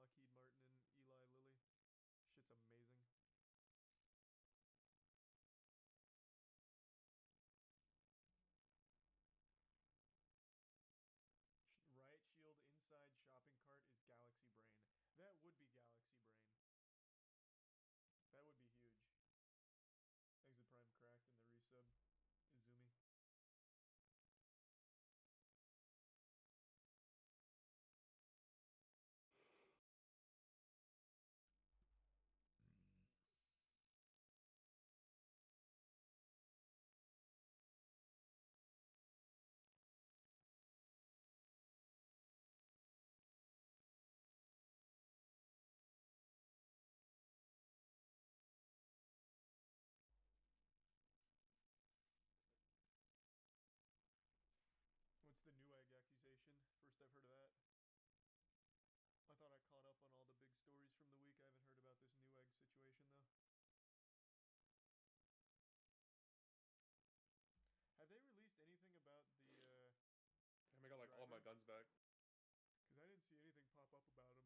Lockheed Martin and Eli Lilly. Shit's amazing. Riot Shield inside shopping cart is Galaxy Brain. That would be Galaxy Brain. That would be huge. Exit Prime cracked in the resub. Izumi. What's the Newegg accusation? First I've heard of that. I thought I caught up on all the big stories from the week. I haven't heard about this Newegg situation though. Have they released anything about the I got like all my guns back. Because I didn't see anything pop up about him.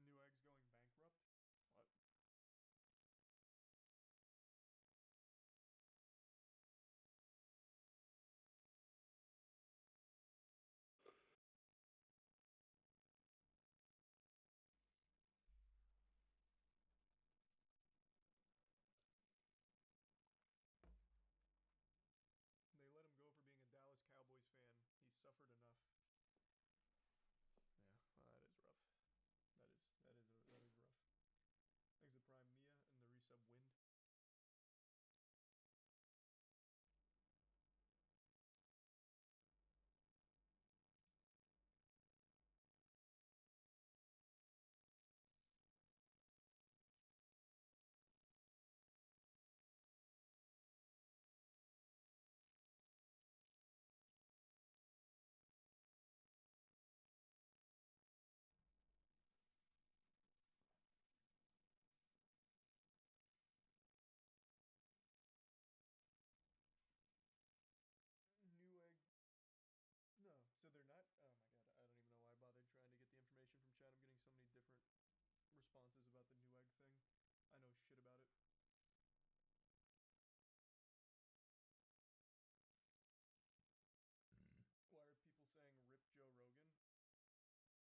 Newegg's going bankrupt? What? They let him go for being a Dallas Cowboys fan. He suffered enough. Yeah, well, that is rough. That is rough. Exit Prime Mia and the resub Wind. Newegg. No, so they're not. Oh my god, I don't even know why I bothered trying to get the information from chat. I'm getting so many different responses about the Newegg thing. I know shit about it. Why are people saying rip Joe Rogan?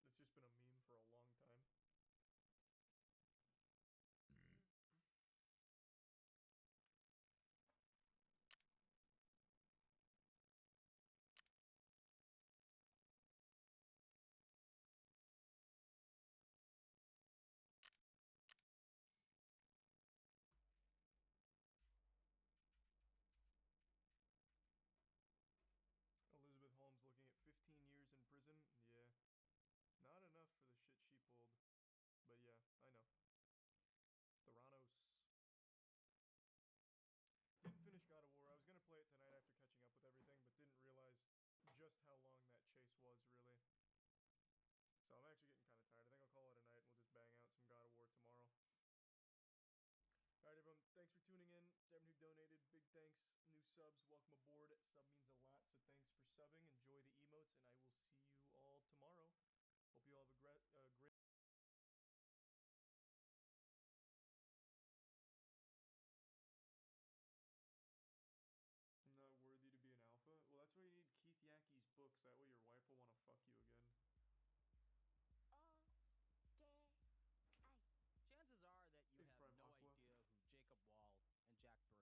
It's just been a meme for a long time. Elizabeth Holmes looking at 15 years in prison. Yeah. Not enough for the shit she pulled. But yeah, I know. Theranos. Didn't finish God of War. I was going to play it tonight after catching up with everything, but didn't realize just how long that chase was, really. So I'm actually getting kind of tired. I think I'll call it a night and we'll just bang out some God of War tomorrow. Alright, everyone. Thanks for tuning in. To everyone who donated, big thanks. New subs, welcome aboard. Sub means a lot, so thanks for subbing. Enjoy the emotes, and I will see you all tomorrow. Hope you all have a great Not worthy to be an alpha? Well, that's why you need Keith Yackey's books. That way your wife will want to fuck you again. Okay. Chances are that you have no idea who Jacob Wall and Jack Berkman are.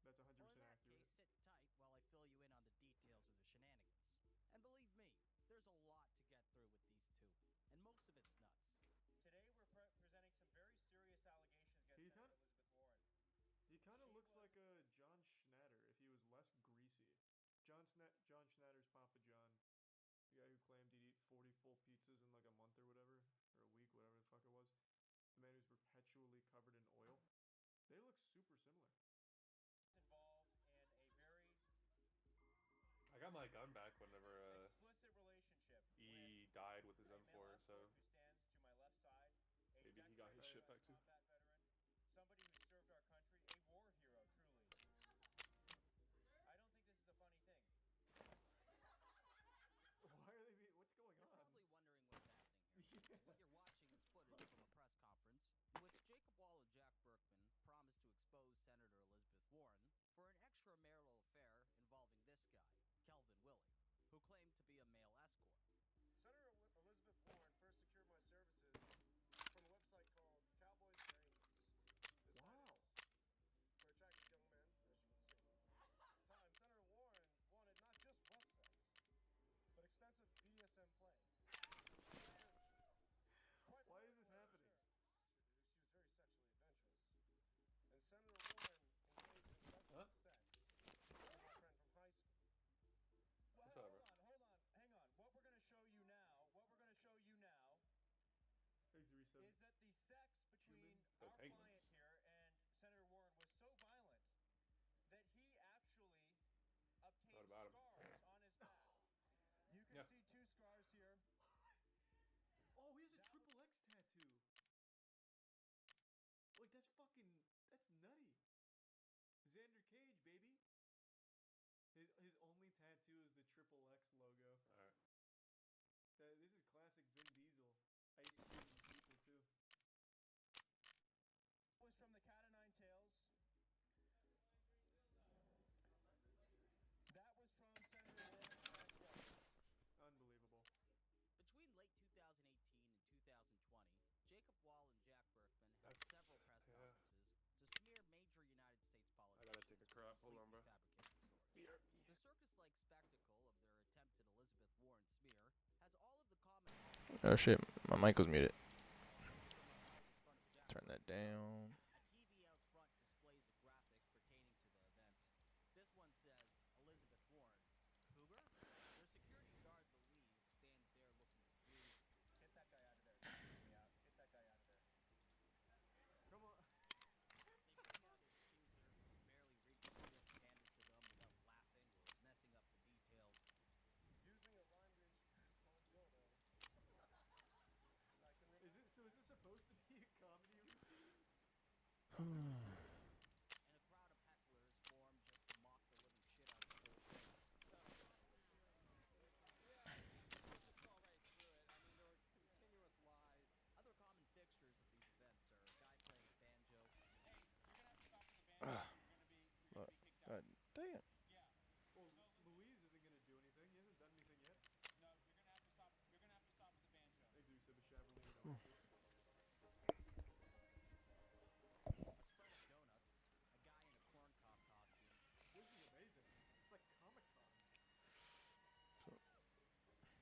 That's 100% well, in that accurate. case, sit tight while I fill you in on the details of the shenanigans. And believe me, there's a lot to get through with these two, and most of it's nuts. Today, we're presenting some very serious allegations against Senator Elizabeth Warren. He kind of looks like a John Schnatter if he was less greasy. John Schnatter's Papa John, the guy who claimed he'd eat 40 full pizzas in like a month or whatever, or a week, whatever the fuck it was. The man who's perpetually covered in oil. They look super similar. Involved in a very got my gun back whenever Explicit relationship. he died with his With a M4, male so escort who stands to my left side, a maybe he got his decorated shit U.S. back too. combat veteran, somebody who served our country, a war hero, truly. I don't think this is a funny thing. Why are they? What's going You're on? probably wondering what's happening here. Yeah. What you're watching is footage from a press conference in which Jacob Wall and Jack Burkman promised to expose Senator Elizabeth Warren for an extramarital affair involving this guy, Kelvin Willey, who claimed to be a male escort. Senator Elizabeth Warren first secured my services from a website called Cowboys and Rangers. The site Wow. is for attractive young men, as you can see. At the time, Senator Warren wanted not just rough sex, but extensive BDSM play. Why is this happening? She was very sexually adventurous. And Senator Warren engaged in substance sex with my friend from high school. Well, What's up, bro? hold on, hang on. What we're gonna show you now Thanks, Resub. is that the sex between The our Penguins. client here and Senator Warren was so violent that he actually obtained What about him? scars on his back. You can Yeah. see 2 scars here. Oh, he has a triple X tattoo. Like that's nutty. Xander Cage, baby. His only tattoo is the triple X logo. Alright. This is classic Vin Diesel. Ice Cube and people too. Was from the Cat o' Nine Tails. That was from Senator Warren's transgressions. Unbelievable. Between late 2018 and 2020, Jacob Wall and Jack Burkman held That's- several press yeah. conferences to smear major United States politicians. I gotta take a crap. Hold on, bro. completely fabricated stories. The circus-like spectacle of their attempted Elizabeth Warren smear has all of the common. Oh shit, my mic was muted. Most of them are held in front of Jack Turn that Burkman's down. house. A TV out front displays a graphic pertaining to the event. This one says Elizabeth Warren, cougar. Their security guard Louise stands there looking confused. Get that guy out of there. Don't freak me out. Get that guy out of there. Come on. They bring out their accuser, who barely reads the script handed to them without laughing or messing up the details. Using a language called dildo. So I can Is this supposed to be a comedy routine? And a crowd of hecklers form just to mock the living shit out of the whole thing. Other common fixtures of these events are a guy playing a banjo. Hey, you're gonna have to stop with the banjo. You're gonna be kicked out. Damn. Yeah. Well, No, listen. Louise isn't gonna do anything. He hasn't done anything yet. No, you're gonna have to stop. You're gonna have to stop with the banjo. Thanks, Resub. Chevrolet in the office. A spread of donuts. A guy in a corn cob costume. This is amazing. It's like Comic-Con.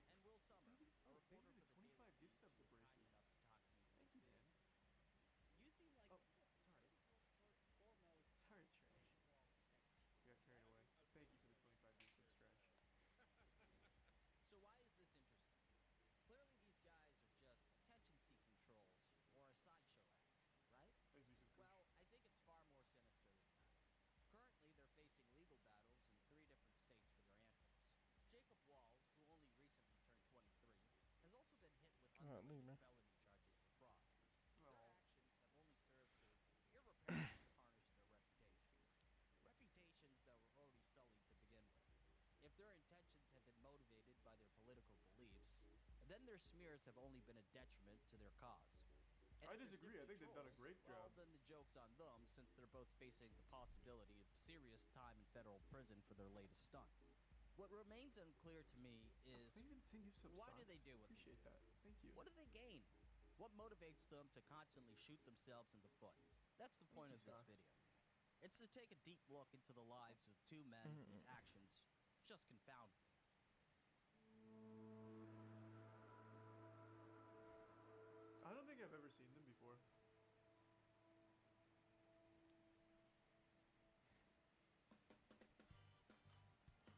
And Will Summer, Thank you- a oh, thank reporter you for for the the Daily 25 gift Beast, subs, who was Abrasive. kind enough to talk to me for Thank this you, video. Dan. You seem like Oh, sorry. foremost. Sorry, Trash. I got carried away. Thank you for the 25 gift subs, Trash. So why is this interesting? Clearly these guys are just attention-seeking trolls or a sideshow act, right? Thanks, Resub. Well, I think it's far more sinister than that. Currently, they're facing legal battles in 3 different states for their antics. Jacob Wall, who only recently turned 23, has also been hit with Alright, leave, unrelated man. felony charges for fraud. Their Oh. actions have only served to irreparably tarnish their reputations. Reputations that were already sullied to begin with. If their intentions have been motivated by their political beliefs, then their smears have only been a detriment to their cause. And I if they're disagree. I simply think they've done a trolls, great well, job. then the joke's on them, since they're both facing the possibility of serious time in federal prison for their latest stunt. What remains unclear to me is, Thank you for the 10 gift subs. why do Socks. they do what they Appreciate do? that. Thank you. What do they gain? What motivates them to constantly shoot themselves in the foot? That's the point you, of this Socks. video. It's to take a deep look into the lives of 2 men whose actions just confound me. I don't think I've ever seen them before.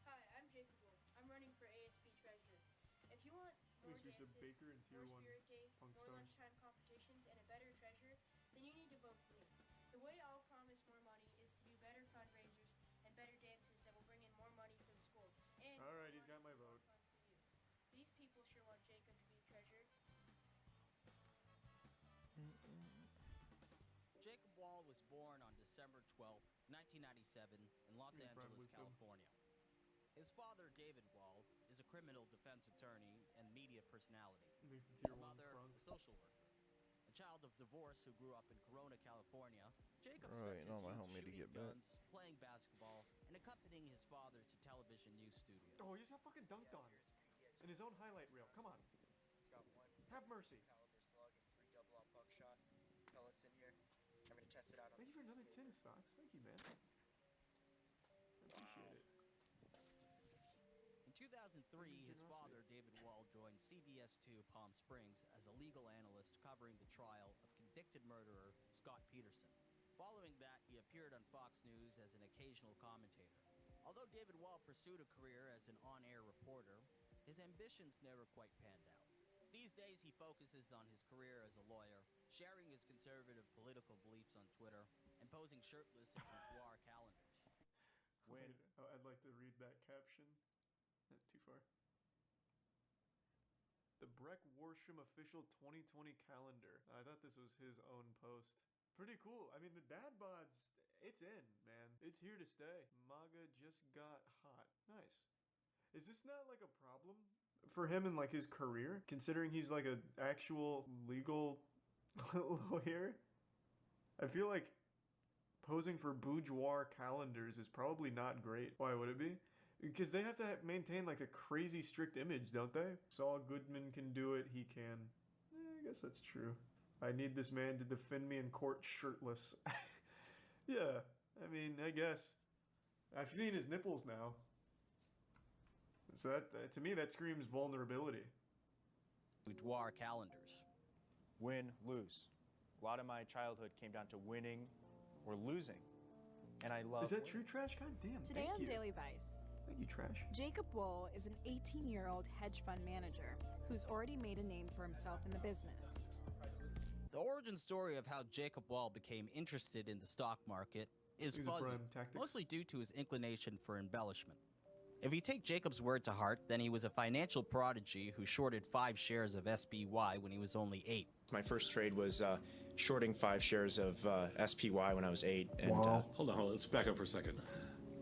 Hi, I'm Jacob Wolf. I'm running for ASB Treasurer. If you want more Thanks, Resub. dances, Baker and Tier more 1 spirit days, Punk more Star. lunchtime competitions, and a better treasurer, then you need to vote for me. The way I'll promise more money is to do better fundraisers and better dances that will bring in more money for the school. And Alright, Jacob Wall was born on December 12, 1997, in Los Give me prime Angeles, wisdom. California. His father, David Wall, is a criminal defense attorney and media personality. It makes the His tier 1 mother, crunk. a social worker. A child of divorce who grew up in Corona, California, Jacob Bro, spent waiting his on my youth homie to shooting get back. guns, playing basketball, and accompanying his father to television news studios. Oh, he just got fucking dunked on. In his own highlight reel. Come on. It's got one Have mercy. caliber slug and 3 double aught buckshot pellets in here. I'm gonna test it out on Thank you for this another paper. 10 socks. Thank you, man. I appreciate it. In 2003, his father, David Wall, joined CBS2 Palm Springs as a legal analyst covering the trial of convicted murderer Scott Peterson. Following that, he appeared on Fox News as an occasional commentator. Although David Wall pursued a career as an on-air reporter, his ambitions never quite panned out. These days, he focuses on his career as a lawyer, sharing his conservative political beliefs on Twitter, and posing shirtless in boudoir calendars. Wait, I'd like to read that caption. Not too far. The Breck Worsham official 2020 calendar. I thought this was his own post. Pretty cool. I mean, the dad bods, it's in, man. It's here to stay. MAGA just got hot. Nice. Is this not like a problem for him in like his career, considering he's like an actual legal lawyer? I feel like posing for boudoir calendars is probably not great. Why would it be? Because they have to maintain like a crazy strict image, don't they? Saul Goodman can do it, he can. I guess that's true. I need this man to defend me in court shirtless. Yeah, I mean, I guess. I've seen his nipples now. So that, to me, that screams vulnerability. Boudoir calendars. Win, lose. A lot of my childhood came down to winning or losing. And I love Is that winning. true, Trash? God damn, Today thank on you. Daily Vice, Thank you, Trash. Jacob Wohl is an 18-year-old hedge fund manager who's already made a name for himself in the business. The origin story of how Jacob Wall became interested in the stock market is Use a fuzzy, prime tactic. mostly due to his inclination for embellishment. If you take Jacob's word to heart, then he was a financial prodigy who shorted 5 shares of SPY when he was only 8. My first trade was shorting 5 shares of SPY when I was 8. And, Wow. Hold on, let's back up for a second.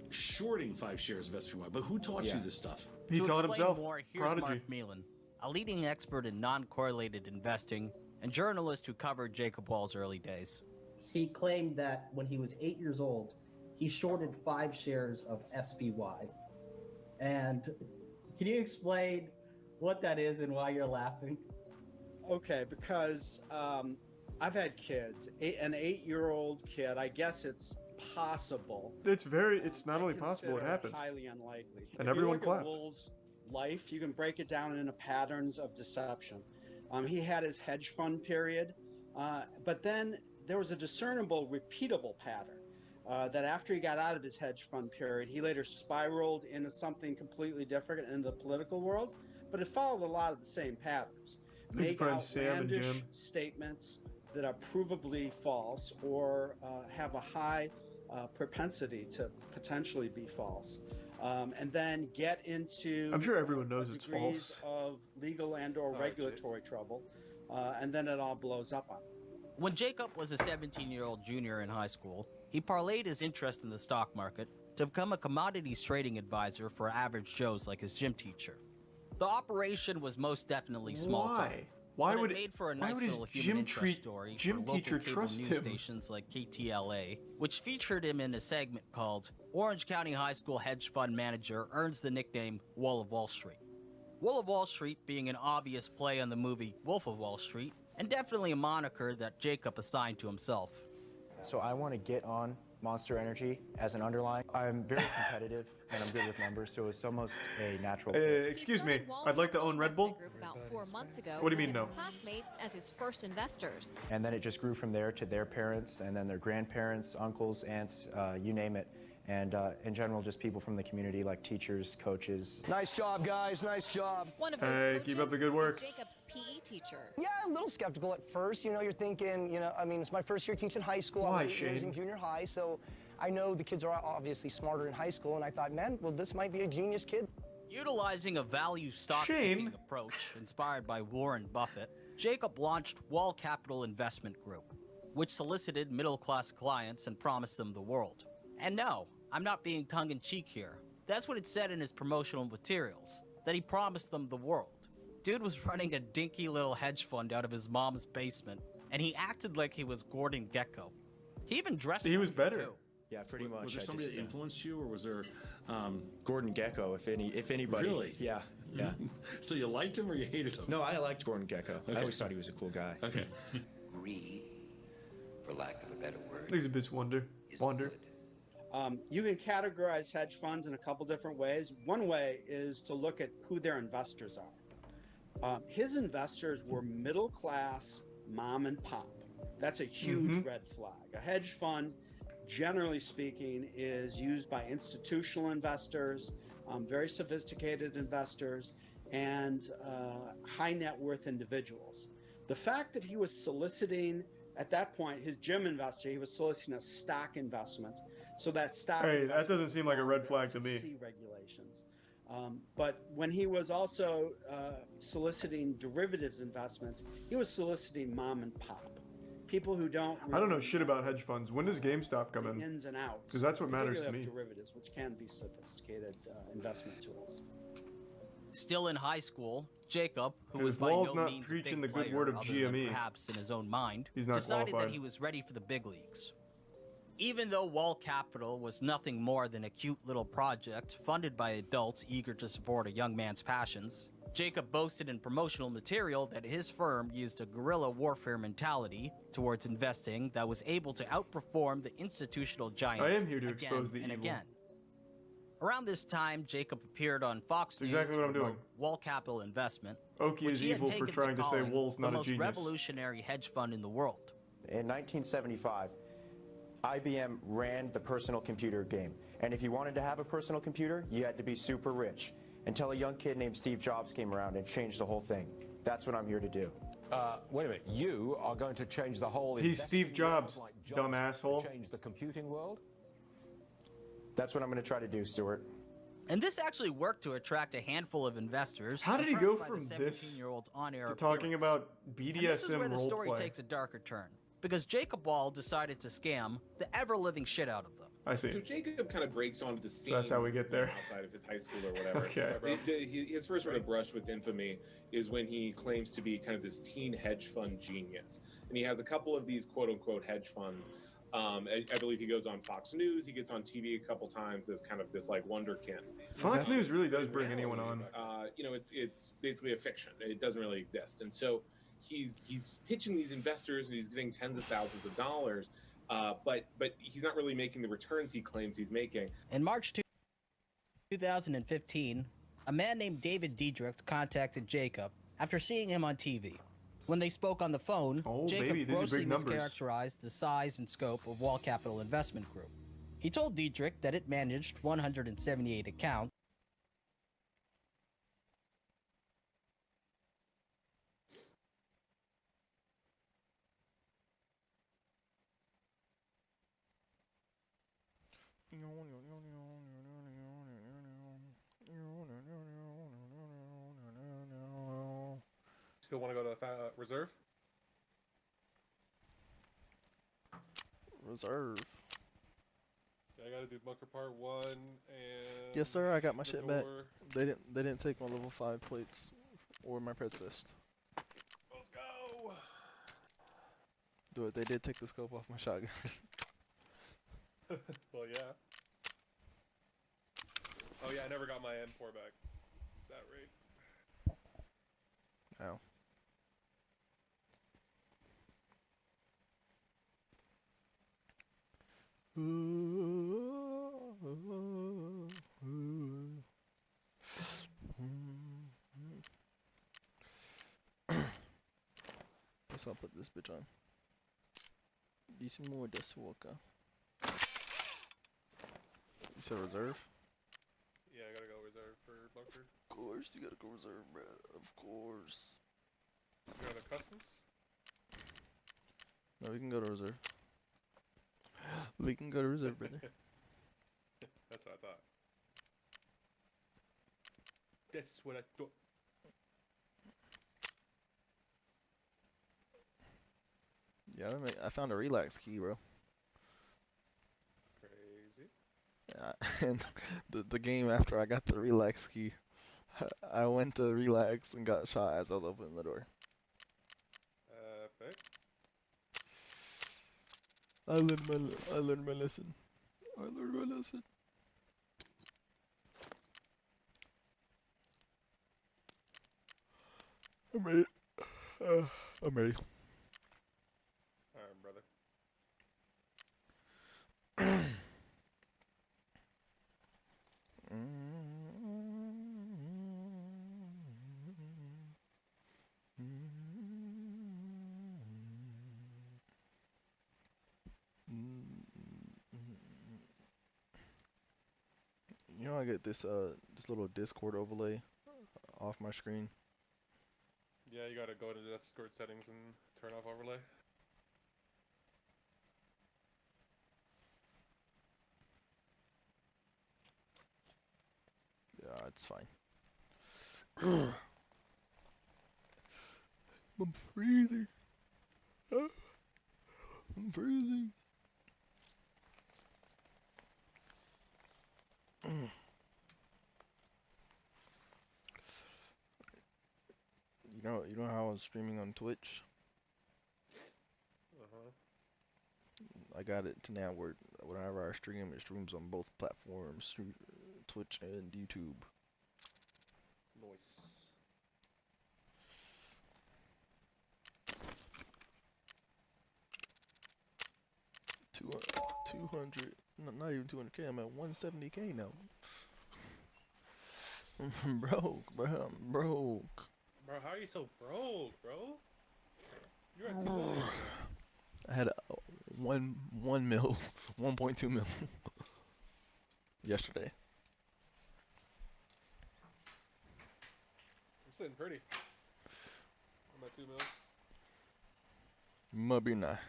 Shorting 5 shares of SPY, but who taught you this stuff? He to taught explain himself. more, here's Prodigy. Mark Meelan, a leading expert in non-correlated investing and journalist who covered Jacob Wall's early days. He claimed that when he was 8 years old, he shorted 5 shares of SPY. And can you explain what that is and why you're laughing? Okay, because I've had kids. An 8-year-old kid, I guess it's possible. It's not I only possible, it consider happened. highly unlikely. And If everyone you look clapped. At Wool's life, you can break it down into patterns of deception. He had his hedge fund period, but then there was a discernible, repeatable pattern. That after he got out of his hedge fund period, he later spiraled into something completely different in the political world, but it followed a lot of the same patterns. There's Make prime Sam and outlandish Jim. statements that are provably false or have a high propensity to potentially be false. And then get into I'm sure everyone knows it's degrees false. of legal and or regulatory trouble, and then it all blows up on him. When Jacob was a 17-year-old junior in high school, he parlayed his interest in the stock market to become a commodities trading advisor for average Joes like his gym teacher. The operation was most definitely small time. Why but would it made for a why nice would his little human gym interest story gym for local teacher cable trust news him? stations like KTLA, which featured him in a segment called Orange County High School Hedge Fund Manager Earns the Nickname Wall of Wall Street. Wall of Wall Street being an obvious play on the movie Wolf of Wall Street, and definitely a moniker that Jacob assigned to himself. So I want to get on Monster Energy as an underlying. I'm very competitive and I'm good with numbers, so it's almost a natural. Excuse me, I'd like to own Red Bull. Group about 4 months ago. What do you mean, with no? his classmates as his first investors. And then it just grew from there to their parents, and then their grandparents, uncles, aunts, you name it. And in general, just people from the community, like teachers, coaches. Nice job, guys. Nice job. One of those Hey, coaches keep up the good work. is Jacob's PE teacher. Yeah, a little skeptical at first. You know, you're thinking, I mean, it's my first year teaching high school. Why, I'm 8 years Shane? in junior high, so I know the kids are obviously smarter in high school, and I thought, man, well, this might be a genius kid. Utilizing a value stock Shane. picking approach inspired by Warren Buffett, Jacob launched Wall Capital Investment Group. which solicited middle-class clients and promised them the world. And no, I'm not being tongue-in-cheek here. That's what it said in his promotional materials, that he promised them the world. Dude was running a dinky little hedge fund out of his mom's basement, and he acted like he was Gordon Gekko. He even dressed He like was him, better. too. Yeah, pretty much. Was there I somebody just, that influenced you, or was there? Gordon Gekko, if anybody. Really? Yeah. Yeah. So you liked him or you hated him? No, I liked Gordon Gekko. Okay. I always thought he was a cool guy. Okay. Greed, for lack of a better word. Exhibits wonder. You can categorize hedge funds in a couple different ways. One way is to look at who their investors are. His investors were middle class mom and pop. That's a huge red flag. A hedge fund, generally speaking, is used by institutional investors, very sophisticated investors, and high net worth individuals. The fact that he was soliciting, at that point, his gym investor, he was soliciting a stock investment. So that stock. Hey, that doesn't seem like a red flag to me. SEC regulations. But when he was also soliciting derivatives investments, he was soliciting mom and pop. People who don't. I don't know shit about hedge funds. When does GameStop come in? Ins and outs. Because that's what matters to me. Derivatives, which can be sophisticated investment tools. Still in high school, Jacob, who His was by Wall's no not means a preaching big the good player word of other than GME. perhaps in his own mind, He's not decided qualified. that he was ready for the big leagues. Even though Wall Capital was nothing more than a cute little project funded by adults eager to support a young man's passions, Jacob boasted in promotional material that his firm used a guerrilla warfare mentality towards investing that was able to outperform the institutional giants I am here to again expose the and evil. again. Around this time, Jacob appeared on Fox That's News exactly what I'm to promote doing. Wall Capital Investment, Oki which is he had evil for taken trying to say calling Wool's not the a most genius. revolutionary hedge fund in the world. In 1975, IBM ran the personal computer game. And if you wanted to have a personal computer, you had to be super rich. Until a young kid named Steve Jobs came around and changed the whole thing. That's what I'm here to do. Wait a minute. You are going to change the whole. He's Steve investing world Jobs, like dumb to asshole. Change the computing world. That's what I'm going to try to do, Stuart. And this actually worked to attract a handful of investors. How did he impressed go by from the this 17-year-old's on-air to talking appearance. about And this is BDSM where the story roleplay? takes a darker turn, because Jacob Wall decided to scam the ever-living shit out of them. I see. So Jacob kind of breaks onto the scene. So that's how we get there. Outside of his high school or whatever. Okay. His first sort of brush with infamy is when he claims to be kind of this teen hedge fund genius, and he has a couple of these quote-unquote hedge funds. I believe he goes on Fox News. He gets on TV a couple times as kind of this like wonderkin. Fox News really does bring anyone on. It's basically a fiction. It doesn't really exist, and so he's pitching these investors and he's getting tens of thousands of dollars. But he's not really making the returns he claims he's making. In March 2015, a man named David Diedrich contacted Jacob after seeing him on TV. When they spoke on the phone, Jacob baby, these are grossly big numbers. mischaracterized the size and scope of Wall Capital Investment Group. He told Diedrich that it managed 178 accounts, Still want to go to reserve? Reserve. Yeah, I got to do bunker part 1 and. Yes, sir. I got my shit back. door. They didn't take my level 5 plates or my press vest. Let's go. Do it. They did take the scope off my shotgun. Well, yeah. Oh yeah, I never got my M4 back. That raid. Ow. Guess I'll put this bitch on. Decent more dust walker. You said reserve? Yeah, I gotta go reserve for bunker. Of course, you gotta go reserve, bruh. Of course. You got a customs? No, we can go to reserve. We can go to reserve, brother. That's what I thought. That's what I thought. Yeah, I found a relax key, bro. Crazy. And the game after I got the relax key, I went to relax and got shot as I was opening the door. Epic. I learned my lesson. I learned my lesson. I'm ready. I'm ready. Alright, brother. You know, I get this this little Discord overlay off my screen. Yeah, you gotta go to the Discord settings and turn off overlay. Yeah, it's fine. I'm freezing. I'm freezing. You know how I was streaming on Twitch? I got it to now where whenever I stream, it streams on both platforms, Twitch and YouTube. Nice. Two 200, not even 200K. I'm at 170K now. I'm broke, bro. I'm broke. Bro, how are you so broke, bro? You're at 2 million. I had 1 mil, 1.2 mil yesterday. I'm sitting pretty. I'm at 2 million. Maybe not.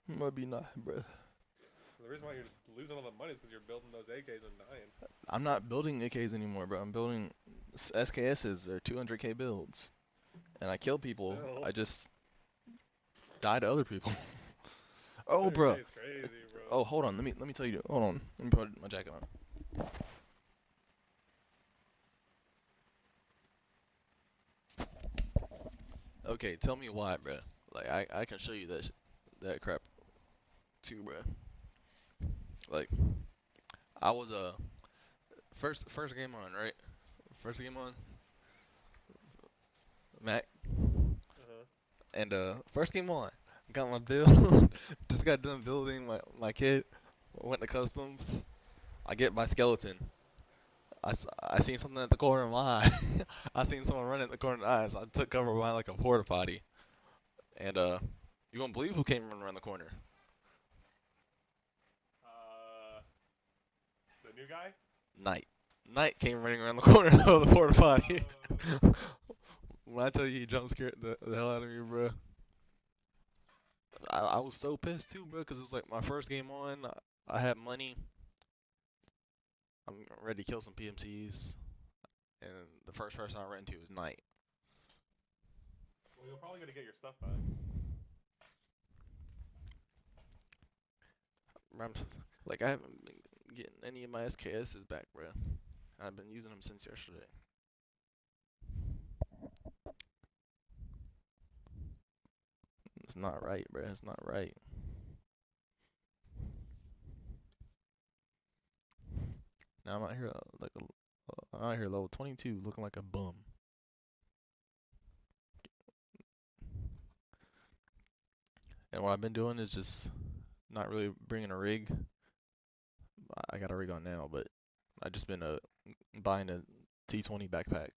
Maybe not, bro. The reason why you're losing all the money is because you're building those AKs and dying. I'm not building AKs anymore, bro. I'm building SKSs or 200K builds, and I kill people. Still. I just die to other people. Oh, bro. Crazy, bro. Oh, hold on. Let me tell you. Hold on. Let me put my jacket on. Okay, tell me why, bro. Like I can show you that crap too, bro. Like I was first game on, right? First game on Mac. And first game on, got my build. Just got done building my kit. Went to customs. I get my skeleton. I seen something at the corner of my eye. I seen someone running at the corner of the eye, so I took cover behind like a porta potty. And you won't believe who came running around the corner. The new guy? Knight came running around the corner of the porta potty. When I tell you he jump scared the hell out of me, bro. I was so pissed too, bro, because it was like my first game on. I had money. I'm ready to kill some PMCs. And the first person I ran into was Knight. Well, you're probably going to get your stuff back. Like, I haven't been getting any of my SKSs back, bro. I've been using them since yesterday. It's not right, bro. It's not right. Now I'm out here I'm out here level 22, looking like a bum. And what I've been doing is just not really bringing a rig. I got a rig on now, but I just been buying a T20 backpack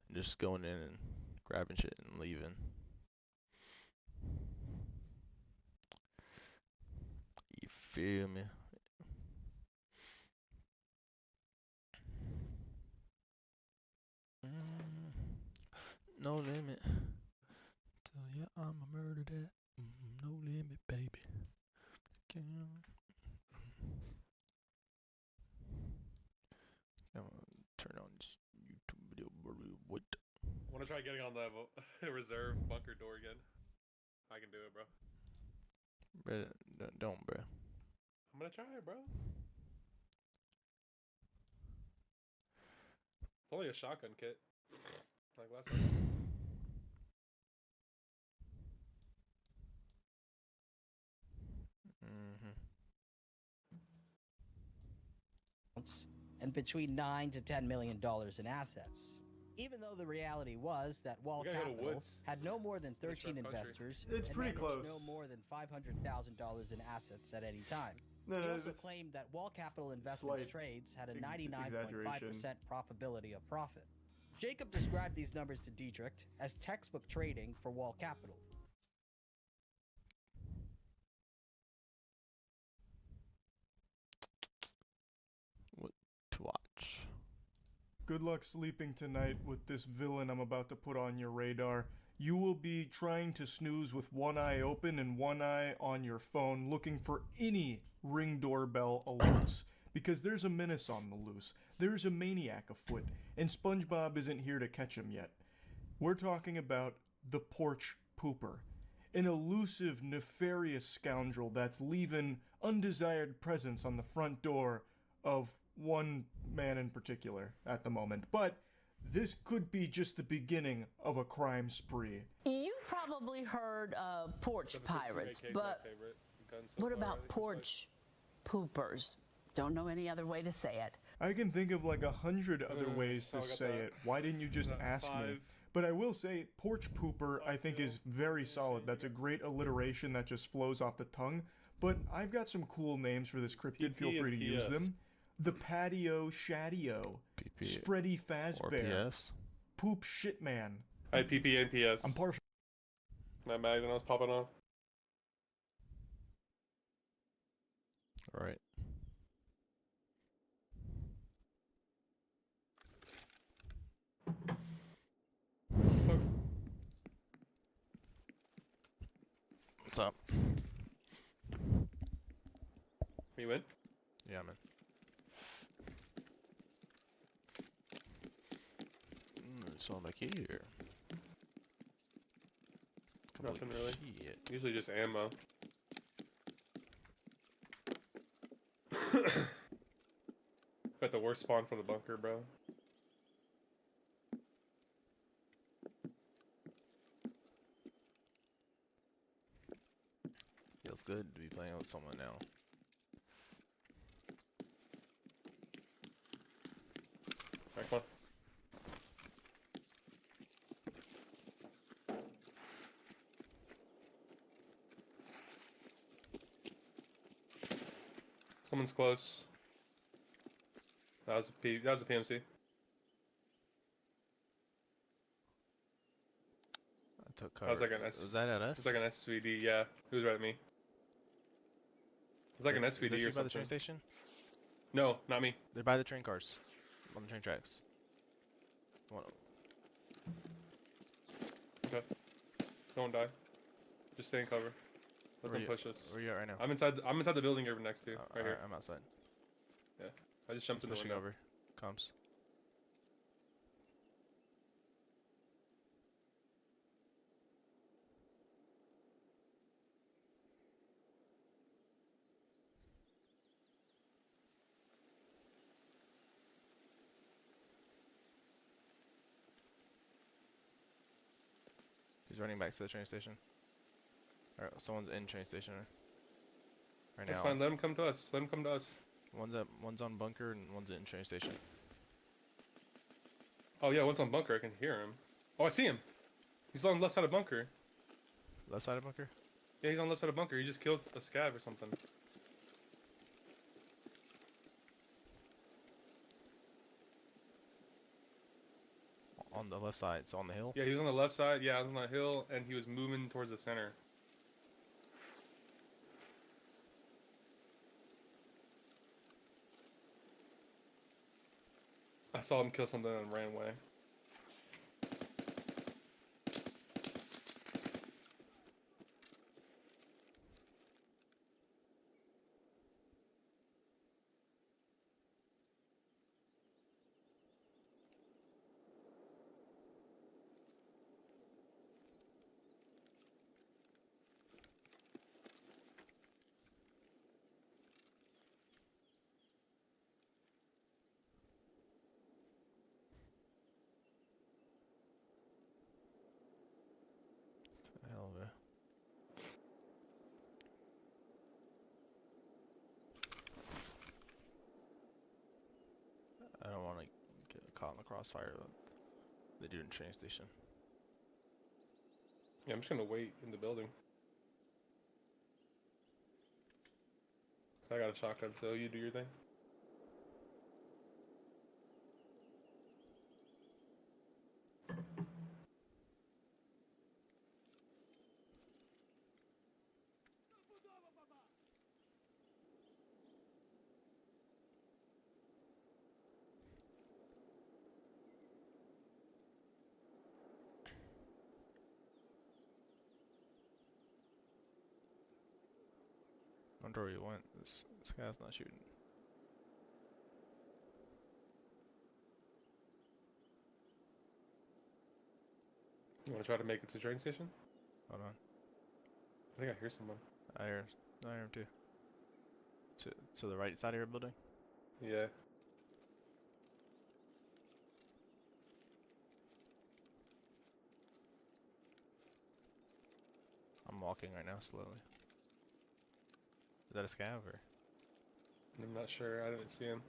and just going in and grabbing shit and leaving. You feel me? No limit. Tell ya I'ma murder that. No limit, baby. Turn on this YouTube video. What? I want to try getting on the reserve bunker door again. I can do it, bro. Bro, don't, bro. I'm gonna try it, bro. It's only a shotgun kit. Like last time. And between $9 to $10 million in assets. Even though the reality was that Wall We gotta go to Capital Woods. had no more than Finish our 13 country. investors It's and pretty managed close. no more than $500,000 in assets at any time. No, He no, also that's claimed that Wall Capital Investments slight Trades had a exaggeration. 99.5% profitability of profit. Jacob described these numbers to Dietrich as textbook trading for Wall Capital. What to watch? Good luck sleeping tonight with this villain I'm about to put on your radar. You will be trying to snooze with one eye open and one eye on your phone, looking for any Ring doorbell alerts. Because there's a menace on the loose. There's a maniac afoot, and SpongeBob isn't here to catch him yet. We're talking about the Porch Pooper, an elusive, nefarious scoundrel that's leaving undesired presence on the front door of one man in particular at the moment. But this could be just the beginning of a crime spree. You've probably heard of porch pirates, but what about porch poopers? Don't know any other way to say it. I can think of like 100 other ways to say it. Why didn't you just ask me? But I will say, Porch Pooper, I think, is very solid. That's a great alliteration that just flows off the tongue. But I've got some cool names for this cryptid. Feel free to use them. The Patio Shadio. Spready Fazbear. Poop Shitman. I had PP and PS. I'm partial. My magazine was popping off. Alright. What's up? You win? Yeah, man. It's all back here. Nothing really. Shit. Usually just ammo. Got the worst spawn for the bunker, bro. Feels good to be playing with someone now. Alright, come on. Someone's close. That was a PMC. I took That cover. was like an S. Was that at us? It was like an SVD, yeah. He was right at me. It was like an Is that SVD you or by something. the train station? No, not me. They're by the train cars. On the train tracks. Okay. Don't die. Just stay in cover. Let them push us. Where you at right now? I'm inside the building you're next to. Right here. I'm outside. Yeah. I just jumped in the pushing window. over. Comes. He's running back to the train station. Alright, someone's in train station right That's now. fine. Let him come to us. Let him come to us. One's on bunker and one's in train station. Oh yeah, one's on bunker. I can hear him. Oh, I see him. He's on the left side of bunker. Left side of bunker? Yeah, he's on the left side of bunker. He just kills a scav or something. On the left side, so on the hill? Yeah, he was on the left side. Yeah, on the hill, and he was moving towards the center. I saw him kill something and ran away. crossfire they do in train station. Yeah, I'm just gonna wait in the building. So I got a shotgun, so you do your thing. Wonder where he went. This guy's not shooting. You want to try to make it to the train station? Hold on. I think I hear someone. I hear him too. To the right side of your building? Yeah. I'm walking right now slowly. Is that a scav or? I'm not sure. I didn't see him.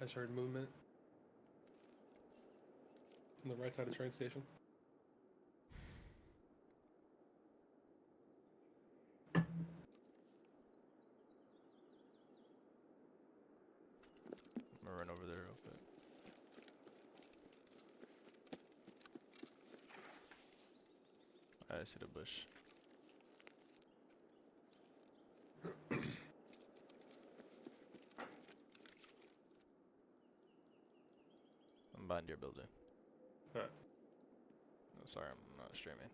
I just heard movement on the right side of the train station. I'm gonna run over there real quick. I just hit a bush. I'm behind your building. Alright. Oh, sorry, I'm not streaming.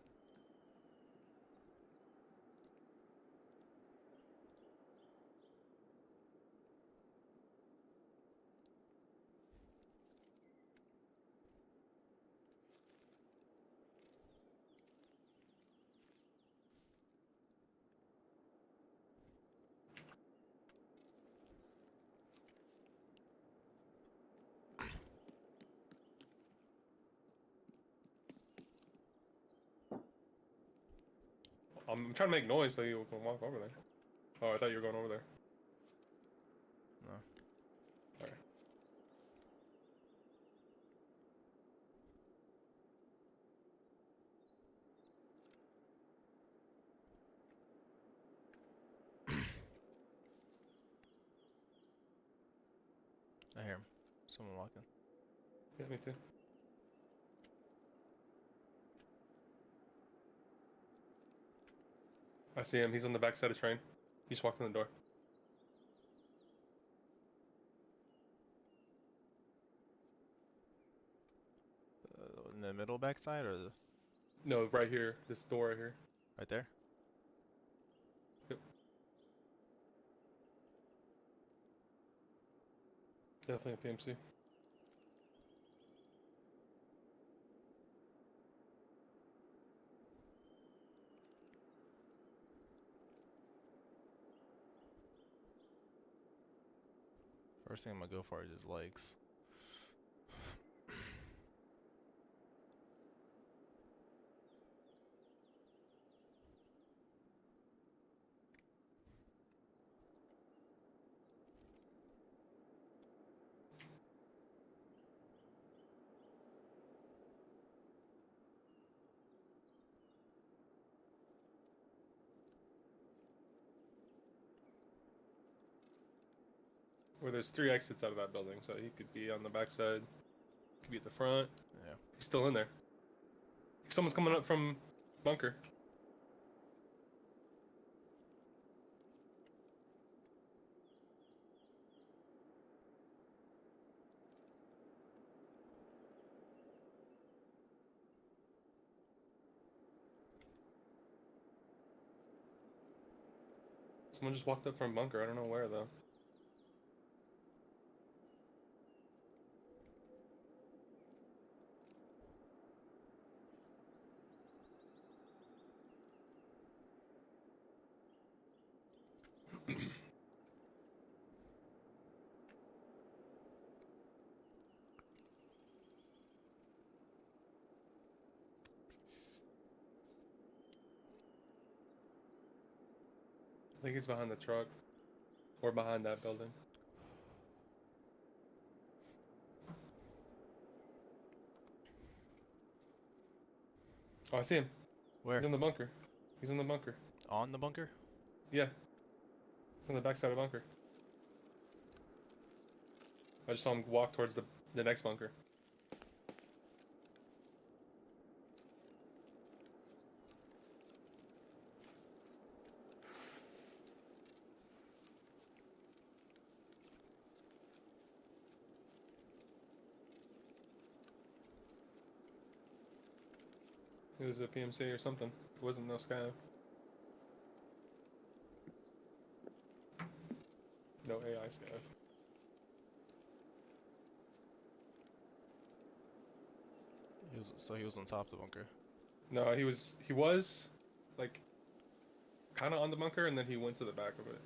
I'm trying to make noise so you can walk over there. Oh, I thought you were going over there. No. Alright. I hear him. Someone walking. Yeah, me too. I see him. He's on the back side of the train. He just walked in the door. In the middle backside or the? No, right here. This door right here. Right there? Yep. Definitely a PMC. First thing I'm gonna go for is his legs. Where there's 3 exits out of that building, so he could be on the backside, could be at the front. Yeah. He's still in there. Someone's coming up from bunker. Someone just walked up from bunker. I don't know where though. I think he's behind the truck. Or behind that building. Oh, I see him. Where? He's in the bunker. He's in the bunker. On the bunker? Yeah. On the backside of the bunker. I just saw him walk towards the next bunker. It was a PMC or something. It wasn't no Scav. No AI Scav. So he was on top of the bunker. No, he was like kind of on the bunker, and then he went to the back of it.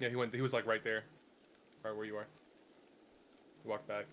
Yeah, he was like right there. Right where you are. He walked back.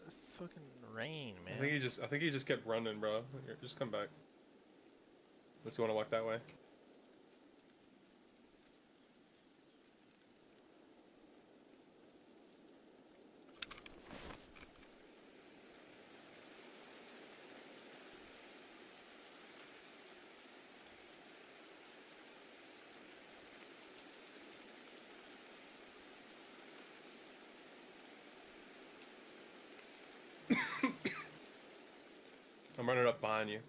It's fucking rain, man. I think he just kept running, bro. Here, just come back. Unless you want to walk that way. I'm running up behind you.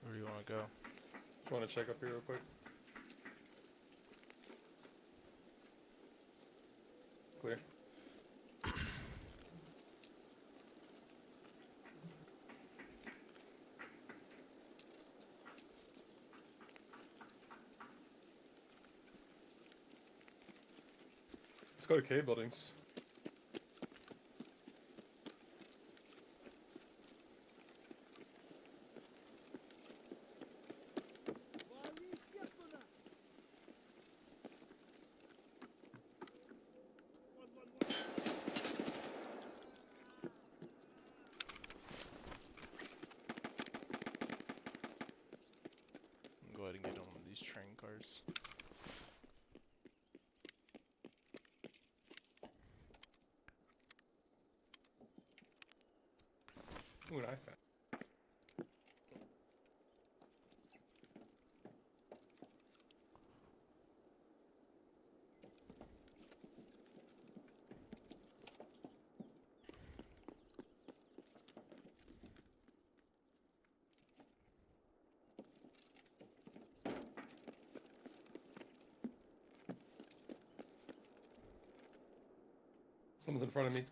Where do you want to go? You want to check up here real quick? Clear. Let's go to K buildings. Go ahead and get on one of these train cars. Ooh, an iPad. Someone's in front of me.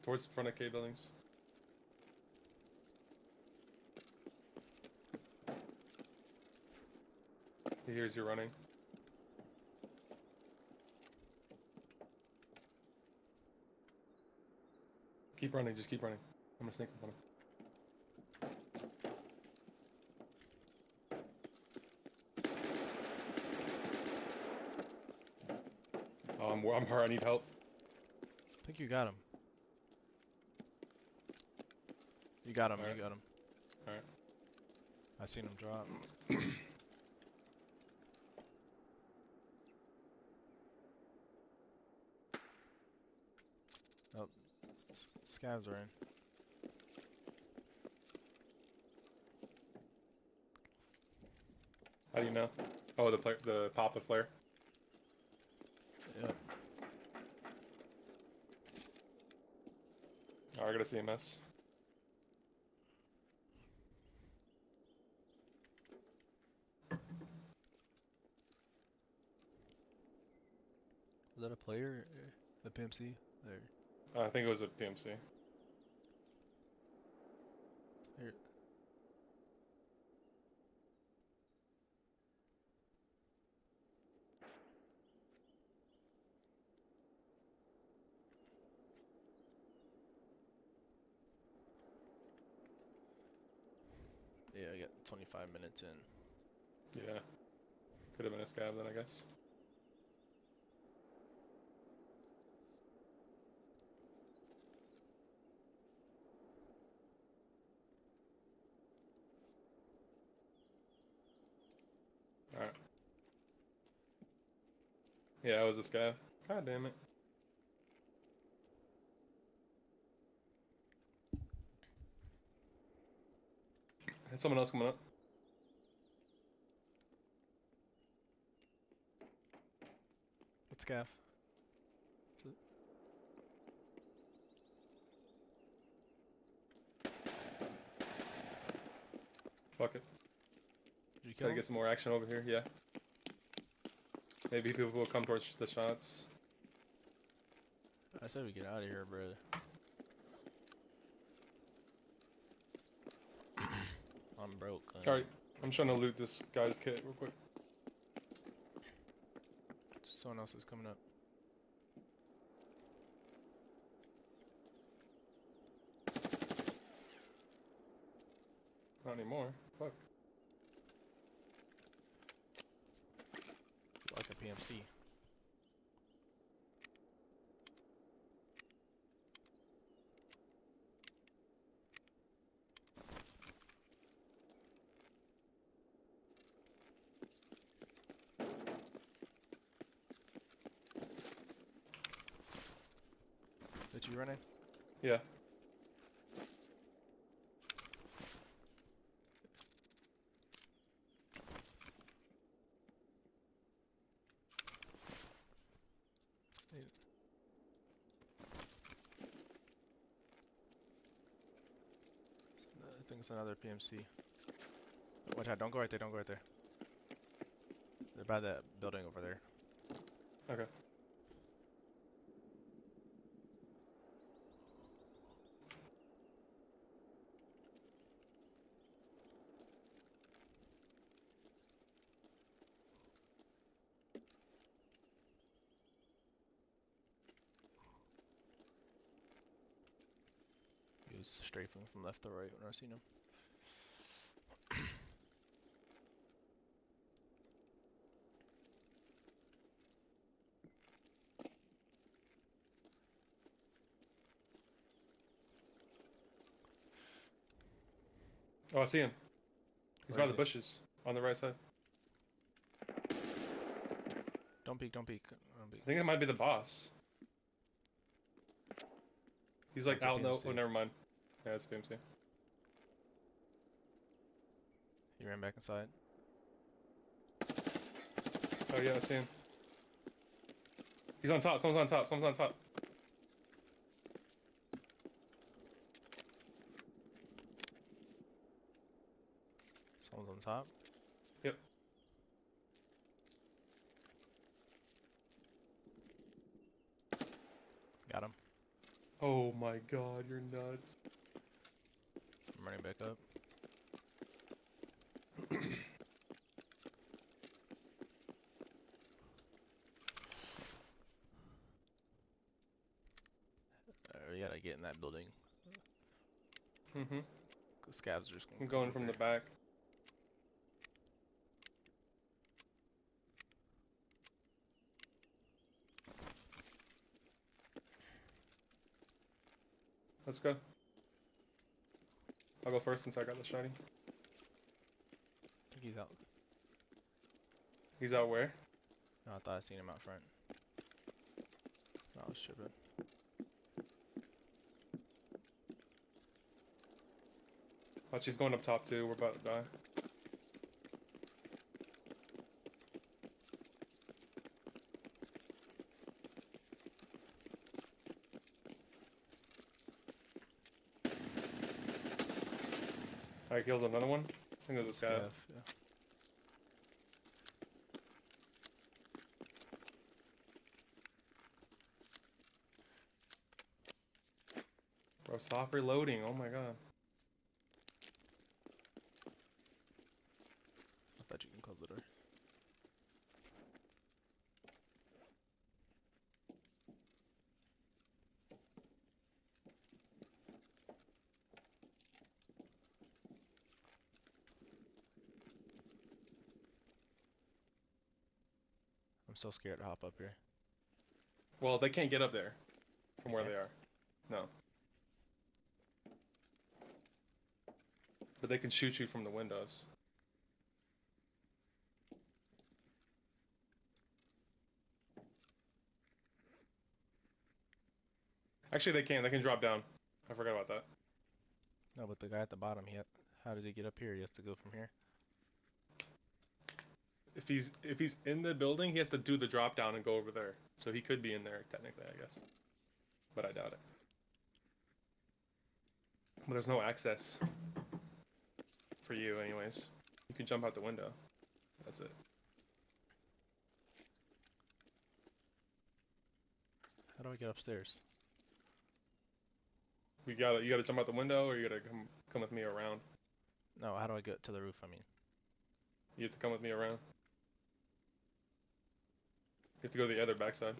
Towards the front of K buildings. He hears you running. Keep running. Just keep running. I'm gonna sneak up on him. Oh, I'm hurt. I need help. I think you got him. You got him. Alright. You got him. Alright. I seen him drop. Oh, scavs are in. How do you know? Oh, the pop of flare. Yep. Oh, I got a CMS. Was that a player? The PMC? There. I think it was a PMC. Here. Yeah, I got 25 minutes in. Yeah. Could have been a scav then, I guess. Alright. Yeah, it was a scav. God damn it. Had someone else coming up. What's scav? Fuck it. Did you kill Gotta him? get some more action over here, yeah. Maybe people will come towards the shots. I said we get out of here, brother. I'm broke. Alright, I'm trying to loot this guy's kit real quick. Someone else is coming up. Not anymore. Fuck. Like a PMC. Did you run in? Yeah. I think it's another PMC. Watch out, don't go right there, don't go right there. They're by that building over there. Okay. He was strafing from left to right when I seen him. Oh, I see him. He's Where by is the he? bushes on the right side. Don't peek, don't peek. I think it might be the boss. He's like That's a out in the. PMC. Oh, never mind. Yeah, it's a PMC. He ran back inside. Oh yeah, I see him. He's on top. Someone's on top. Someone's on top. Someone's on top. Yep. Got him. Oh my god, you're nuts. I'm running back up. We gotta get in that building. Mm-hmm. Scavs are just I'm going from the back. Let's go. I'll go first since I got the shotty. I think he's out. He's out where? No, I thought I seen him out front. No, I was tripping. Watch, she's going up top too. We're about to die. I killed another one. I think there's a scav. Yeah. Bro, stop reloading. Oh my god. I thought you can close the door. I'm so scared to hop up here. Well, they can't get up there from where they are. No. But they can shoot you from the windows. Actually, they can. They can drop down. I forgot about that. No, but the guy at the bottom, how does he get up here? He has to go from here. If he's in the building, he has to do the drop down and go over there. So he could be in there technically, I guess. But I doubt it. But there's no access for you anyways. You can jump out the window. That's it. How do I get upstairs? You gotta jump out the window, or you gotta come with me around. No, how do I get to the roof? I mean, You have to come with me around. You have to go to the other backside.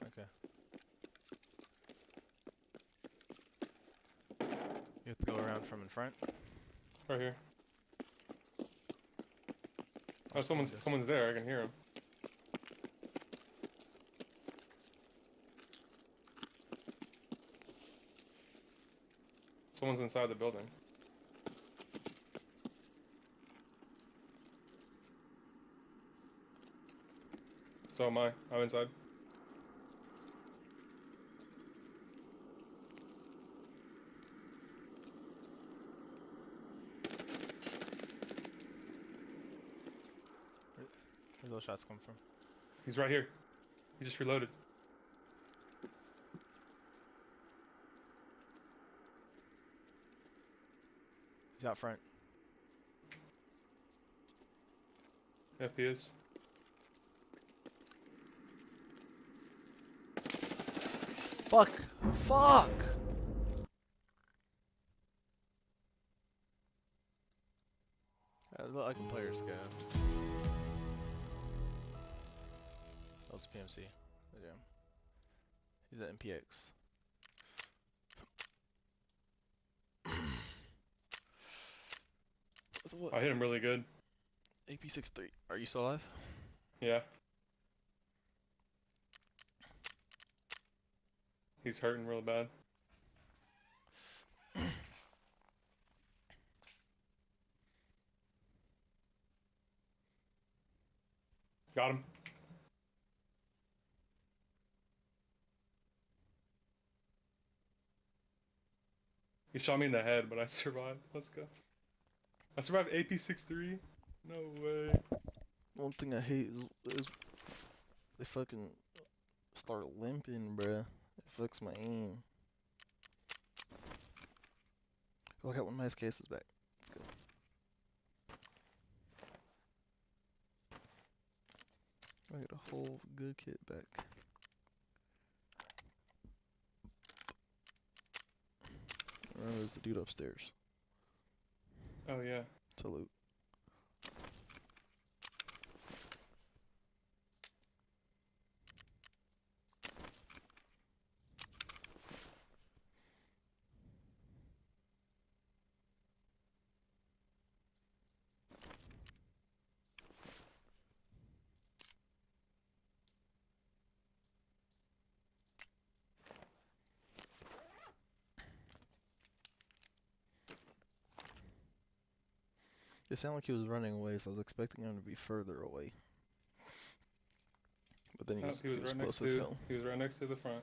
okay. You have to go around from in front. Right here. Oh, someone's there. I can hear him. Someone's inside the building. So am I. I'm inside. Where'd those shots come from? He's right here. He just reloaded. He's out front. Yep, he is. Fuck! Fuck! I look like a player scav. That was a PMC. Damn. He's at MPX. I hit him really good. AP63. Are you still alive? Yeah. He's hurting real bad. Got him. He shot me in the head, but I survived. Let's go. I survived AP63? No way. One thing I hate is they fucking start limping, bruh. It fucks my aim. Oh, I got one of my cases back. Let's go. I got a whole good kit back. there's the dude upstairs. Oh yeah. Salute. It sounded like he was running away, so I was expecting him to be further away. But then he was right close next as to. hell. He was right next to the front.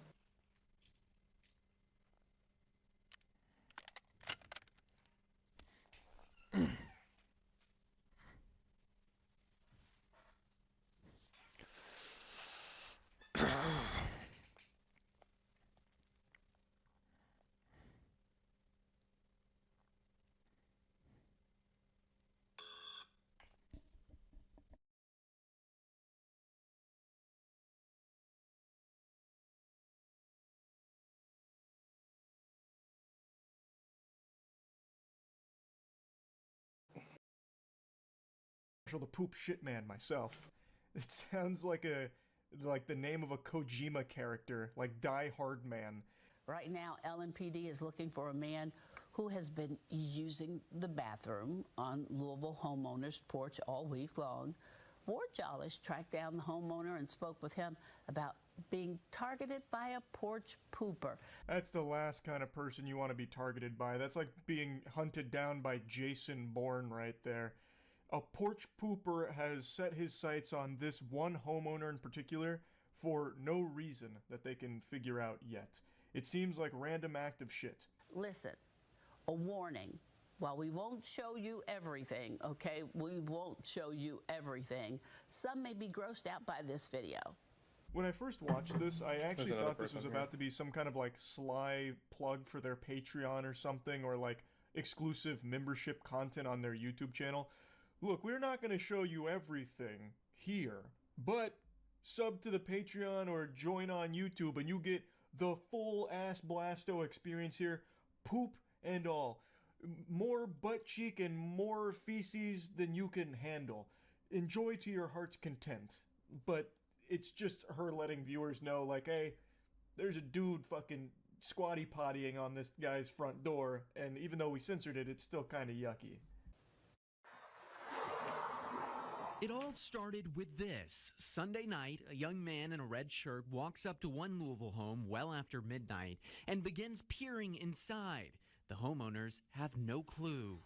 The poop shit man myself. It sounds like the name of a Kojima character, like Die Hard Man. Right now, LMPD is looking for a man who has been using the bathroom on Louisville homeowner's porch all week long. Ward Jollish tracked down the homeowner and spoke with him about being targeted by a porch pooper. That's the last kind of person you want to be targeted by. That's like being hunted down by Jason Bourne right there. A porch pooper has set his sights on this one homeowner in particular for no reason that they can figure out yet. It seems like random act of shit. Listen, a warning. While we won't show you everything, okay? We won't show you everything. Some may be grossed out by this video. When I first watched this, I actually There's another thought this was person here. about to be some kind of like sly plug for their Patreon or something, or like exclusive membership content on their YouTube channel. Look, we're not going to show you everything here, but sub to the Patreon or join on YouTube and you get the full ass blasto experience here, poop and all. More butt cheek and more feces than you can handle. Enjoy to your heart's content. But it's just her letting viewers know, like, hey, there's a dude fucking squatty pottying on this guy's front door, and even though we censored it, it's still kind of yucky. It all started with this. Sunday night, a young man in a red shirt walks up to one Louisville home well after midnight and begins peering inside. The homeowners have no clue.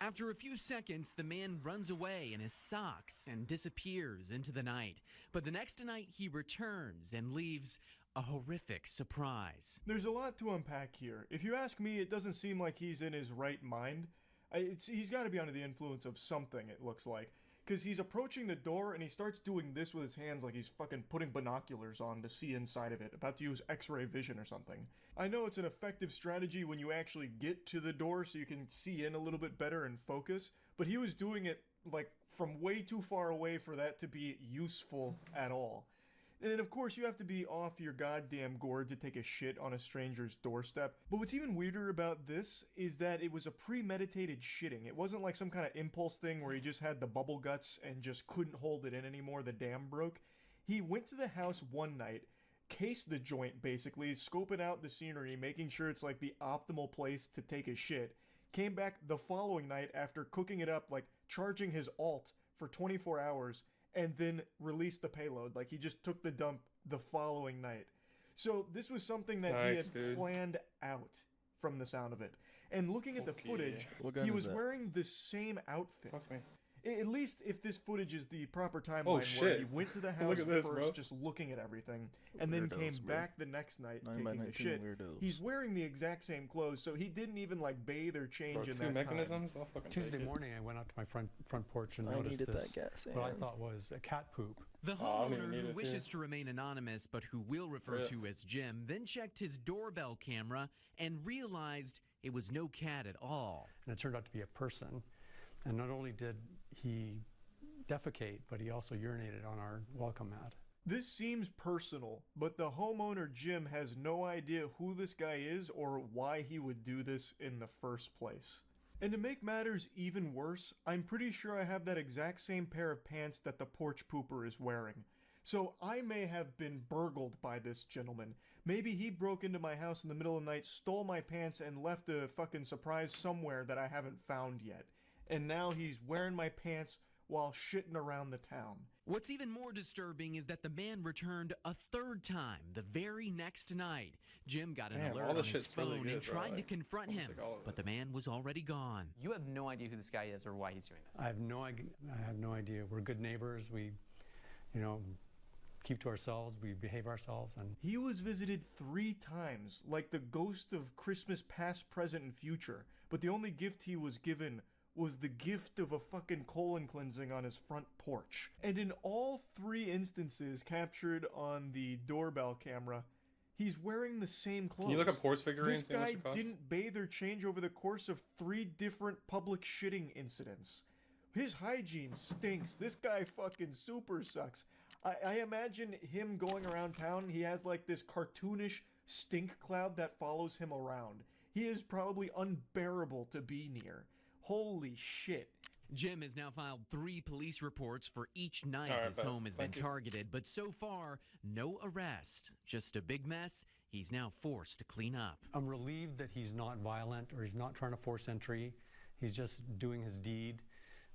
After a few seconds, the man runs away in his socks and disappears into the night. But the next night, he returns and leaves a horrific surprise. There's a lot to unpack here. If you ask me, it doesn't seem like he's in his right mind. He's got to be under the influence of something, it looks like. Because he's approaching the door and he starts doing this with his hands like he's fucking putting binoculars on to see inside of it, about to use x-ray vision or something. I know it's an effective strategy when you actually get to the door so you can see in a little bit better and focus, but he was doing it like from way too far away for that to be useful at all. And of course you have to be off your goddamn gourd to take a shit on a stranger's doorstep. But what's even weirder about this is that it was a premeditated shitting. It wasn't like some kind of impulse thing where he just had the bubble guts and just couldn't hold it in anymore, the dam broke. He went to the house one night, cased the joint basically, scoping out the scenery, making sure it's like the optimal place to take a shit. Came back the following night after cooking it up, like charging his alt for 24 hours, and then released the payload. Like, he just took the dump the following night. So this was something that he had planned out from the sound of it. And looking at the footage, he was wearing the same outfit. At least if this footage is the proper timeline where he went to the house first just looking at everything, and then came back the next night taking the shit. He's wearing the exact same clothes, so he didn't even like bathe or change in that mechanisms? time. Tuesday morning, I went out to my front porch and noticed this, what I thought was a cat poop. The homeowner, who wishes to remain anonymous but who will refer to as Jim, then checked his doorbell camera and realized it was no cat at all. And it turned out to be a person. And not only did he defecate, but he also urinated on our welcome mat. This seems personal, but the homeowner Jim has no idea who this guy is or why he would do this in the first place. And to make matters even worse, I'm pretty sure I have that exact same pair of pants that the porch pooper is wearing. So I may have been burgled by this gentleman. Maybe he broke into my house in the middle of the night, stole my pants, and left a fucking surprise somewhere that I haven't found yet. And now he's wearing my pants while shitting around the town. What's even more disturbing is that the man returned a third time the very next night. Jim got an Damn, alert all this on his shit's really phone good, and bro. tried to Like, confront him, almost like all of but the man was already gone. You have no idea who this guy is or why he's doing this. I have no idea. We're good neighbors. We, keep to ourselves. We behave ourselves. And He was visited 3 times, like the ghost of Christmas past, present, and future. But the only gift he was given was the gift of a fucking colon cleansing on his front porch. And in all 3 instances captured on the doorbell camera, he's wearing the same clothes. Can you look up horse figurines? This guy didn't bathe or change over the course of 3 different public shitting incidents. His hygiene stinks. This guy fucking super sucks. I imagine him going around town, he has like this cartoonish stink cloud that follows him around. He is probably unbearable to be near. Holy shit. Jim has now filed 3 police reports for each night All right, his bet. home has been Thank you. targeted, but so far, no arrest. Just a big mess he's now forced to clean up. I'm relieved that he's not violent or he's not trying to force entry. He's just doing his deed.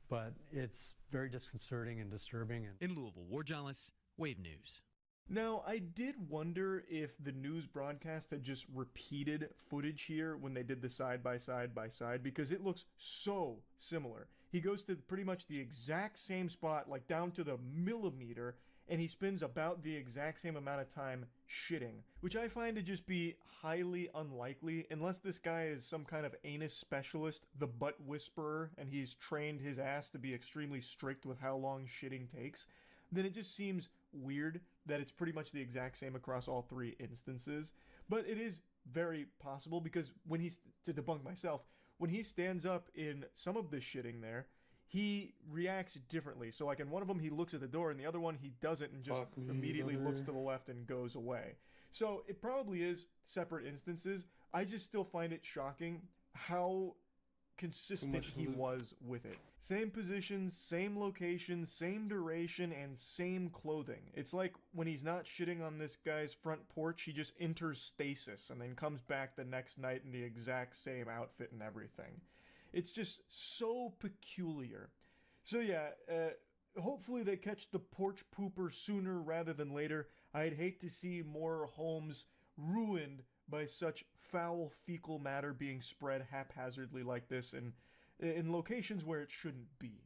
But it's very disconcerting and disturbing. In Louisville, Ward Jollis, Wave News. Now, I did wonder if the news broadcast had just repeated footage here when they did the side by side, because it looks so similar. He goes to pretty much the exact same spot, like down to the millimeter, and he spends about the exact same amount of time shitting, which I find to just be highly unlikely unless this guy is some kind of anus specialist, the butt whisperer, and he's trained his ass to be extremely strict with how long shitting takes. Then it just seems weird that it's pretty much the exact same across all 3 instances. But it is very possible because when he's, to debunk myself, when he stands up in some of the shitting there, he reacts differently. So like in one of them, he looks at the door, and the other one, he doesn't and just immediately looks to the left and goes away. So it probably is separate instances. I just still find it shocking how consistent he was with it. Same positions, same location, same duration, and same clothing. It's like when he's not shitting on this guy's front porch, he just enters stasis and then comes back the next night in the exact same outfit and everything. It's just so peculiar. So yeah, hopefully they catch the porch pooper sooner rather than later. I'd hate to see more homes ruined by such foul fecal matter being spread haphazardly like this in locations where it shouldn't be.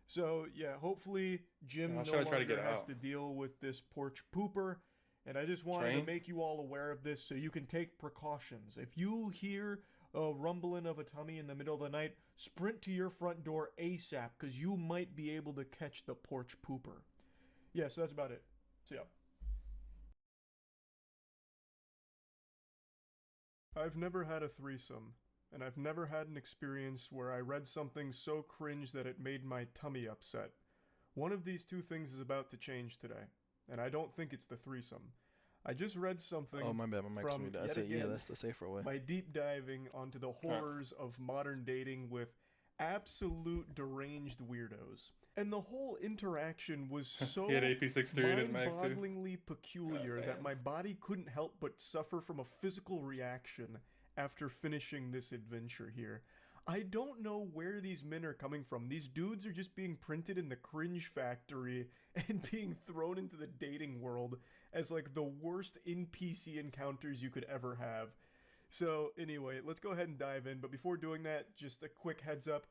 So yeah, hopefully Jim no longer has to deal with this porch pooper. And I just wanted to make you all aware of this so you can take precautions. If you hear a rumbling of a tummy in the middle of the night, sprint to your front door ASAP, because you might be able to catch the porch pooper. Yeah, so that's about it. See ya. I've never had a threesome, and I've never had an experience where I read something so cringe that it made my tummy upset. One of these 2 things is about to change today, and I don't think it's the threesome. I just read something Oh, my bad. My mic's from, muted. I yet said, yeah, again, that's the safer way. my deep diving onto the horrors of modern dating with absolute deranged weirdos. And the whole interaction was so He had AP63 in Max too. mind-bogglingly peculiar that my body couldn't help but suffer from a physical reaction after finishing this adventure here. I don't know where these men are coming from. These dudes are just being printed in the cringe factory and being thrown into the dating world as like the worst NPC encounters you could ever have. So anyway, let's go ahead and dive in. But before doing that, just a quick heads up.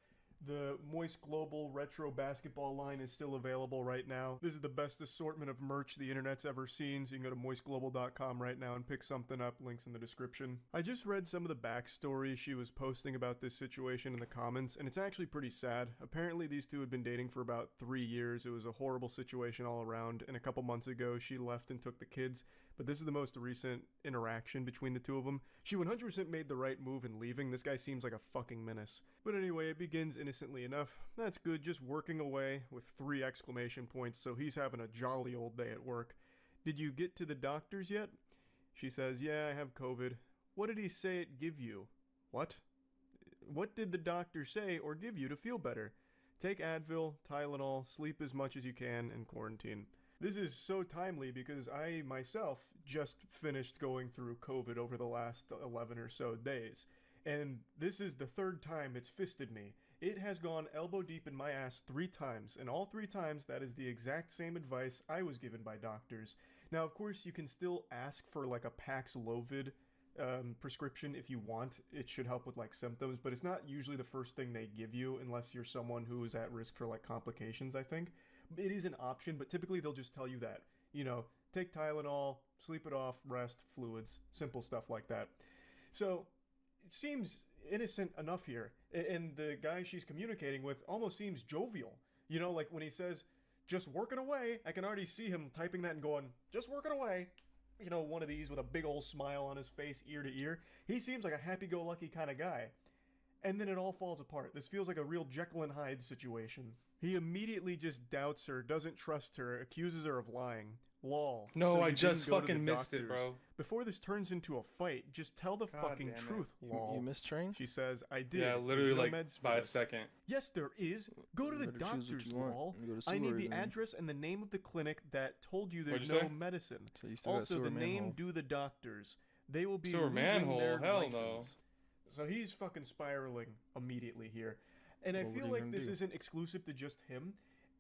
The Moist Global Retro Basketball line is still available right now. This is the best assortment of merch the internet's ever seen, so you can go to moistglobal.com right now and pick something up. Links in the description. I just read some of the backstory she was posting about this situation in the comments, and it's actually pretty sad. Apparently these 2 had been dating for about 3 years. It was a horrible situation all around, and a couple months ago she left and took the kids. But this is the most recent interaction between the 2 of them. She 100% made the right move in leaving. This guy seems like a fucking menace. But anyway, it begins innocently enough. That's good, just working away with 3 exclamation points, so he's having a jolly old day at work. Did you get to the doctors yet? She says, yeah, I have COVID. What did he say it give you? What? What did the doctor say or give you to feel better? Take Advil, Tylenol, sleep as much as you can, and quarantine. This is so timely because I myself just finished going through COVID over the last 11 or so days. And this is the third time it's fisted me. It has gone elbow deep in my ass 3 times, and all 3 times that is the exact same advice I was given by doctors. Now, of course, you can still ask for like a Paxlovid prescription if you want. It should help with like symptoms, but it's not usually the first thing they give you unless you're someone who is at risk for like complications, I think. It is an option, but typically they'll just tell you that. You know, take Tylenol, sleep it off, rest, fluids, simple stuff like that. So it seems innocent enough here, and the guy she's communicating with almost seems jovial. You know, like when he says, just working away, I can already see him typing that and going, just working away. You know, one of these with a big old smile on his face, ear to ear. He seems like a happy-go-lucky kind of guy. And then it all falls apart. This feels like a real Jekyll and Hyde situation. He immediately just doubts her, doesn't trust her, accuses her of lying. Lol. No, So I you just didn't go to the fucking missed it, doctors. bro. Before this turns into a fight, just tell the God fucking damn it. truth, lol. You missed train? She says, I did. Yeah, There's literally no like meds for by a this. second. Yes, there is. Go to the better choose what doctor's, you want lol. and go to I need sewers, the man. address and the name of the clinic that told you there's What'd you no say? medicine. So you still got Also, sewer the name manhole. do the doctors. They will be Sewer losing manhole? their Hell no. license. So he's fucking spiraling immediately here. And I Well, what feel are you like gonna this do? isn't exclusive to just him.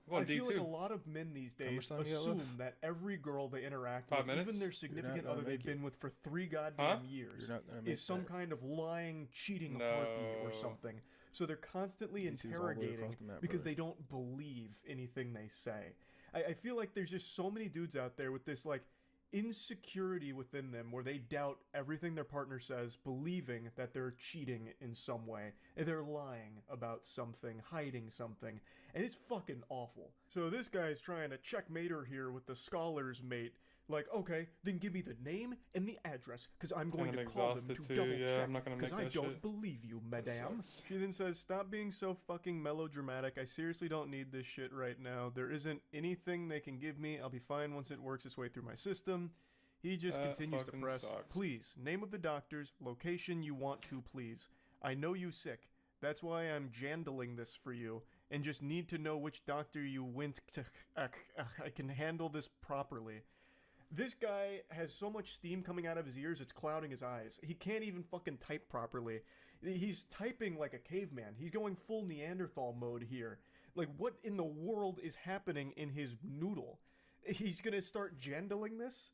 Well, I feel like D2. a lot of men these days much time you got assume left? that every girl they interact 5 with, minutes? even their You're significant not other gonna they've make it. been with for 3 goddamn years, You're not gonna make is some that. kind of lying, cheating heartbeat or No. something. So they're constantly D2's all the way interrogating across the map, because brother. they don't believe anything they say. I feel like there's just so many dudes out there with this like insecurity within them where they doubt everything their partner says, believing that they're cheating in some way, and they're lying about something, hiding something, and it's fucking awful. So this guy's trying to checkmate her here with the scholar's mate. Like, okay, then give me the name and the address, because I'm going And to I'm call them exhausted to too. double Yeah, check, I'm not gonna because make I that don't shit. believe you, That madame. sucks. She then says, stop being so fucking melodramatic. I seriously don't need this shit right now. There isn't anything they can give me. I'll be fine once it works its way through my system. He just That continues to fucking press, sucks. please, name of the doctors, location you want to, please. I know you sick. That's why I'm jandling this for you, and just need to know which doctor you went to. I can handle this properly. This guy has so much steam coming out of his ears, it's clouding his eyes. He can't even fucking type properly. He's typing like a caveman. He's going full Neanderthal mode here. Like, what in the world is happening in his noodle? He's gonna start jandling this?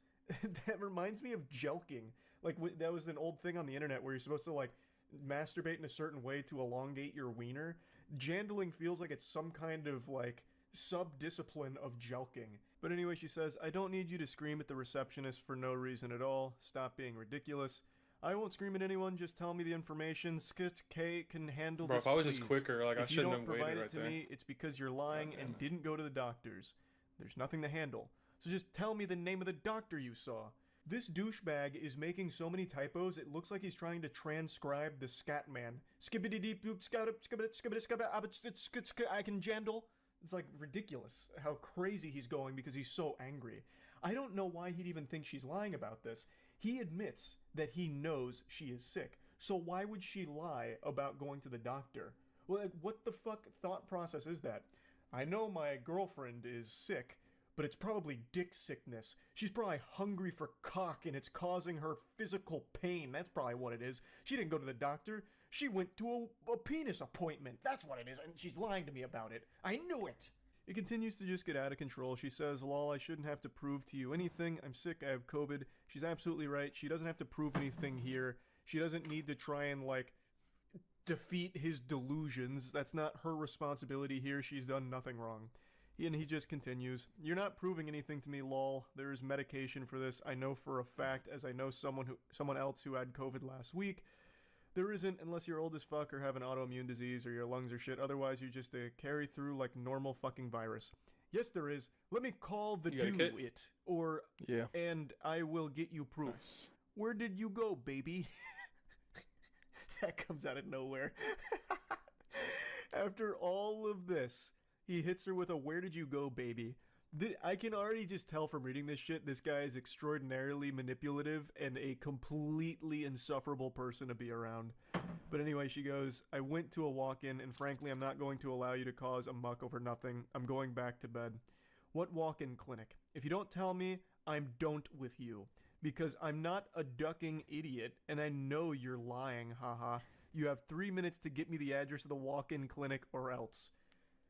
That reminds me of jelking. Like, that was an old thing on the internet where you're supposed to, like, masturbate in a certain way to elongate your wiener. Jandling feels like it's some kind of, like, sub-discipline of jelking. But anyway, she says, I don't need you to scream at the receptionist for no reason at all. Stop being ridiculous. I won't scream at anyone, just tell me the information. Skit K can handle Bro, this, if I was just please. quicker, like, I If you shouldn't don't have provide waited it right to there. me, it's because you're lying and didn't go to the doctors. There's nothing to handle. So just tell me the name of the doctor you saw. This douchebag is making so many typos, it looks like he's trying to transcribe the Scatman. I can jandle. It's like ridiculous how crazy he's going because he's so angry. I don't know why he'd even think she's lying about this. He admits that he knows she is sick. So why would she lie about going to the doctor? Well, like, what the fuck thought process is that? I know my girlfriend is sick, but it's probably dick sickness. She's probably hungry for cock and it's causing her physical pain. That's probably what it is. She didn't go to the doctor. She went to a penis appointment. That's what it is, and she's lying to me about it. I knew it! It continues to just get out of control. She says, lol, I shouldn't have to prove to you anything. I'm sick, I have COVID. She's absolutely right. She doesn't have to prove anything here. She doesn't need to try and, like, defeat his delusions. That's not her responsibility here. She's done nothing wrong. And he just continues, you're not proving anything to me, lol. There is medication for this. I know for a fact, as I know someone else who had COVID last week. There isn't, unless you're old as fuck or have an autoimmune disease or your lungs are shit. Otherwise, you're just a carry through like normal fucking virus. Yes, there is. Let me call the You got a do kit? it. Or, Yeah. and I will get you proof. Nice. Where did you go, baby? That comes out of nowhere. After all of this, he hits her with a where did you go, baby? I can already just tell from reading this shit, this guy is extraordinarily manipulative and a completely insufferable person to be around. But anyway, she goes, I went to a walk-in, and frankly, I'm not going to allow you to cause a muck over nothing. I'm going back to bed. What walk-in clinic? If you don't tell me, I'm don't with you. Because I'm not a ducking idiot, and I know you're lying, haha. You have 3 minutes to get me the address of the walk-in clinic or else.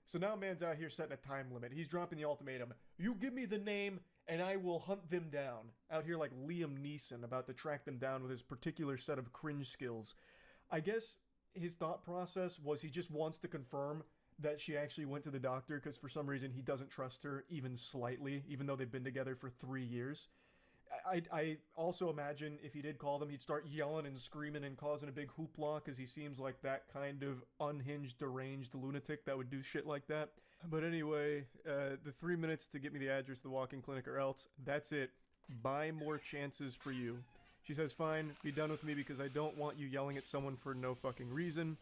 So now man's out here setting a time limit. He's dropping the ultimatum. You give me the name, and I will hunt them down. Out here like Liam Neeson, about to track them down with his particular set of cringe skills. I guess his thought process was he just wants to confirm that she actually went to the doctor, because for some reason he doesn't trust her even slightly, even though they've been together for 3 years. I also imagine if he did call them, he'd start yelling and screaming and causing a big hoopla, because he seems like that kind of unhinged, deranged lunatic that would do shit like that. But anyway, the 3 minutes to get me the address of the walk-in clinic or else, that's it. Buy more chances for you. She says, fine, be done with me because I don't want you yelling at someone for no fucking reason.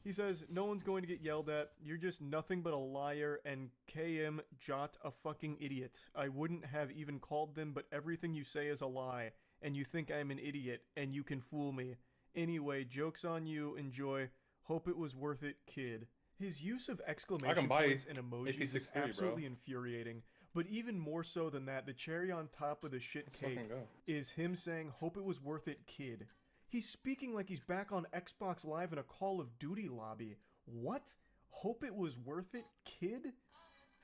He says, no one's going to get yelled at. You're just nothing but a liar and KM Jot a fucking idiot. I wouldn't have even called them, but everything you say is a lie. And you think I'm an idiot, and you can fool me. Anyway, joke's on you. Enjoy. Hope it was worth it, kid. His use of exclamation points and emojis is absolutely infuriating. But even more so than that, the cherry on top of the shit cake is him saying, hope it was worth it, kid. He's speaking like he's back on Xbox Live in a Call of Duty lobby. What? Hope it was worth it, kid?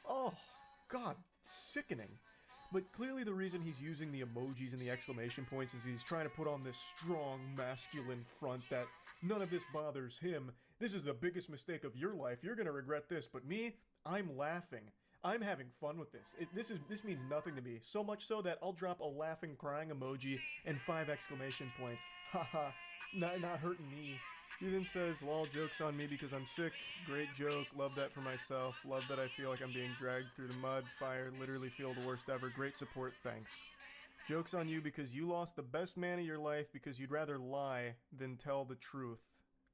Oh, God, sickening. But clearly the reason he's using the emojis and the exclamation points is he's trying to put on this strong, masculine front that none of this bothers him. This is the biggest mistake of your life. You're gonna regret this. But me, I'm laughing. I'm having fun with this. This means nothing to me. So much so that I'll drop a laughing, crying emoji and 5 exclamation points. Haha, not hurting me. She then says, lol, joke's on me because I'm sick. Great joke. Love that for myself. Love that I feel like I'm being dragged through the mud, fire, literally feel the worst ever. Great support, thanks. Joke's on you because you lost the best man of your life because you'd rather lie than tell the truth.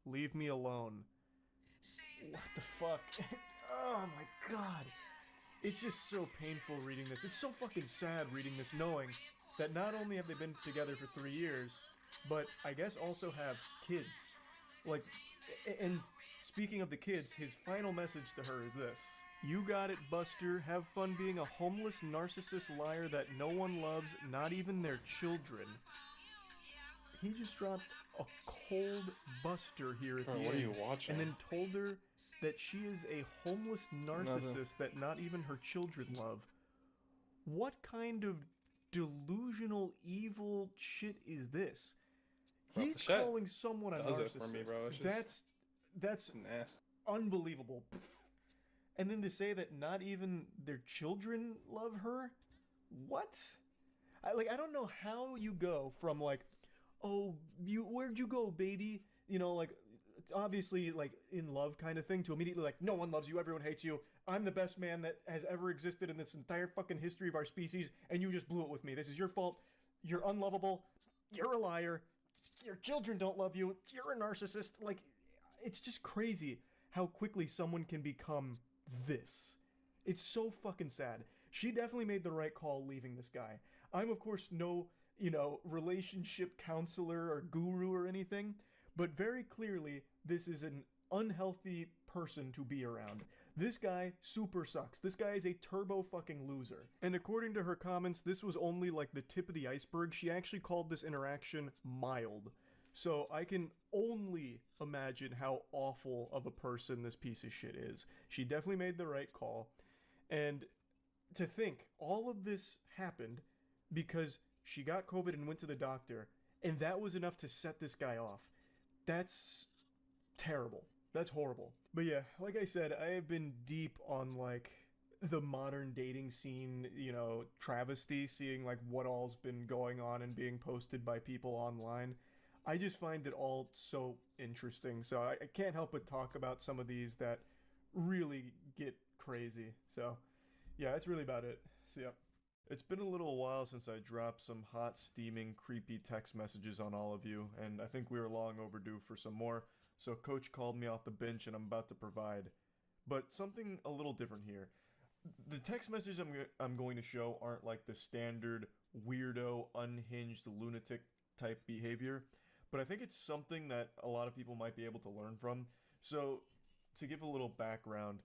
Leave me alone. What the fuck? Oh my god. It's just so painful reading this. It's so fucking sad reading this, knowing that not only have they been together for 3 years, but I guess also have kids. Like, and speaking of the kids, his final message to her is this. You got it, Buster. Have fun being a homeless narcissist liar that no one loves, not even their children. He just dropped a cold Buster here at the end. What are you watching? And then told her that she is a homeless narcissist that not even her children love. What kind of delusional, evil shit is this? He's calling someone a narcissist. For me, bro. That's nasty. Unbelievable. And then to say that not even their children love her? What? I don't know how you go from like, oh, where'd you go, baby? You know, like, obviously, like, in love kind of thing, to immediately, like, no one loves you, everyone hates you, I'm the best man that has ever existed in this entire fucking history of our species, and you just blew it with me. This is your fault. You're unlovable. You're a liar. Your children don't love you. You're a narcissist. Like, it's just crazy how quickly someone can become this. It's so fucking sad. She definitely made the right call leaving this guy. I'm, of course, no, relationship counselor or guru or anything, but very clearly, this is an unhealthy person to be around. This guy super sucks. This guy is a turbo fucking loser. And according to her comments, this was only like the tip of the iceberg. She actually called this interaction mild. So I can only imagine how awful of a person this piece of shit is. She definitely made the right call. And to think all of this happened because she got COVID and went to the doctor, and that was enough to set this guy off. That's terrible. That's horrible. But yeah, like I said, I have been deep on like the modern dating scene, travesty, seeing like what all's been going on and being posted by people online. I just find it all so interesting. So I can't help but talk about some of these that really get crazy. So yeah, that's really about it. So yeah. It's been a little while since I dropped some hot, steaming, creepy text messages on all of you, and I think we are long overdue for some more, so Coach called me off the bench and I'm about to provide. But something a little different here. the text messages I'm going to show aren't like the standard weirdo, unhinged, lunatic type behavior, but I think it's something that a lot of people might be able to learn from. So, to give a little background,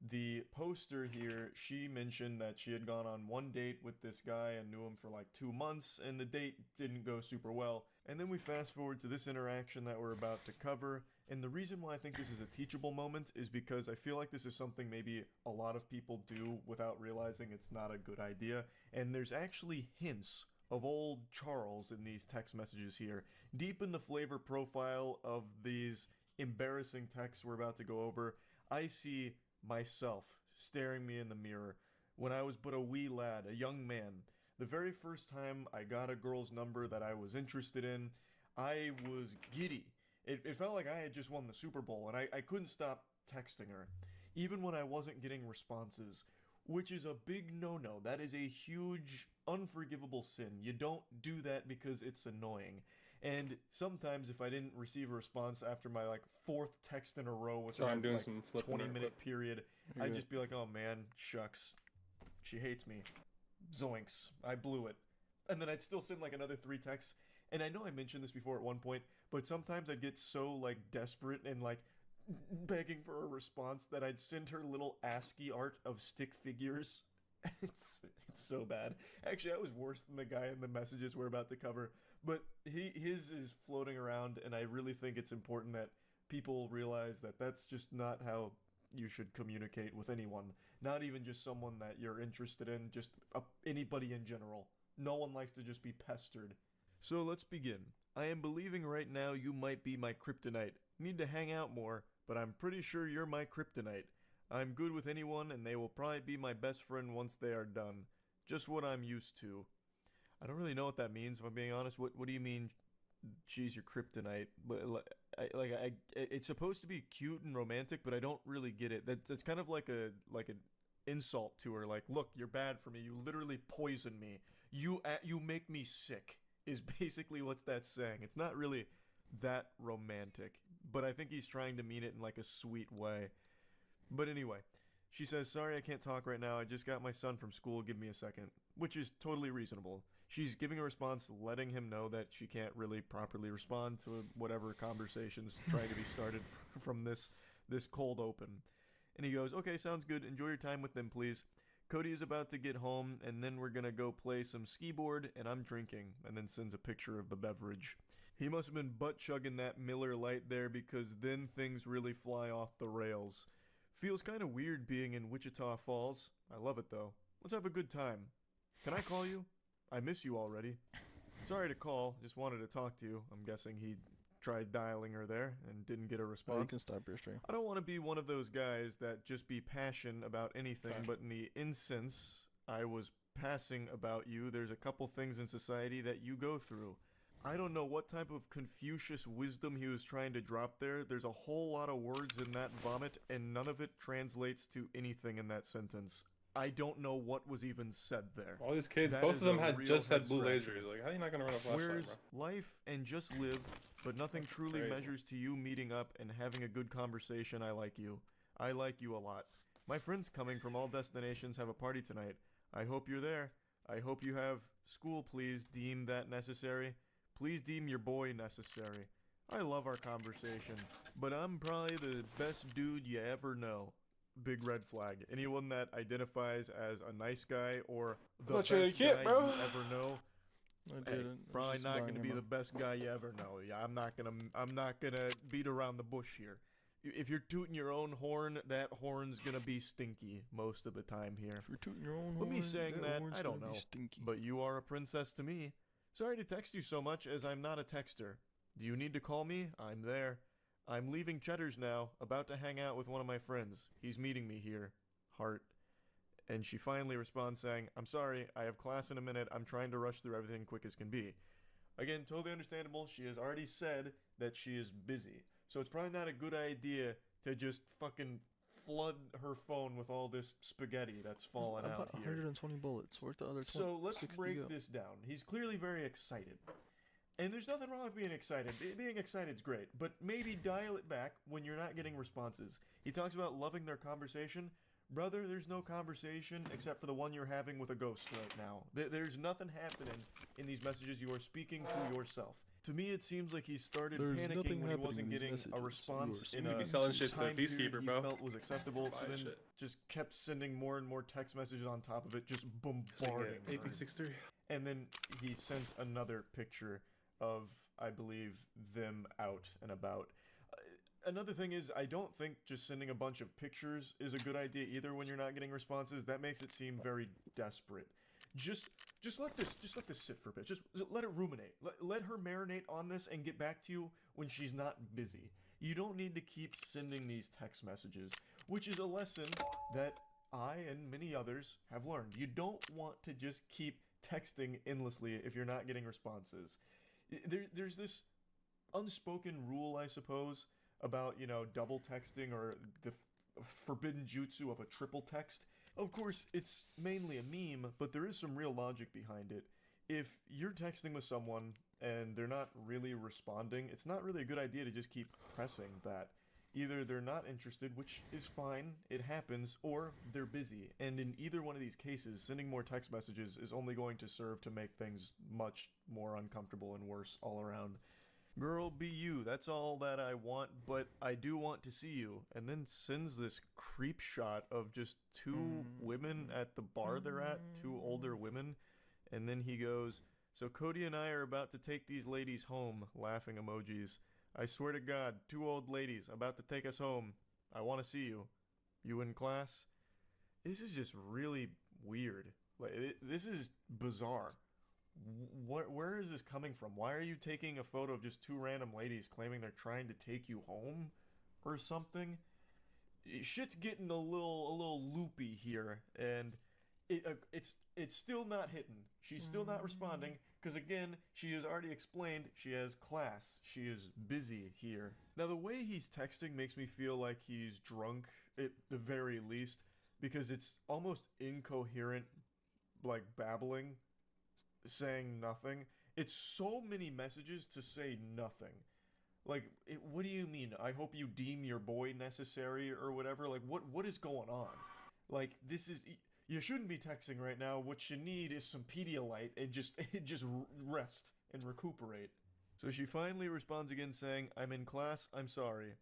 the poster here, she mentioned that she had gone on one date with this guy and knew him for like 2 months, and the date didn't go super well. And then we fast forward to this interaction that we're about to cover, and the reason why I think this is a teachable moment is because I feel like this is something maybe a lot of people do without realizing it's not a good idea, and there's actually hints of old Charles in these text messages here. Deep in the flavor profile of these embarrassing texts we're about to go over, I see myself staring me in the mirror when I was but a wee lad, a young man. The very first time I got a girl's number that I was interested in, I was giddy. It felt like I had just won the Super Bowl, and I couldn't stop texting her, even when I wasn't getting responses, which is a big no-no. That is a huge, unforgivable sin. You don't do that because it's annoying. And sometimes if I didn't receive a response after my like 4th text in a row within I'm doing like some flipping 20-minute period, You're I'd good. just be like, oh man, shucks. She hates me. Zoinks. I blew it. And then I'd still send like another 3 texts. And I know I mentioned this before at one point, but sometimes I'd get so like desperate and like begging for a response that I'd send her little ASCII art of stick figures. It's so bad. Actually, I was worse than the guy in the messages we're about to cover. But his is floating around, and I really think it's important that people realize that that's just not how you should communicate with anyone. Not even just someone that you're interested in, just anybody in general. No one likes to just be pestered. So let's begin. I am believing right now you might be my kryptonite. Need to hang out more, but I'm pretty sure you're my kryptonite. I'm good with anyone, and they will probably be my best friend once they are done. Just what I'm used to. I don't really know what that means, if I'm being honest. What do you mean, she's your kryptonite? It's supposed to be cute and romantic, but I don't really get it. That's kind of like an insult to her. Like, look, you're bad for me. You literally poison me. You make me sick, is basically what that's saying. It's not really that romantic, but I think he's trying to mean it in like a sweet way. But anyway, she says, sorry I can't talk right now. I just got my son from school. Give me a second. Which is totally reasonable. She's giving a response, letting him know that she can't really properly respond to whatever conversations trying to be started from this cold open. And he goes, okay, sounds good. Enjoy your time with them, please. Cody is about to get home, and then we're going to go play some skee board, and I'm drinking, and then sends a picture of the beverage. He must have been butt-chugging that Miller Lite there, because then things really fly off the rails. Feels kind of weird being in Wichita Falls. I love it, though. Let's have a good time. Can I call you? I miss you already. Sorry to call, just wanted to talk to you. I'm guessing he tried dialing her there and didn't get a response. Oh, you can stop your stream. I don't want to be one of those guys that just be passionate about anything, but in the instance I was passing about you, there's a couple things in society that you go through. I don't know what type of Confucius wisdom he was trying to drop there. There's a whole lot of words in that vomit, and none of it translates to anything in that sentence. I don't know what was even said there. All these kids, That both is of them a had real just had blue head-scratcher. lasers. Like, how are you not gonna run a flashlight, Where's bro? life and just live, but nothing truly crazy. measures to you meeting up and having a good conversation. I like you. I like you a lot. My friends coming from all destinations have a party tonight. I hope you're there. I hope you have school. Please deem that necessary. Please deem your boy necessary. I love our conversation, but I'm probably the best dude you ever know. Big red flag. Anyone that identifies as a nice guy or the Thought you were a best kid, guy bro. you ever know, I hey, didn't. I was probably just not buying going to be him the a- best guy you ever know. Yeah, I'm not gonna beat around the bush here. If you're tooting your own horn, that horn's gonna be stinky most of the time here. If you're tooting your own But me horn, saying that, horn's I don't gonna be know. stinky. But you are a princess to me. Sorry to text you so much, as I'm not a texter. Do you need to call me? I'm there. I'm leaving Cheddar's now, about to hang out with one of my friends. He's meeting me here. Heart. And she finally responds saying, I'm sorry, I have class in a minute. I'm trying to rush through everything quick as can be. Again, totally understandable. She has already said that she is busy. So it's probably not a good idea to just fucking flood her phone with all this spaghetti that's fallen I've out got here. 120 bullets. Where's the other 20? So let's 60 break go? this down. He's clearly very excited. And there's nothing wrong with being excited. Being excited is great, but maybe dial it back when you're not getting responses. He talks about loving their conversation. brother, there's no conversation except for the one you're having with a ghost right now. There's nothing happening in these messages. You are speaking to yourself. To me, it seems like he started panicking when he wasn't getting a response in a be selling shit to time period Peacekeeper, he bro. felt was acceptable. So then shit. just kept sending more and more text messages on top of it, just bombarding her. AP63. And then he sent another picture of, I believe, them out and about. Another thing is, I don't think just sending a bunch of pictures is a good idea either when you're not getting responses. That makes it seem very desperate. Just let this sit for a bit. Just let it ruminate. Let her marinate on this and get back to you when she's not busy. You don't need to keep sending these text messages, which is a lesson that I and many others have learned. You don't want to just keep texting endlessly if you're not getting responses. There's this unspoken rule, I suppose, about, you know, double texting or the forbidden jutsu of a triple text. Of course, it's mainly a meme, but there is some real logic behind it. If you're texting with someone and they're not really responding, it's not really a good idea to just keep pressing that. Either they're not interested, which is fine, it happens, or they're busy. And in either one of these cases, sending more text messages is only going to serve to make things much more uncomfortable and worse all around. Girl, be you, that's all that I want, but I do want to see you. And then sends this creep shot of just two women at the bar they're at, two older women. And then he goes, so Cody and I are about to take these ladies home, laughing emojis. I swear to God, two old ladies about to take us home. I want to see you. You in class? This is just really weird. Like, this is bizarre. Where is this coming from? Why are you taking a photo of just two random ladies claiming they're trying to take you home or something? Shit's getting a little loopy here, and it's still not hitting. She's still not responding because, again, she has already explained she has class. She is busy here. Now, the way he's texting makes me feel like he's drunk at the very least, because it's almost incoherent, like babbling, saying nothing. It's so many messages to say nothing. Like, what do you mean? I hope you deem your boy necessary or whatever. Like, what is going on? Like, this is... You shouldn't be texting right now. What you need is some Pedialyte and just rest and recuperate. So she finally responds again saying, I'm in class, I'm sorry.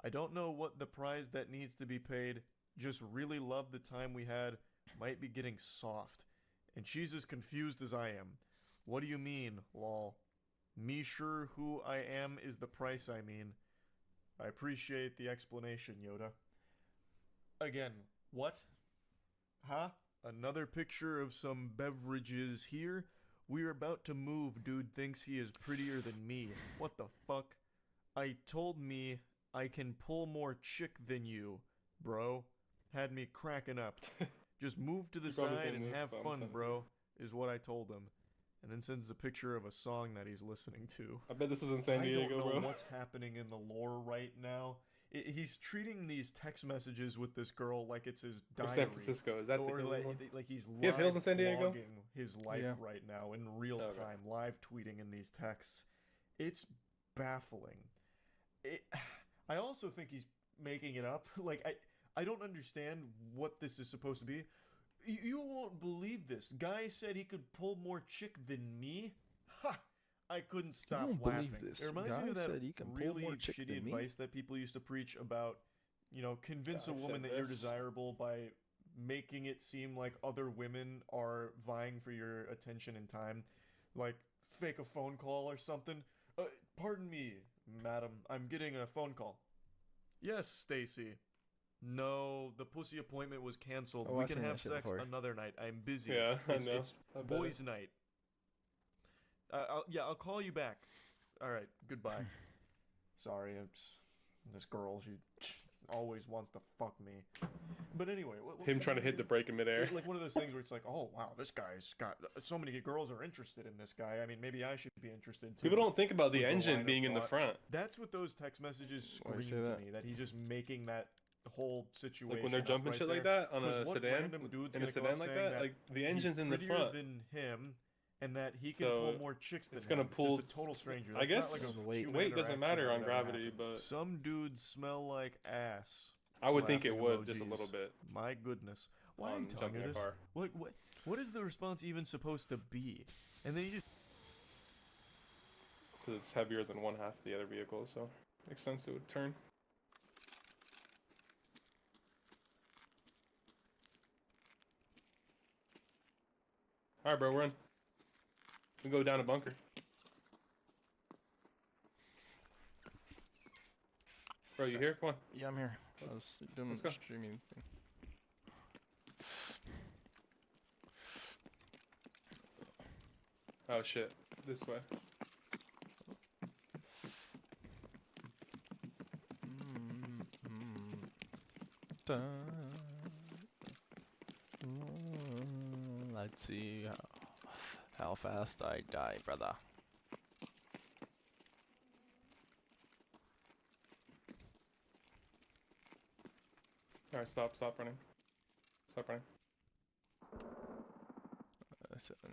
I don't know what the prize that needs to be paid. Just really love the time we had. Might be getting soft. And she's as confused as I am. What do you mean, lol? Me sure who I am is the price I mean. I appreciate the explanation, Yoda. Again, what? Huh? Another picture of some beverages here? We're about to move, dude thinks he is prettier than me. What the fuck? I told me I can pull more chick than you, bro. Had me cracking up. Just move to the side and have fun, bro, is what I told him. And then sends a picture of a song that he's listening to. I bet this was in San Diego, bro. I don't know bro. what's happening in the lore right now. He's treating these text messages with this girl like it's his diary. Or San Francisco, is that or the like he's You have hills in San Diego? vlogging his life right now in real time, live tweeting in these texts. It's baffling. I also think he's making it up. Like, I don't understand what this is supposed to be. You won't believe this. Guy said he could pull more chick than me? Ha! I couldn't stop laughing. It reminds me of that really shitty advice that people used to preach about, you know, convince a woman that you're desirable by making it seem like other women are vying for your attention and time. Like, fake a phone call or something. Pardon me, madam. I'm getting a phone call. Yes, Stacy. No, the pussy appointment was canceled. We can have sex another night. I'm busy. Yeah, it's boys' night. I'll call you back. All right, goodbye. Sorry, this girl. She always wants to fuck me. But anyway, Him trying to hit the brake in midair. Like one of those things where it's like, oh wow, this guy's got so many girls are interested in this guy. I mean, maybe I should be interested too. People don't think about the Was engine line of being in the thought. front. That's what those text messages Why do you scream say to that? me. That he's just making that whole situation. Like when they're up jumping right shit like there. that on 'Cause a what sedan, random dude's in a gonna go sedan up like saying that, like the engine's he's in the prettier front. than him, and that he can So, pull more chicks than it's gonna him. pull- Just a total stranger. I That's guess not like a weight human doesn't interaction matter that on would ever gravity, happen. but some dudes smell like ass. I would think it laughing would just a little emojis. bit. My goodness. Why are you on telling jumping me a this? car. What is the response even supposed to be? And then you just Because it's heavier than one half of the other vehicle, so makes sense it would turn. Alright, bro, we're in. We go down a bunker. Bro, you here? Come on. Yeah, I'm here. I was doing Let's the go. streaming thing. Oh shit. This way. Let's see how fast I die, brother. Alright, stop running. Stop running.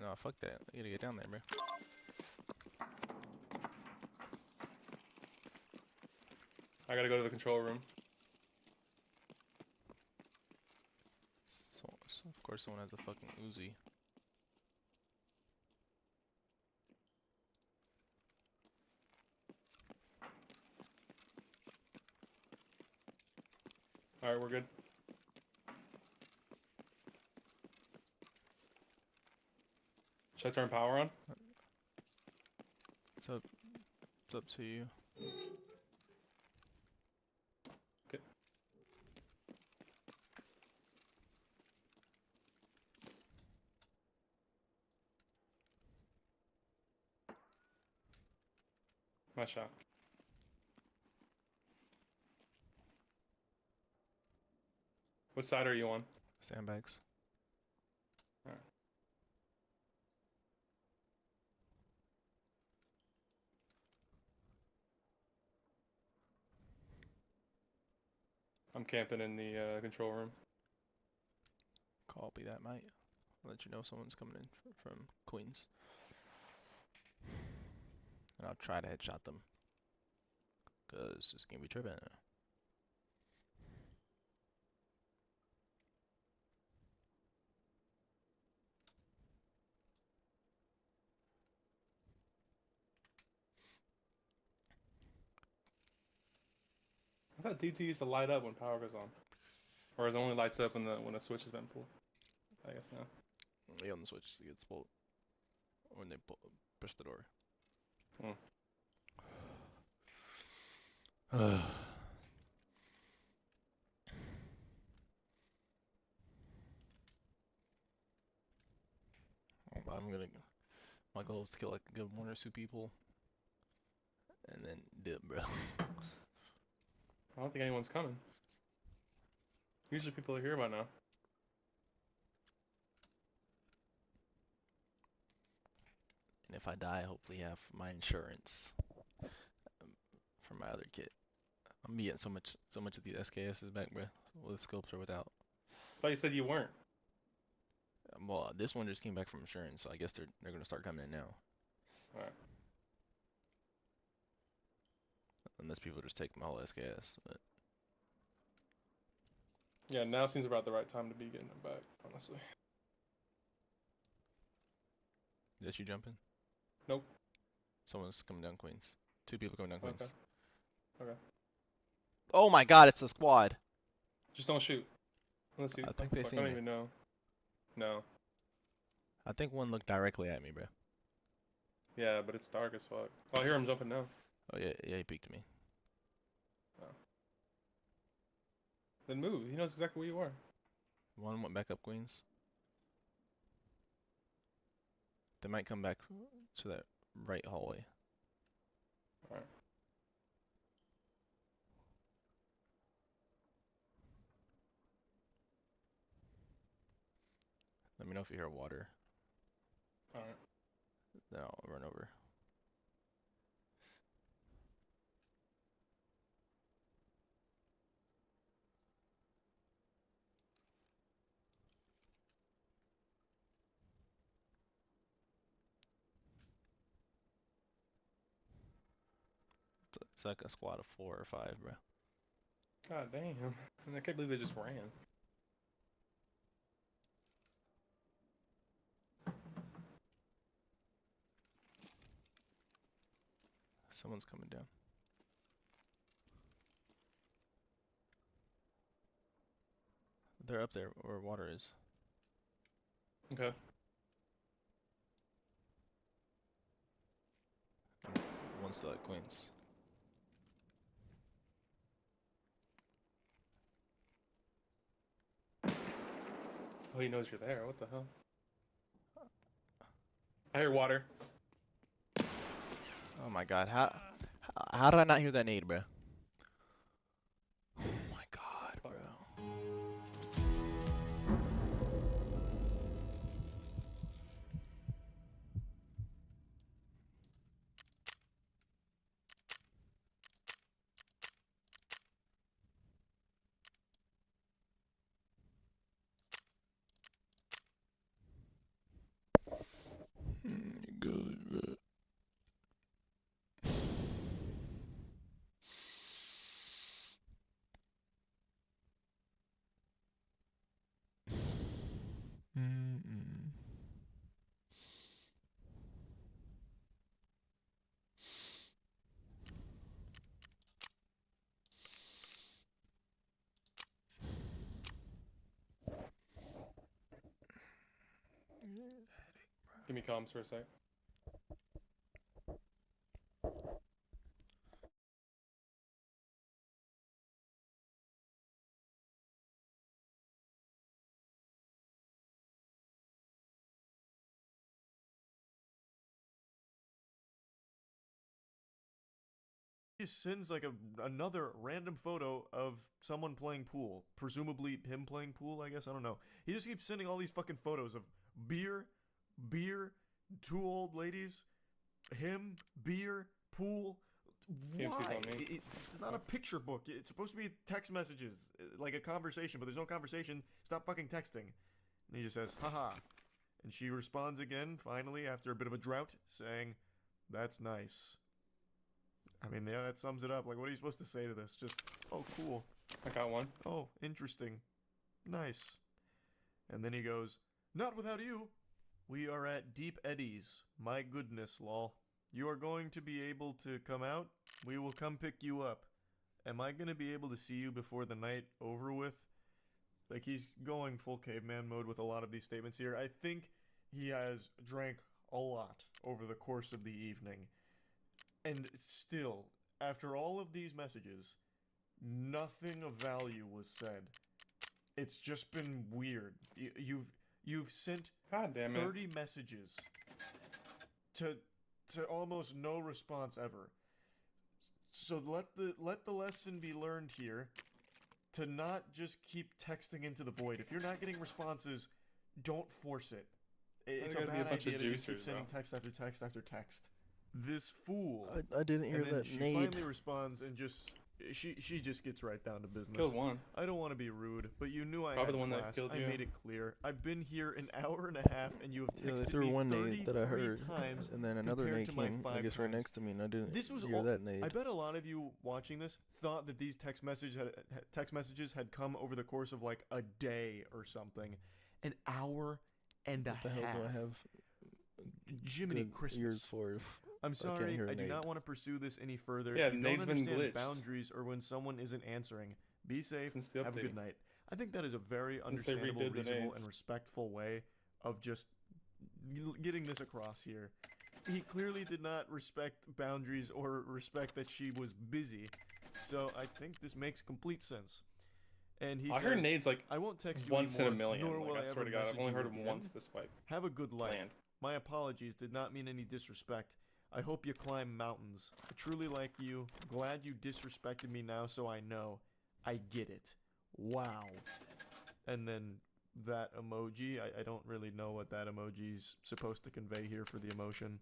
No, fuck that. I gotta get down there, bro. I gotta go to the control room. So of course someone has a fucking Uzi. Alright, we're good. Should I turn power on? It's up to you. Okay. Nice shot. What side are you on? Sandbags. Alright. I'm camping in the control room. Copy that, mate. I'll let you know someone's coming in from Queens. And I'll try to headshot them. Cause it's gonna be tripping. I thought DT used to light up when power goes on. Or it only lights up when the switch has been pulled. I guess now. Yeah, on the switch it gets pulled when they push the door. My goal is to kill like a good 1 or 2 people, and then dip, bro. I don't think anyone's coming. Usually people are here by now. And if I die, hopefully have my insurance for my other kit. I'm getting so much of these SKSs back, bro, with scopes or without. I thought you said you weren't. Well, this one just came back from insurance, so I guess they're gonna start coming in now. Alright. Unless people just take my whole SKS, but Yeah, now seems about the right time to be getting them back, honestly. Did you jump in? Nope. Someone's coming down Queens. 2 people coming down Queens. Okay. Oh my god, it's a squad. Just don't shoot. Unless you. I think they see I don't me. even know. No. I think one looked directly at me, bro. Yeah, but it's dark as fuck. Oh, I hear him jumping now. Oh yeah, he peeked me. Oh. Then move. He knows exactly where you are. One went back up Queens. They might come back to that right hallway. Alright. Let me know if you hear water. Alright. Then I'll run over. It's like a squad of 4 or 5, bro. God damn. I can't believe they just ran. Someone's coming down. They're up there where water is. Okay. And one's still at Queens. Oh, he knows you're there. What the hell? I hear water. Oh my god, how did I not hear that nade, bro? Oh my god, bro. Good, bro. Give me comms for a sec. He sends like another random photo of someone playing pool, presumably him playing pool. I guess I don't know. He just keeps sending all these fucking photos of beer, two old ladies, him, beer, pool. Why? It's not a picture book. It's supposed to be text messages, like a conversation, but there's no conversation. Stop fucking texting. And he just says, haha. And she responds again, finally, after a bit of a drought, saying, that's nice. I mean, yeah, that sums it up. Like, what are you supposed to say to this? Just, oh, cool. I got one. Oh, interesting. Nice. And then he goes, not without you. We are at Deep Eddies. My goodness, lol. You are going to be able to come out? We will come pick you up. Am I going to be able to see you before the night over with? Like, he's going full caveman mode with a lot of these statements here. I think he has drank a lot over the course of the evening. And still, after all of these messages, nothing of value was said. It's just been weird. You've sent 30 messages to almost no response ever. So let the lesson be learned here to not just keep texting into the void. If you're not getting responses, don't force it. It's a bad idea to just keep sending text after text after text. This fool. I didn't hear that she nade. finally responds and just she just gets right down to business. Killed one. I don't want to be rude, but you knew I Probably had the one that class. killed I you. made it clear. I've been here an hour and a half, and you have Yeah, texted they threw me one 33 nade that I heard, times, and then another compared nade to my came, I 5 guess, right times. next to me, and I didn't This was hear all, that nade. I bet a lot of you watching this thought that these text messages had come over the course of like a day or something. An hour and a half. What the hell do I have Jiminy good Christmas. ears for if I'm I can't sorry, hear a I do nade? not want to pursue this any further. Yeah, you nade's don't been understand glitched. boundaries or when someone isn't answering. Be safe. Since the Have a good update. night. I think that is a very Since they understandable, redid the reasonable, nades. and respectful way of just getting this across here. He clearly did not respect boundaries or respect that she was busy. So I think this makes complete sense. And he I says, heard nades like I won't text you once in a anymore, million. nor Like, will I I swear ever to God, I've message only you heard him again. once this wipe. Have a good life. Planned. My apologies did not mean any disrespect. I hope you climb mountains. I truly like you. Glad you disrespected me now so I know. I get it. Wow. And then that emoji, I don't really know what that emoji's supposed to convey here for the emotion.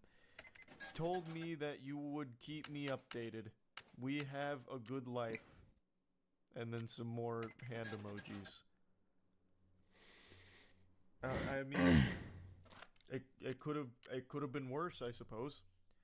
Told me that you would keep me updated. We have a good life. And then some more hand emojis. I mean, it could have been worse, I suppose.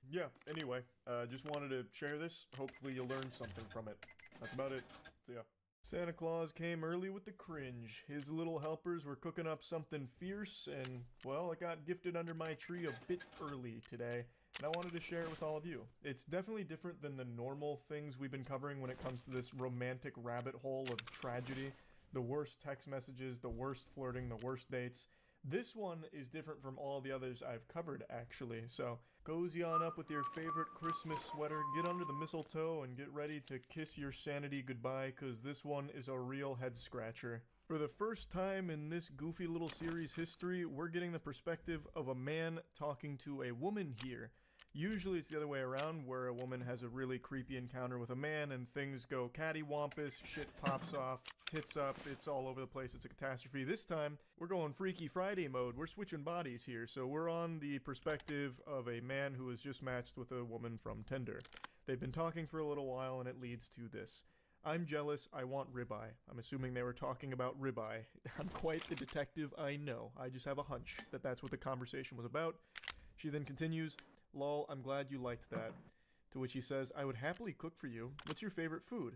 Yeah. Anyway, just wanted to share this. Hopefully, you learned something from it. That's about it. See ya. Santa Claus came early with the cringe. His little helpers were cooking up something fierce, and, well, it got gifted under my tree a bit early today, and I wanted to share it with all of you. It's definitely different than the normal things we've been covering when it comes to this romantic rabbit hole of tragedy. The worst text messages, the worst flirting, the worst dates. This one is different from all the others I've covered, actually. So, cozy on up with your favorite Christmas sweater, get under the mistletoe, and get ready to kiss your sanity goodbye, because this one is a real head-scratcher. For the first time in this goofy little series history, we're getting the perspective of a man talking to a woman here. Usually it's the other way around, where a woman has a really creepy encounter with a man and things go cattywampus, shit pops off, tits up, it's all over the place, it's a catastrophe. This time, we're going Freaky Friday mode, we're switching bodies here, so we're on the perspective of a man who has just matched with a woman from Tinder. They've been talking for a little while and it leads to this. I'm jealous, I want ribeye. I'm assuming they were talking about ribeye. I'm quite the detective, I know. I just have a hunch that that's what the conversation was about. She then continues, lol, I'm glad you liked that. To which he says, I would happily cook for you. What's your favorite food?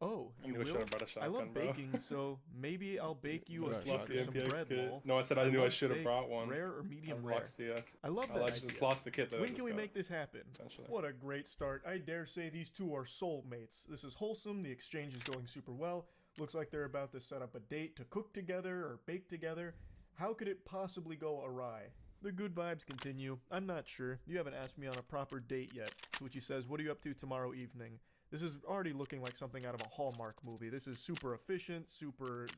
Oh, you will? I love baking, so maybe I'll bake you a slice of some bread, lol. No, I said I knew I should have brought one. Rare or medium I rare? lost the, I love that I idea. just lost the kit though. When can we make this happen? What a great start. I dare say these two are soulmates. This is wholesome, the exchange is going super well. Looks like they're about to set up a date to cook together or bake together. How could it possibly go awry? The good vibes continue. I'm not sure. You haven't asked me on a proper date yet. To which he says, what are you up to tomorrow evening? This is already looking like something out of a Hallmark movie. This is super efficient, super,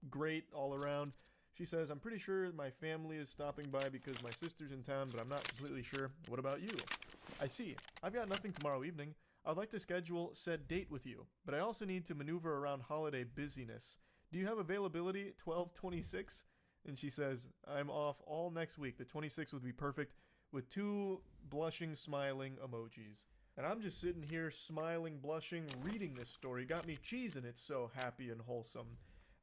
great all around. She says, I'm pretty sure my family is stopping by because my sister's in town, but I'm not completely sure. What about you? I see. I've got nothing tomorrow evening. I'd like to schedule said date with you, but I also need to maneuver around holiday busyness. Do you have availability 12/26? And she says, I'm off all next week. The 26th would be perfect, with 2 blushing, smiling emojis. And I'm just sitting here, smiling, blushing, reading this story. Got me cheesing, it's so happy and wholesome.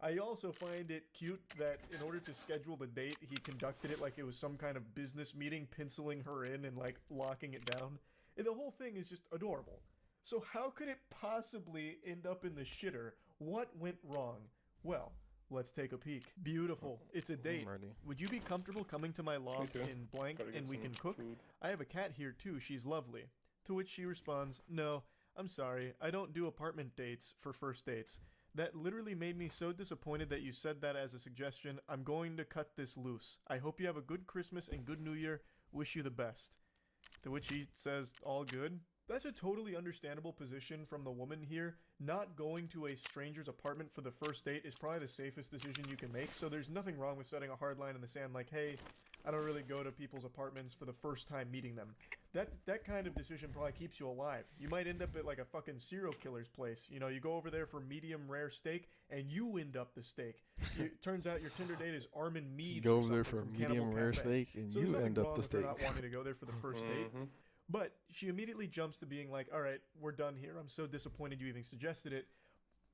I also find it cute that in order to schedule the date, he conducted it like it was some kind of business meeting, penciling her in and like locking it down. And the whole thing is just adorable. So how could it possibly end up in the shitter? What went wrong? Well, let's take a peek. Beautiful. It's a date. Would you be comfortable coming to my loft in blank and we can cook? Food. I have a cat here too. She's lovely. To which she responds, no, I'm sorry. I don't do apartment dates for first dates. That literally made me so disappointed that you said that as a suggestion. I'm going to cut this loose. I hope you have a good Christmas and good New Year. Wish you the best. To which he says, all good. That's a totally understandable position from the woman here. Not going to a stranger's apartment for the first date is probably the safest decision you can make, so there's nothing wrong with setting a hard line in the sand like, hey, I don't really go to people's apartments for the first time meeting them. That kind of decision probably keeps you alive. You might end up at like a fucking serial killer's place. You go over there for medium rare steak, and you end up the steak. It turns out your Tinder date is Armin Mead. You go over there for medium rare steak, and so you end up the steak. Not wanting to go there for the first date. But she immediately jumps to being like, all right, we're done here. I'm so disappointed you even suggested it.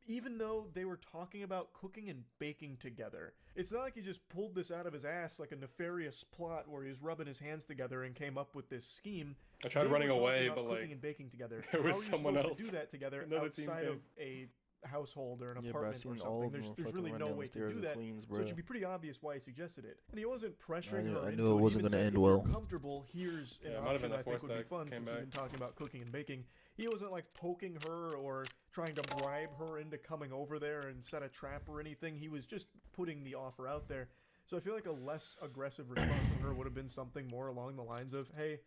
Even though they were talking about cooking and baking together. It's not like he just pulled this out of his ass like a nefarious plot where he was rubbing his hands together and came up with this scheme. I tried running away, but cooking and baking together. there was someone else. To do that together outside of a household or an apartment or something. There's really no way to do that. So it should be pretty obvious why he suggested it. And he wasn't pressuring her. I knew it wasn't going to end well. Comfortable. Here's an option I think would be fun since we've been talking about cooking and baking. He wasn't like poking her or trying to bribe her into coming over there and set a trap or anything. He was just putting the offer out there. So I feel like a less aggressive response from her would have been something more along the lines of, hey,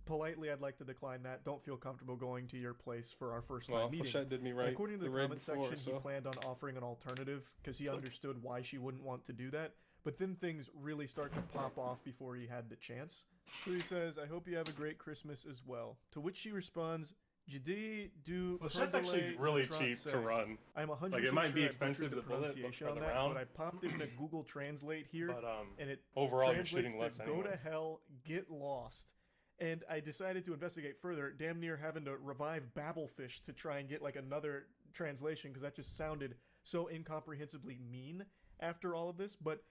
politely, I'd like to decline that. Don't feel comfortable going to your place for our first time meeting. Flechette did me right. According to the comment section, he planned on offering an alternative because he understood why she wouldn't want to do that. But then things really start to pop off before he had the chance. So he says, I hope you have a great Christmas as well. To which she responds, Flechette's actually really cheap to run. I'm 100% like, it might be sure expensive the to pronunciation on that, but I popped it into Google Translate here, and it overall you're translates shooting less to anyway. go to hell, get lost. And I decided to investigate further, damn near having to revive Babelfish to try and get like another translation because that just sounded so incomprehensibly mean after all of this. But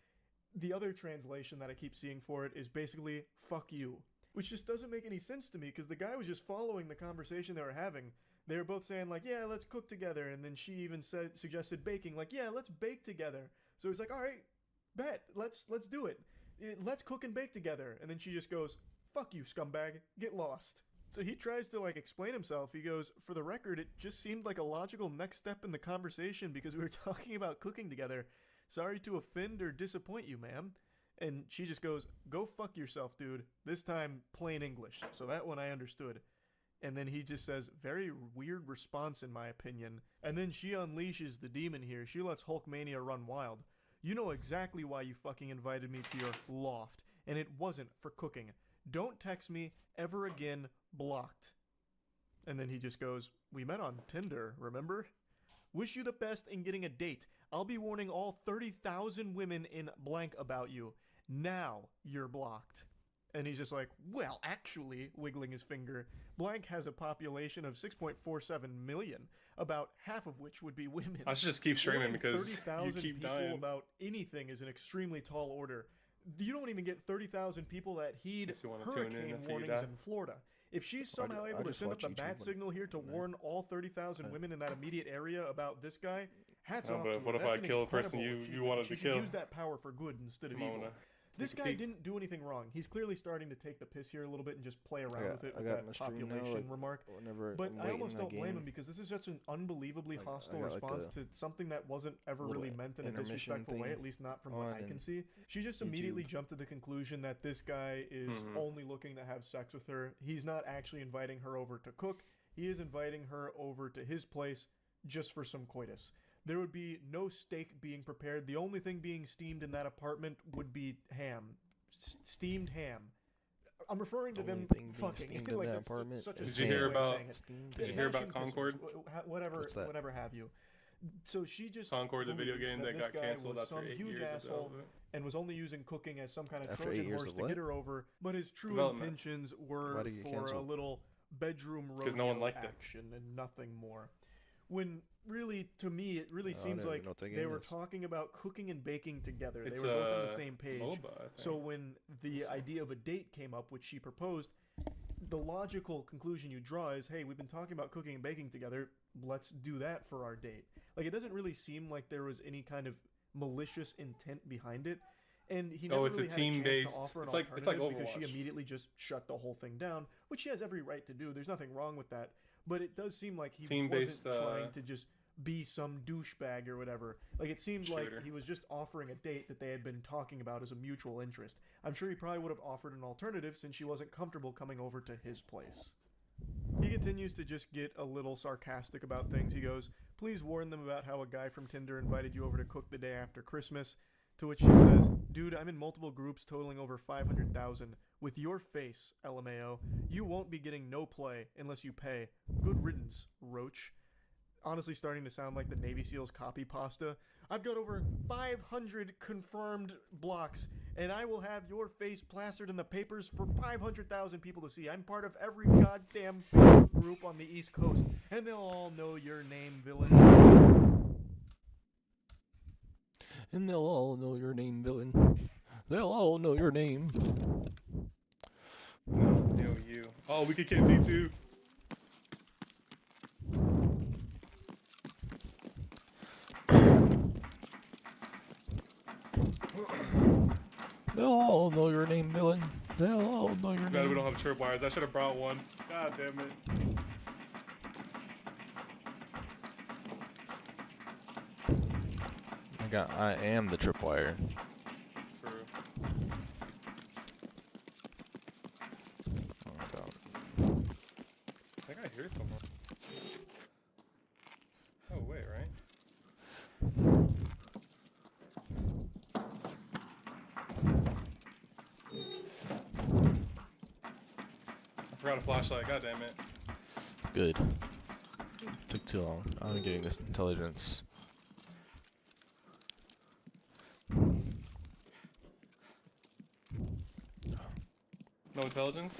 the other translation that I keep seeing for it is basically fuck you, which just doesn't make any sense to me because the guy was just following the conversation they were having. They were both saying like, yeah, let's cook together. And then she even suggested baking, like, yeah, let's bake together. So he's like, all right, bet, let's do it. Let's cook and bake together. And then she just goes, fuck you, scumbag, get lost. So he tries to like explain himself. He goes, for the record, it just seemed like a logical next step in the conversation because we were talking about cooking together. Sorry to offend or disappoint you, ma'am. And she just goes, go fuck yourself, dude. This time, plain English. So that one I understood. And then he just says, very weird response in my opinion. And then she unleashes the demon here. She lets Hulkmania run wild. You know exactly why you fucking invited me to your loft. And it wasn't for cooking. Don't text me ever again, blocked. And then he just goes, we met on Tinder, remember? Wish you the best in getting a date. I'll be warning all 30,000 women in blank about you. Now you're blocked. And he's just like, well, actually, wiggling his finger, blank has a population of 6.47 million, about half of which would be women. I should just keep streaming Warning because 30,000 you keep people dying. about anything is an extremely tall order. You don't even get 30,000 people that heed you wanna tune in hurricane if you warnings die. in Florida. If she's somehow able to send up the bat signal here to warn all 30,000 women in that immediate area about this guy, hats No, off but to her. what if That's I an kill a person incredible you achievement. wanted She to should kill? use that power for good instead of Mona, evil. This take a guy peek. didn't do anything wrong. He's clearly starting to take the piss here a little bit and just play around with it with got that my stream now, population like, remark. whenever But I'm I waiting almost in a don't blame him game, because this is such an unbelievably hostile got, like, response a to something that wasn't ever little really meant in a intermission disrespectful way, thing at least not from what I on can see. She just immediately jumped to the conclusion that this guy is Mhm. only looking to have sex with her. He's not actually inviting her over to cook. He is inviting her over to his place just for some coitus. There would be no steak being prepared. The only thing being steamed in that apartment would be ham. Steamed ham. I'm referring to them Only thing being fucking steamed in like that that's apartment such a is Did you hear stupid way of about? saying it. Steamed Did you ham. hear about Mashing Concord? pisses, whatever, What's that? whatever have you. So she just Concord, the video believed game that this got guy canceled was after some 8 huge years of asshole development. and was only using cooking as some kind of After 8 Trojan years horse of to what? get her over, but his true Development. intentions were Why did you for cancel a it? little bedroom 'Cause rodeo no one liked it. action and nothing more. When really, to me, it really I don't seems even like know what that they game were is. talking about cooking and baking together. It's they were both on the a same page. MOBA, I So think. when the idea of a date came up, which she proposed, the logical conclusion you draw is, hey, we've been talking about cooking and baking together. Let's do that for our date. Like, it doesn't really seem like there was any kind of malicious intent behind it. And he never it's a really had a chance team-based- to offer an it's like alternative because she Overwatch. immediately just shut the whole thing down, which she has every right to do. There's nothing wrong with that. But it does seem like he Team-based, wasn't trying to just be some douchebag or whatever. Like, it seemed like Shooter. he was just offering a date that they had been talking about as a mutual interest. I'm sure he probably would have offered an alternative since she wasn't comfortable coming over to his place. He continues to just get a little sarcastic about things. He goes, please warn them about how a guy from Tinder invited you over to cook the day after Christmas. To which she says, dude, I'm in multiple groups totaling over 500,000. With your face, LMAO, you won't be getting no play unless you pay. Good riddance, roach. Honestly starting to sound like the Navy SEALs copy pasta. I've got over 500 confirmed blocks, and I will have your face plastered in the papers for 500,000 people to see. I'm part of every goddamn Facebook group on the East Coast, and they'll all know your name, villain. And they'll all know your name, villain. They'll all know your name. No, you. Oh, we could get D2. They'll all know your name, villain. They'll all know your Glad we name. don't have tripwires. I should have brought one. God damn it. I am the tripwire. True. Oh my god. I think I hear someone. Oh, wait, right? I forgot a flashlight. God damn it. Good. Took too long. I'm getting this intelligence. No intelligence?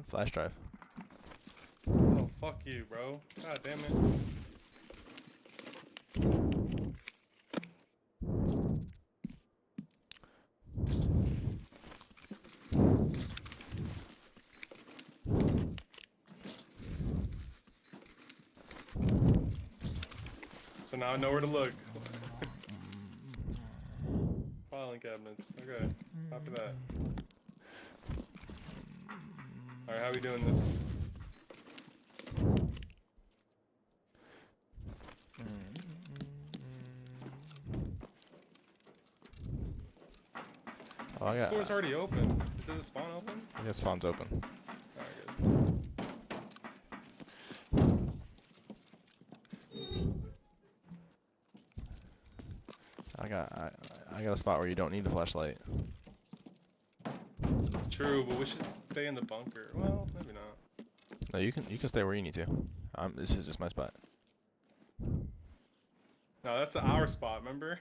Flash drive. Oh, fuck you, bro. God damn it. now I know where to look. Filing cabinets. Okay. Copy that. Alright, how are we doing this? Oh, I got. The store's already open. Is the spawn open? Yeah, spawn's open. I got a spot where you don't need a flashlight. True, but we should stay in the bunker. Well, maybe not. No, you can stay where you need to. This is just my spot. No, that's our spot, remember?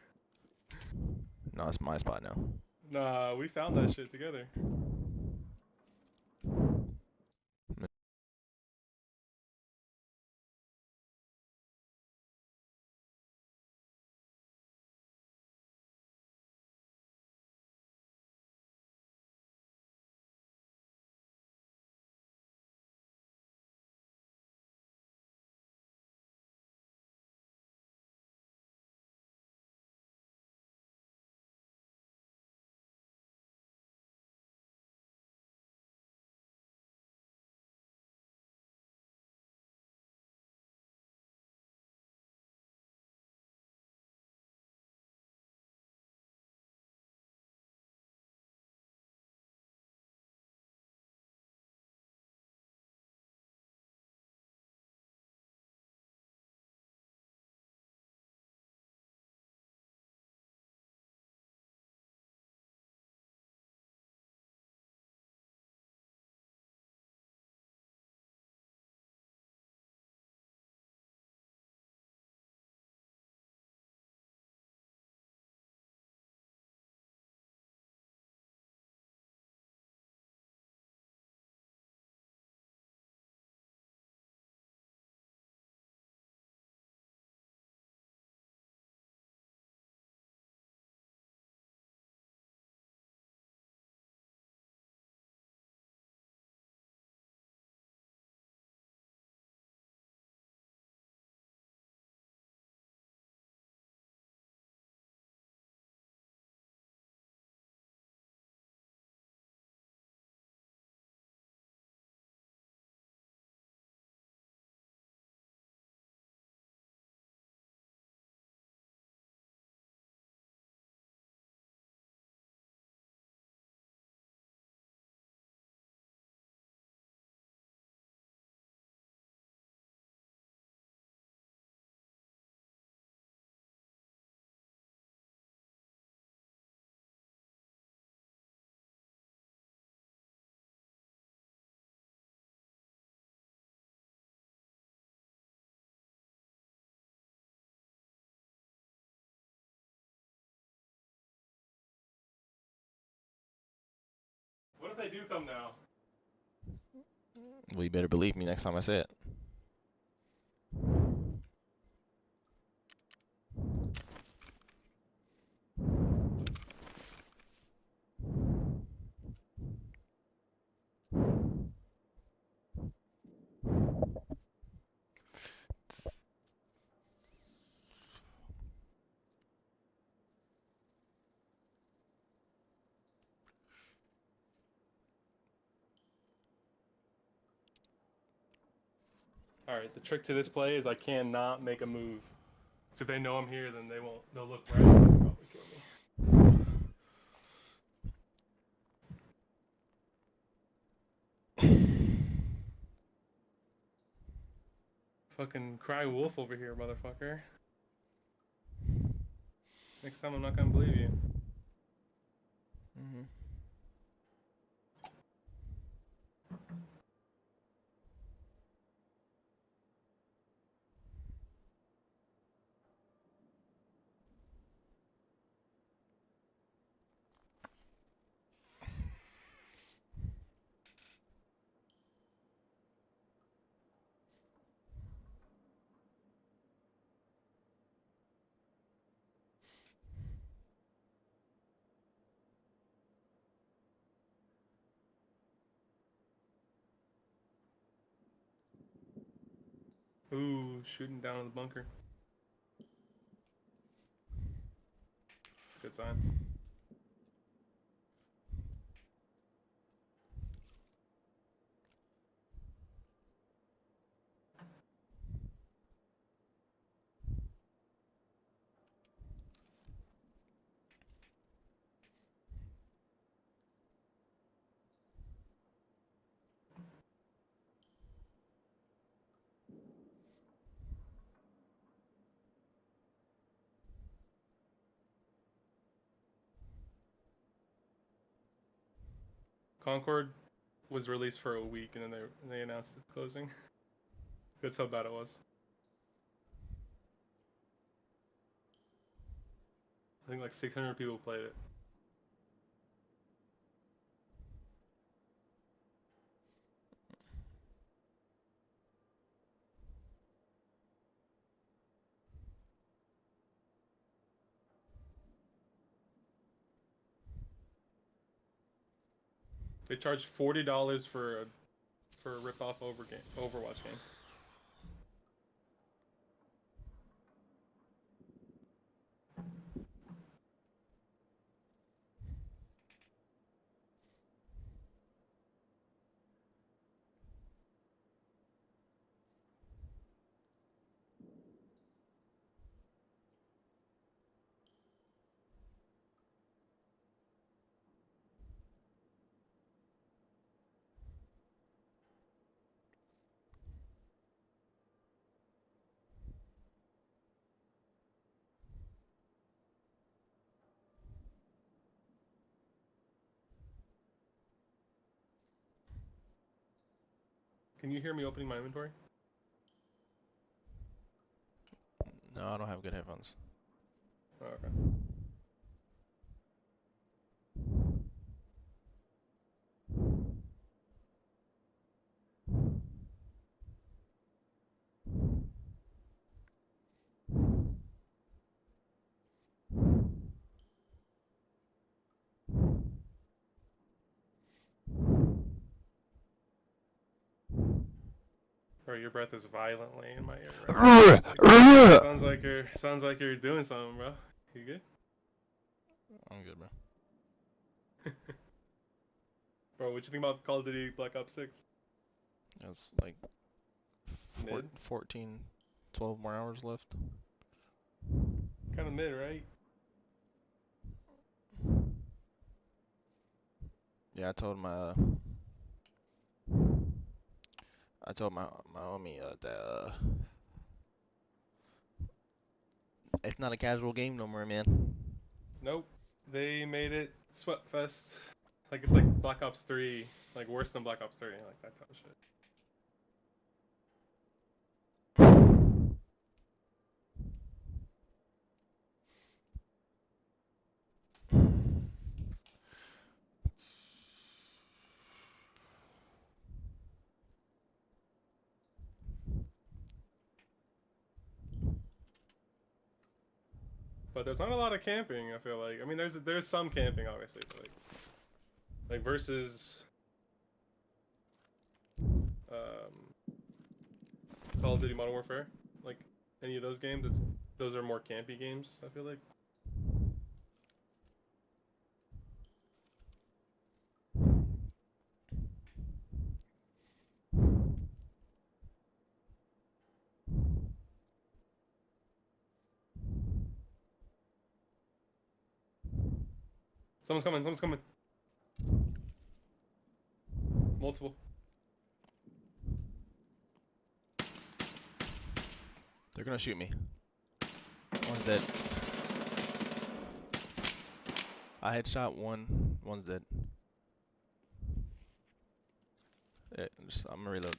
No, it's my spot now. Nah, we found that shit together. What if they do come now? Well, you better believe me next time I say it. Alright, the trick to this play is I cannot make a move. So if they know I'm here, then they'll look right and probably kill me. Fucking cry wolf over here, motherfucker. Next time I'm not gonna believe you. Ooh, shooting down in the bunker. good sign. Concord was released for a week, and then they announced its closing. That's how bad it was. I think like 600 people played it. They charged $40 for a rip-off Overwatch game. Can you hear me opening my inventory? No, I don't have good headphones. Oh, okay. Bro, your breath is violently in my ear right now. Sounds like you're doing something, bro. You good? I'm good, bro. Bro, what you think about Call of Duty Black Ops 6? That's like 14, 12 more hours left. Kind of mid, right? Yeah, I told my homie that it's not a casual game no more, man. Nope. They made it Sweatfest. Like it's like Black Ops 3, like worse than Black Ops 3, like that type of shit. But there's not a lot of camping, I feel like. I mean, there's some camping, obviously, but like versus Call of Duty Modern Warfare, like any of those games, those are more campy games, I feel like. Someone's coming. Multiple. They're gonna shoot me. One's dead. I headshot one. One's dead. Yeah, I'm gonna reload.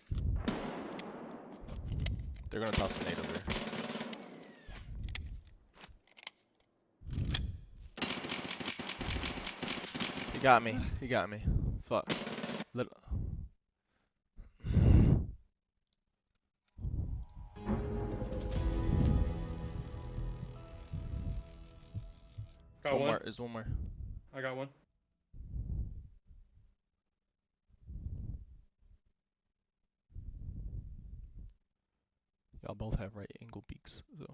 They're gonna toss a nade over here. He got me. He got me. Fuck. Got one more. There's one more. I got one. Y'all both have right angle beaks, so.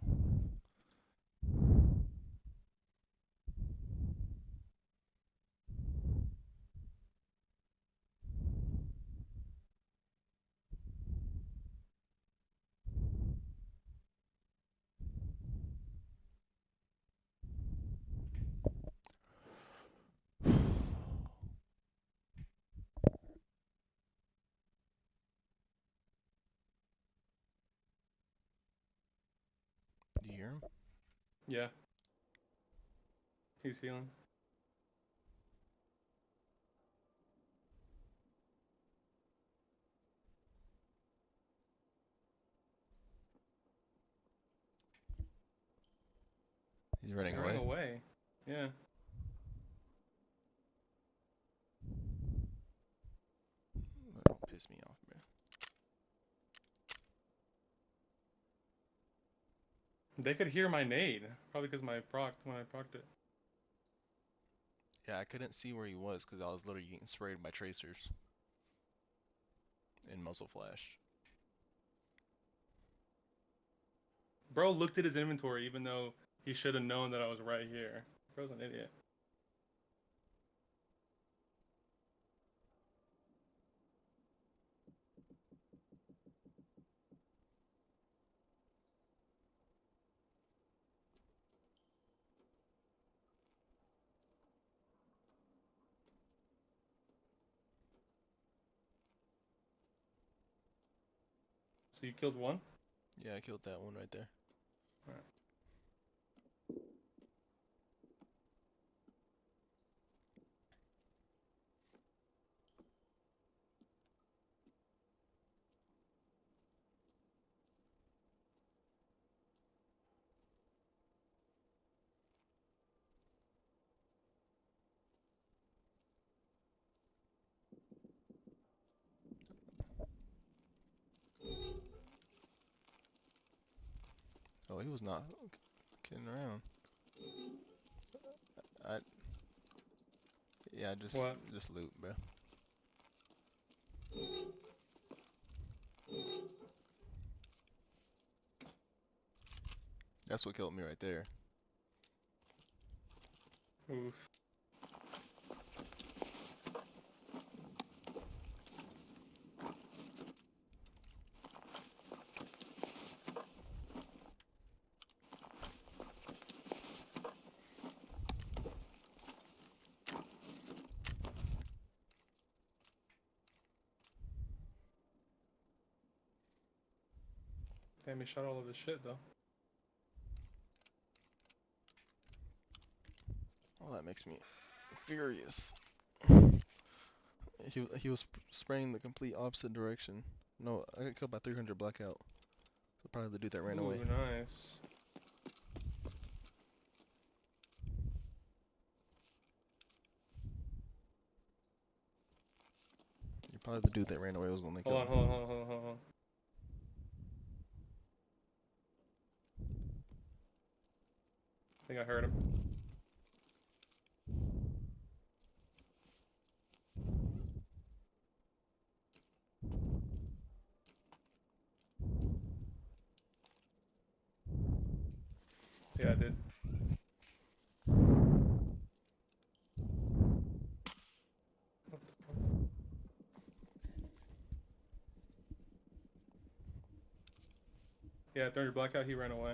Yeah. He's healing. He's running He's away. running away. Yeah. Don't piss me off, man. They could hear my nade. Probably because my when I procced it. Yeah, I couldn't see where he was because I was literally getting sprayed by tracers in muzzle flash. Bro looked at his inventory even though he should have known that I was right here. Bro's an idiot. So you killed one? Yeah, I killed that one right there. Alright. Oh, he was not kidding around. Yeah, just loot, bro. That's what killed me right there. Oof. Damn, he shot all of his shit though. Oh, that makes me furious. He was spraying the complete opposite direction. No, I got killed by 300 blackout. So probably the dude that ran away. Ooh, nice. You're probably the dude that ran away was the one that killed him. Hold on. I think I heard him. Yeah, I did. What the fuck? Yeah, 300 blackout, he ran away.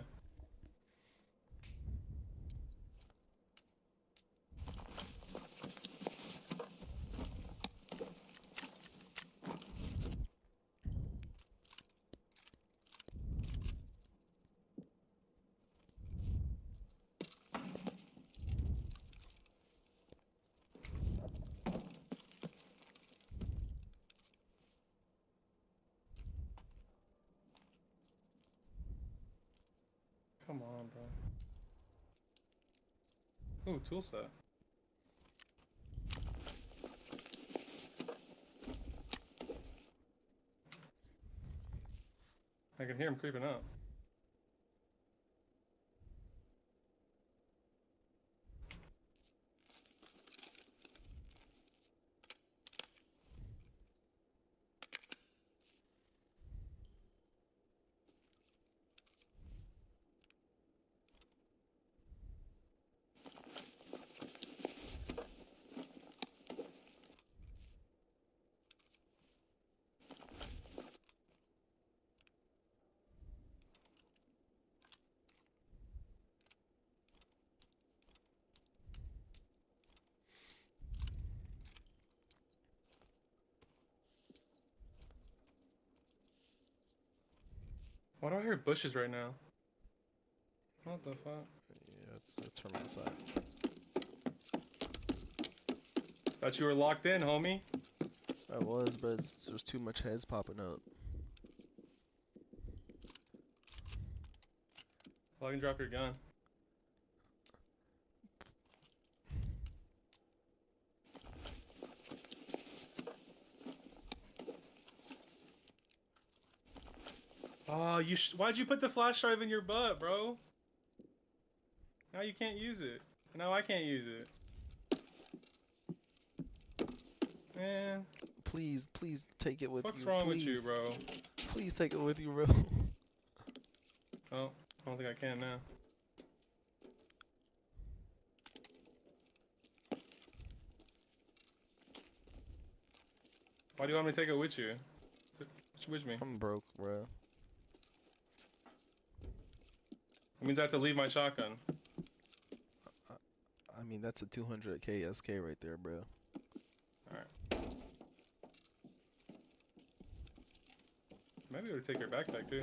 Come on, bro. Ooh, tool set. I can hear him creeping up. Why do I hear bushes right now? What the fuck? Yeah, it's from outside. Thought you were locked in, homie. I was, but there's too much heads popping up. Well, I can drop your gun. Oh, why'd you put the flash drive in your butt, bro? Now you can't use it. Now I can't use it. Man. Please take it with you. What's wrong with you, please. bro? Please take it with you, bro. Oh, I don't think I can now. Why do you want me to take it with you? With me. I'm broke, bro. It means I have to leave my shotgun. I mean, that's a 200k SK right there, bro. Alright. Maybe I would take your backpack too.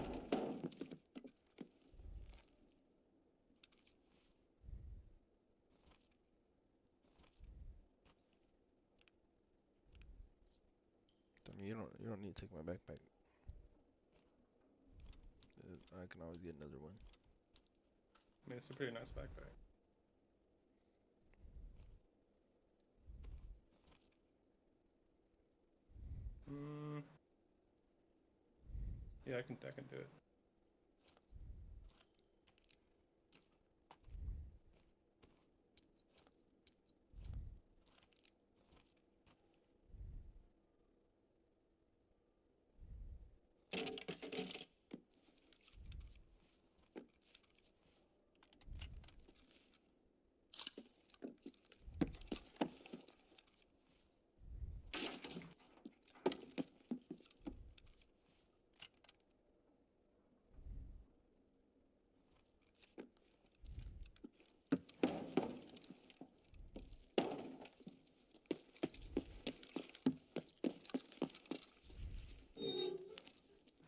I mean, you don't need to take my backpack. I can always get another one. I mean, it's a pretty nice backpack. Yeah, I can do it.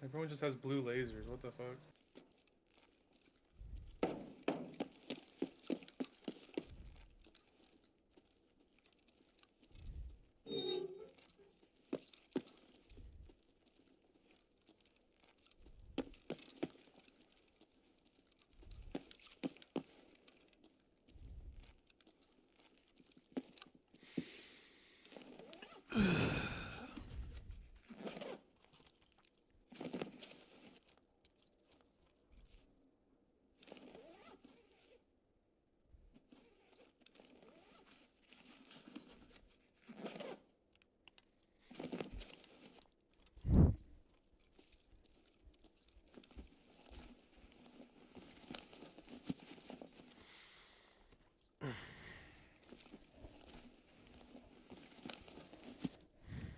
Everyone just has blue lasers. What the fuck?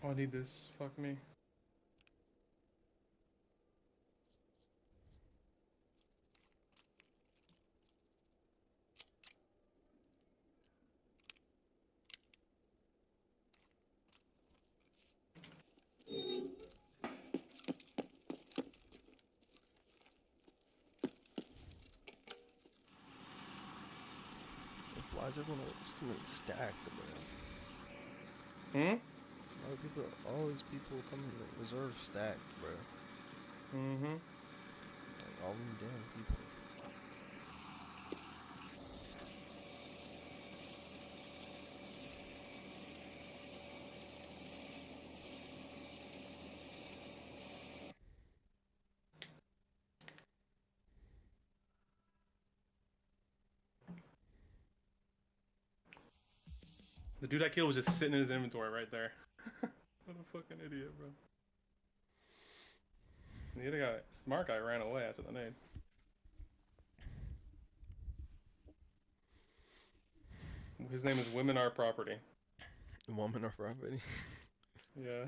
Oh, I need this. Fuck me. Why is everyone always coming stacked, bro? All these people coming to reserve stacked, bro. Mm-hmm. Like, all them damn people. The dude I killed was just sitting in his inventory right there. What a fucking idiot, bro. The other guy, smart guy, ran away after the nade. His name is Women Are Property. Women Are Property? Yeah.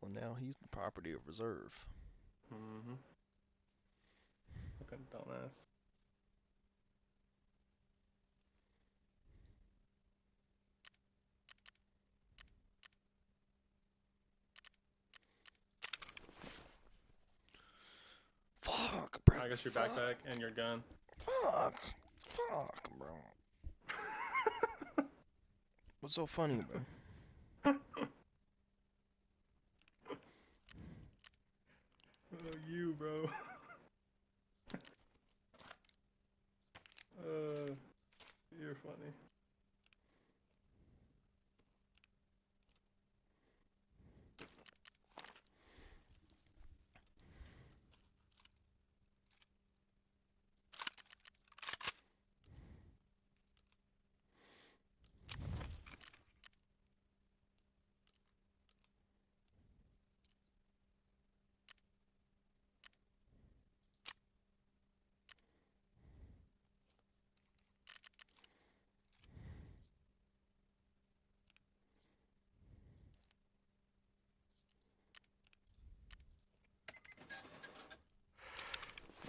Well, now he's the property of reserve. Mm-hmm. Fucking dumbass. I guess your backpack and your gun. Fuck, bro. What's so funny, bro? Oh, you, bro. You're funny.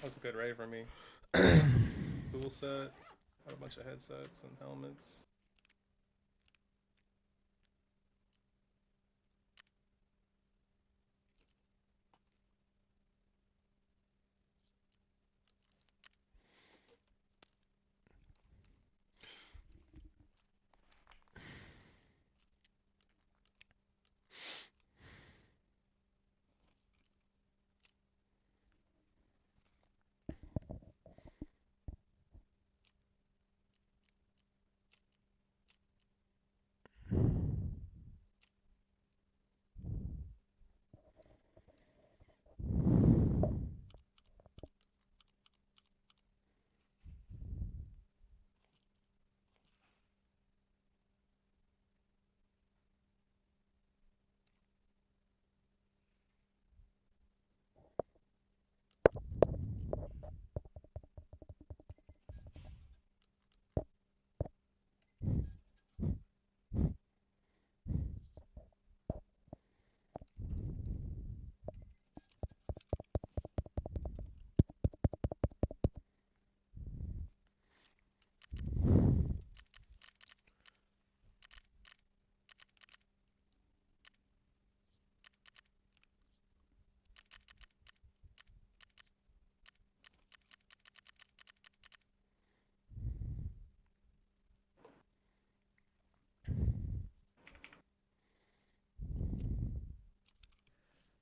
That was a good raid for me. Tool set, got a bunch of headsets and helmets.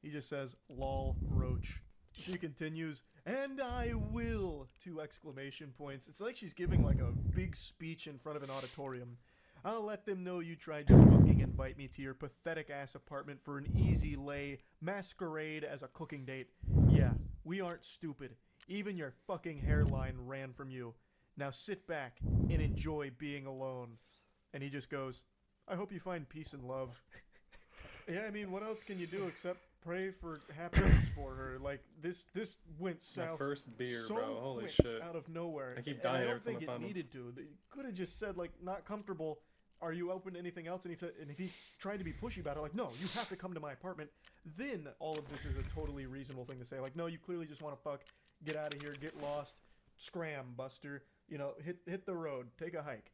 He just says, lol, roach. She continues, and I will, 2 exclamation points. It's like she's giving like a big speech in front of an auditorium. I'll let them know you tried to fucking invite me to your pathetic ass apartment for an easy lay masquerade as a cooking date. Yeah, we aren't stupid. Even your fucking hairline ran from you. Now sit back and enjoy being alone. And he just goes, I hope you find peace and love. Yeah, I mean, what else can you do except pray for happiness for her? Like, this went south. My first beer, so bro. Holy quick shit. Out of nowhere. I keep And dying I every don't time think I it find them. needed to. They could have just said, like, not comfortable. Are you open to anything else? And if he tried to be pushy about it, like, no, you have to come to my apartment, then all of this is a totally reasonable thing to say. Like, no, you clearly just want to fuck, get out of here, get lost, scram, Buster, you know, hit the road, take a hike.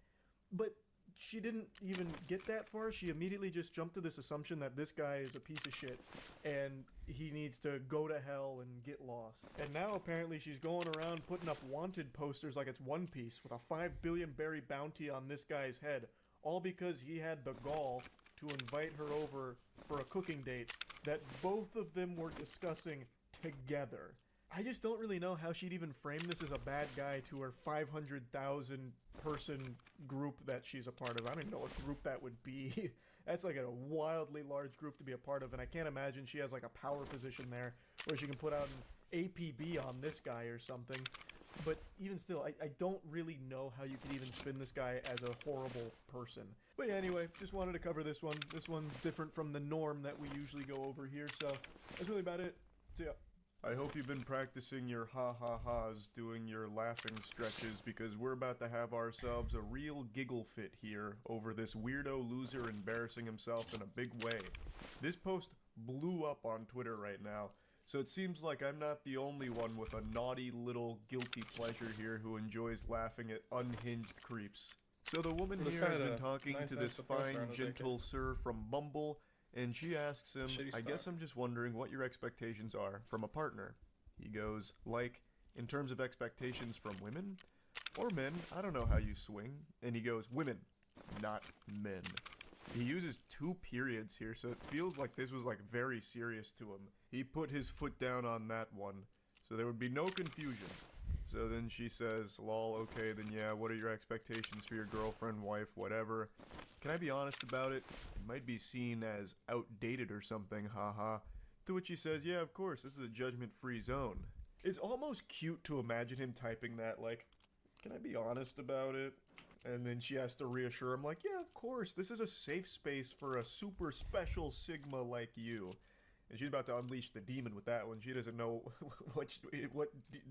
But she didn't even get that far. She immediately just jumped to this assumption that this guy is a piece of shit and he needs to go to hell and get lost. And now apparently she's going around putting up wanted posters like it's One Piece with a 5 billion berry bounty on this guy's head, all because he had the gall to invite her over for a cooking date that both of them were discussing together. I just don't really know how she'd even frame this as a bad guy to her 500,000 person group that she's a part of. I don't even know what group that would be. That's like a wildly large group to be a part of, and I can't imagine she has like a power position there where she can put out an APB on this guy or something. But even still, I don't really know how you could even spin this guy as a horrible person. But yeah, anyway, just wanted to cover this one. This one's different from the norm that we usually go over here, so that's really about it. So yeah. I hope you've been practicing your ha-ha-has, doing your laughing stretches, because we're about to have ourselves a real giggle fit here over this weirdo loser embarrassing himself in a big way. This post blew up on Twitter right now, so it seems like I'm not the only one with a naughty little guilty pleasure here who enjoys laughing at unhinged creeps. So the woman here has been talking to this fine, gentle sir from Bumble, and she asks him, I guess I'm just wondering what your expectations are from a partner. He goes, like, in terms of expectations from women or men. I don't know how you swing. And he goes, women, not men. He uses 2 periods here, so it feels like this was like very serious to him. He put his foot down on that one, so there would be no confusion. So then she says, lol, okay, then yeah, what are your expectations for your girlfriend, wife, whatever? Can I be honest about it? It might be seen as outdated or something, haha. To which he says, yeah, of course, this is a judgment-free zone. It's almost cute to imagine him typing that, like, can I be honest about it? And then she has to reassure him, like, yeah, of course, this is a safe space for a super special Sigma like you. And she's about to unleash the demon with that one. She doesn't know what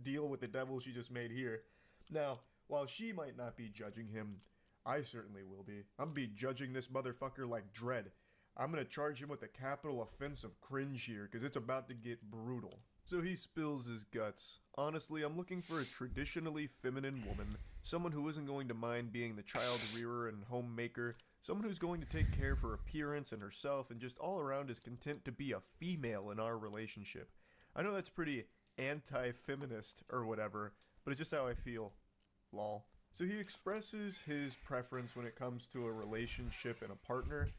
deal with the devil she just made here. Now, while she might not be judging him, I certainly will be. I'm gonna be judging this motherfucker like Dredd. I'm gonna charge him with a capital offense of cringe here, because it's about to get brutal. So he spills his guts. Honestly, I'm looking for a traditionally feminine woman, someone who isn't going to mind being the child rearer and homemaker, someone who's going to take care of her appearance and herself and just all around is content to be a female in our relationship. I know that's pretty anti-feminist or whatever, but it's just how I feel. Lol. So he expresses his preference when it comes to a relationship and a partner,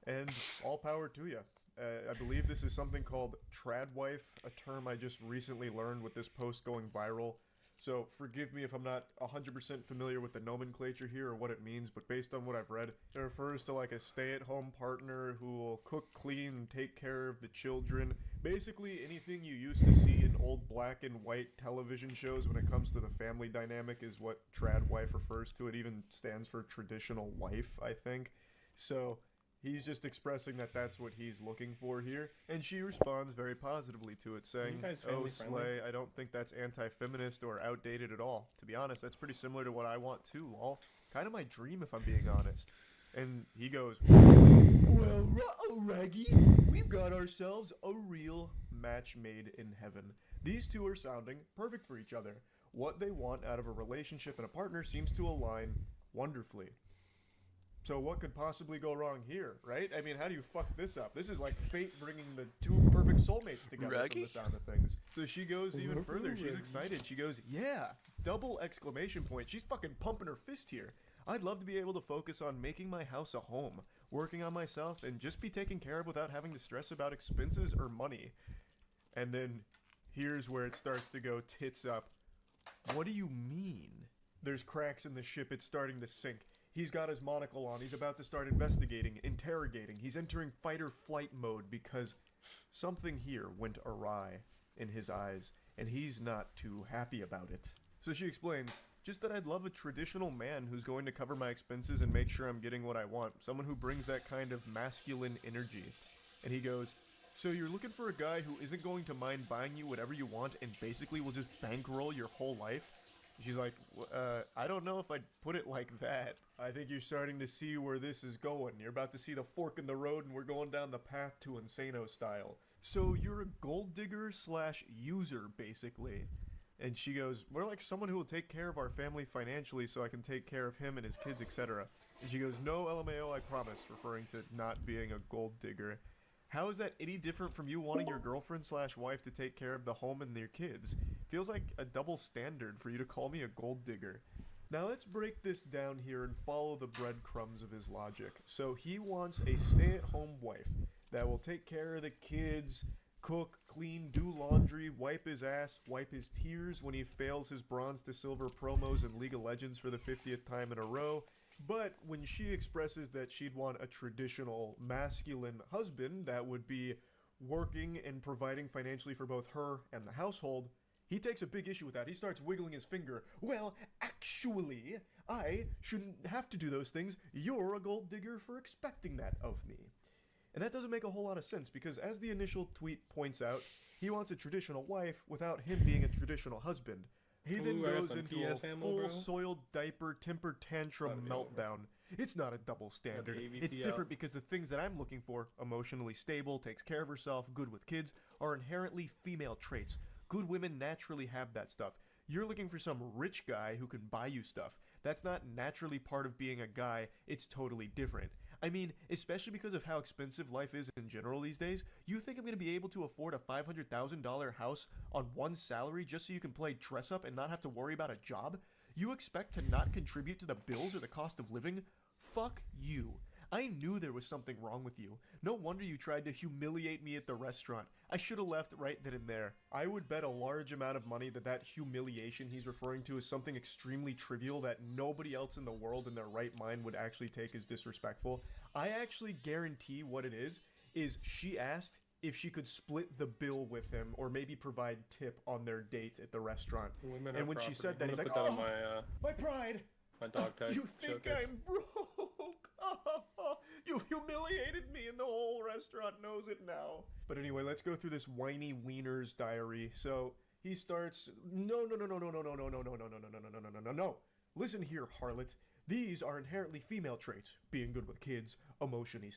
and all power to you. I believe this is something called tradwife, a term I just recently learned with this post going viral. So forgive me if I'm not 100% familiar with the nomenclature here or what it means, but based on what I've read, it refers to like a stay-at-home partner who will cook, clean, and take care of the children. Basically anything you used to see in old black and white television shows when it comes to the family dynamic is what tradwife refers to. It even stands for traditional wife, I think. So he's just expressing that that's what he's looking for here, and she responds very positively to it, saying, oh, slay, I don't think that's anti-feminist or outdated at all. To be honest, that's pretty similar to what I want too, lol. Kind of my dream, if I'm being honest. And he goes, well, Raggy, we've got ourselves a real match made in heaven. These two are sounding perfect for each other. What they want out of a relationship and a partner seems to align wonderfully. So what could possibly go wrong here, right? I mean, how do you fuck this up? This is like fate bringing the 2 perfect soulmates together from the sound of things. So she goes even further. She's excited. She goes, yeah, double exclamation point. She's fucking pumping her fist here. I'd love to be able to focus on making my house a home, working on myself, and just be taken care of without having to stress about expenses or money. And then here's where it starts to go tits up. What do you mean? There's cracks in the ship. It's starting to sink. He's got his monocle on. He's about to start investigating, interrogating. He's entering fight or flight mode because something here went awry in his eyes, and he's not too happy about it. So she explains, just that I'd love a traditional man who's going to cover my expenses and make sure I'm getting what I want. Someone who brings that kind of masculine energy. And he goes, so you're looking for a guy who isn't going to mind buying you whatever you want and basically will just bankroll your whole life? She's like, I don't know if I'd put it like that. I think you're starting to see where this is going. You're about to see the fork in the road and we're going down the path to Insano style. So you're a gold digger / user, basically. And she goes, we're like someone who will take care of our family financially so I can take care of him and his kids, etc. And she goes, no LMAO, I promise, referring to not being a gold digger. How is that any different from you wanting your girlfriend / wife to take care of the home and their kids? Feels like a double standard for you to call me a gold digger. Now let's break this down here and follow the breadcrumbs of his logic. So he wants a stay-at-home wife that will take care of the kids, cook, clean, do laundry, wipe his ass, wipe his tears when he fails his bronze to silver promos in League of Legends for the 50th time in a row. But when she expresses that she'd want a traditional masculine husband that would be working and providing financially for both her and the household, he takes a big issue with that. He starts wiggling his finger. Well, actually, I shouldn't have to do those things. You're a gold digger for expecting that of me. And that doesn't make a whole lot of sense because as the initial tweet points out, he wants a traditional wife without him being a traditional husband. He then goes into a full soiled diaper temper tantrum meltdown. It's not a double standard. It's different because the things that I'm looking for, emotionally stable, takes care of herself, good with kids, are inherently female traits. Good women naturally have that stuff. You're looking for some rich guy who can buy you stuff. That's not naturally part of being a guy. It's totally different. I mean, especially because of how expensive life is in general these days, you think I'm going to be able to afford a $500,000 house on one salary just so you can play dress up and not have to worry about a job? You expect to not contribute to the bills or the cost of living? Fuck you. I knew there was something wrong with you. No wonder you tried to humiliate me at the restaurant. I should have left right then and there. I would bet a large amount of money that that humiliation he's referring to is something extremely trivial that nobody else in the world in their right mind would actually take as disrespectful. I actually guarantee what it is she asked if she could split the bill with him or maybe provide tip on their date at the restaurant. And when she said that, he's like, oh, my pride! My dog tag You think showcase. I'm broke? You've humiliated me and the whole restaurant knows it now. But anyway, let's go through this whiny wiener's diary. So he starts, no. Listen here, harlot. These are inherently female traits. Being good with kids, emotionally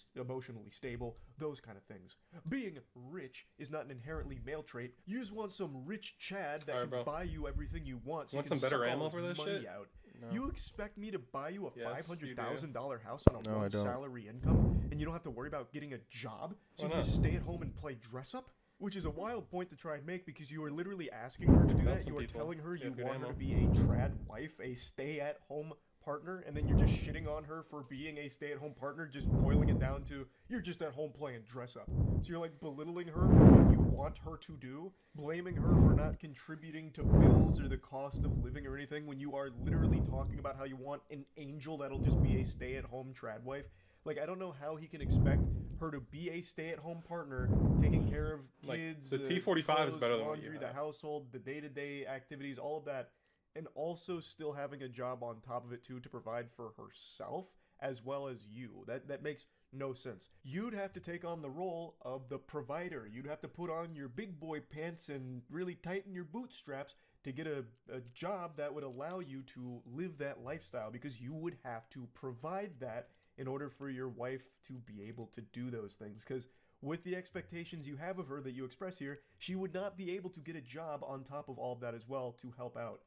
stable, those kind of things. Being rich is not an inherently male trait. You just want some rich Chad that can buy you everything you want so Want you can some better suck all ammo his for this money shit? out. No. You expect me to buy you a Yes, $500,000 house on a No, I don't. salary income and you don't have to worry about getting a job? So Why you can not? just stay at home and play dress up? Which is a wild point to try and make because you are literally asking her to do Know that. some You are people. telling her Yeah, you good want her ammo. to be a trad wife, a stay-at-home partner, and then you're just shitting on her for being a stay-at-home partner, just boiling it down to you're just at home playing dress up. So you're like belittling her for what you want her to do, blaming her for not contributing to bills or the cost of living or anything when you are literally talking about how you want an angel that'll just be a stay-at-home trad wife. Like, I don't know how he can expect her to be a stay-at-home partner, taking care of Like, kids, the T-45 is clothes, better than what laundry, you the have. household, the day-to-day activities, all of that, and also still having a job on top of it too to provide for herself as well as you. That makes no sense. You'd have to take on the role of the provider. You'd have to put on your big boy pants and really tighten your bootstraps to get a job that would allow you to live that lifestyle because you would have to provide that in order for your wife to be able to do those things. Because with the expectations you have of her that you express here, she would not be able to get a job on top of all of that as well to help out.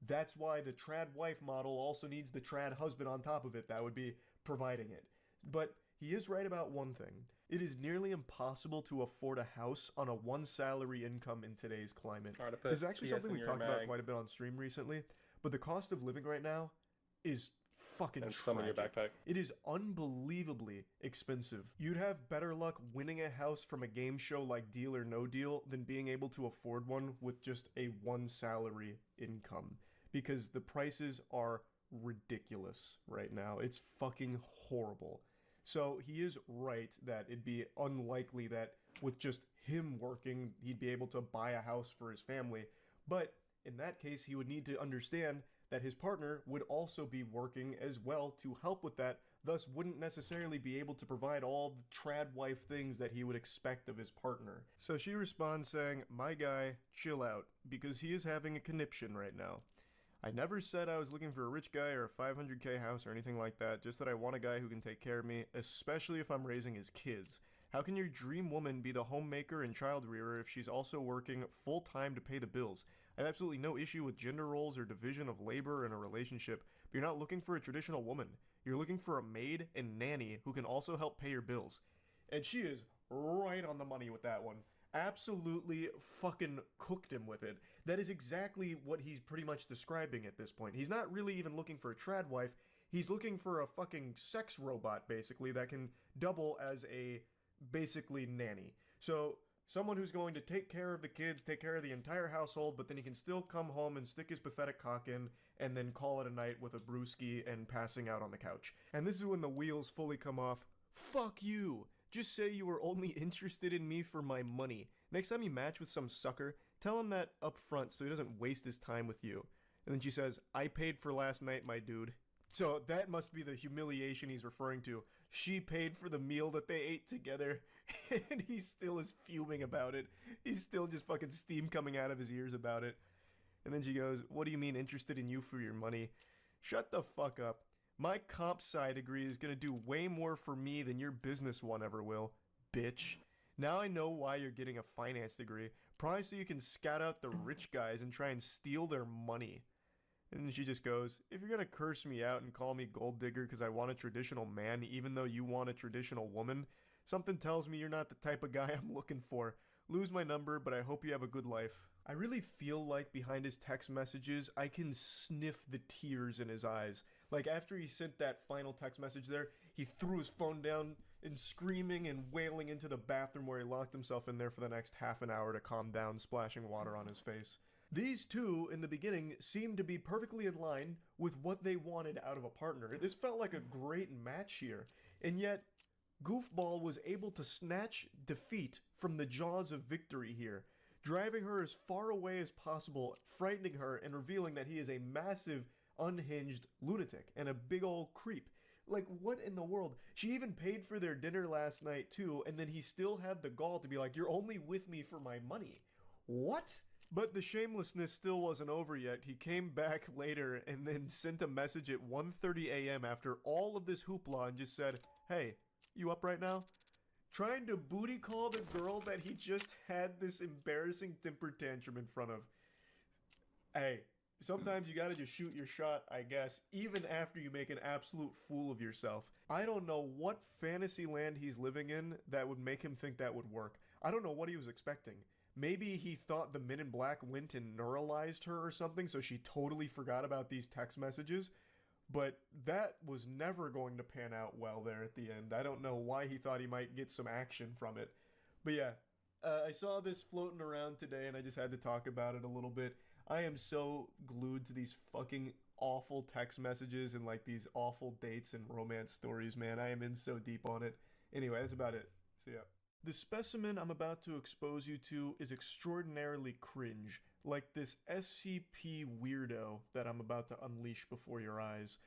That's why the trad wife model also needs the trad husband on top of it. That would be providing it. But he is right about one thing. It is nearly impossible to afford a house on a one salary income in today's climate. Alright, I put This is actually PS something in we've your talked about mag. quite a bit on stream recently. But the cost of living right now is fucking And some in your tragic. backpack. It is unbelievably expensive. You'd have better luck winning a house from a game show like Deal or No Deal than being able to afford one with just a one salary income. Because the prices are ridiculous right now. It's fucking horrible. So he is right that it'd be unlikely that with just him working, he'd be able to buy a house for his family. But in that case, he would need to understand that his partner would also be working as well to help with that, thus wouldn't necessarily be able to provide all the trad wife things that he would expect of his partner. So she responds saying, "My guy, chill out, because he is having a conniption right now. I never said I was looking for a rich guy or a 500K house or anything like that, just that I want a guy who can take care of me, especially if I'm raising his kids. How can your dream woman be the homemaker and child rearer if she's also working full-time to pay the bills? I have absolutely no issue with gender roles or division of labor in a relationship, but you're not looking for a traditional woman. You're looking for a maid and nanny who can also help pay your bills." And she is right on the money with that one. Absolutely fucking cooked him with it. That is exactly what he's pretty much describing at this point. He's not really even looking for a trad wife. He's looking for a fucking sex robot, basically, that can double as a, basically, nanny. So, someone who's going to take care of the kids, take care of the entire household, but then he can still come home and stick his pathetic cock in and then call it a night with a brewski and passing out on the couch. And this is when the wheels fully come off. Fuck you! Just say you were only interested in me for my money. Next time you match with some sucker, tell him that up front so he doesn't waste his time with you. And then she says, "I paid for last night, my dude." So that must be the humiliation he's referring to. She paid for the meal that they ate together, and he still is fuming about it. He's still just fucking steam coming out of his ears about it. And then she goes, "What do you mean interested in you for your money? Shut the fuck up. My comp sci degree is gonna do way more for me than your business one ever will, bitch. Now I know why you're getting a finance degree. Probably so you can scout out the rich guys and try and steal their money." And she just goes, if you're gonna curse me out and call me gold digger because I want a traditional man even though you want a traditional woman, something tells me you're not the type of guy I'm looking for. Lose my number, but I hope you have a good life. I really feel like behind his text messages, I can sniff the tears in his eyes. Like after he sent that final text message there, he threw his phone down and screaming and wailing into the bathroom where he locked himself in there for the next half an hour to calm down, splashing water on his face. These two, in the beginning, seemed to be perfectly in line with what they wanted out of a partner. This felt like a great match here, and yet Goofball was able to snatch defeat from the jaws of victory here, driving her as far away as possible, frightening her, and revealing that he is a massive, unhinged lunatic and a big old creep. Like, what in the world? She even paid for their dinner last night, too, and then he still had the gall to be like, you're only with me for my money. What? But the shamelessness still wasn't over yet. He came back later and then sent a message at 1:30 a.m. after all of this hoopla and just said, hey, you up right now? Trying to booty call the girl that he just had this embarrassing temper tantrum in front of. Hey, sometimes you gotta just shoot your shot, I guess, even after you make an absolute fool of yourself. I don't know what fantasy land he's living in that would make him think that would work. I don't know what he was expecting. Maybe he thought the Men in Black went and neuralized her or something, so she totally forgot about these text messages. But that was never going to pan out well there at the end. I don't know why he thought he might get some action from it. But yeah, I saw this floating around today and I just had to talk about it a little bit. I am so glued to these fucking awful text messages and like these awful dates and romance stories, man. I am in so deep on it. Anyway, that's about it. See ya. The specimen I'm about to expose you to is extraordinarily cringe, like this SCP weirdo that I'm about to unleash before your eyes.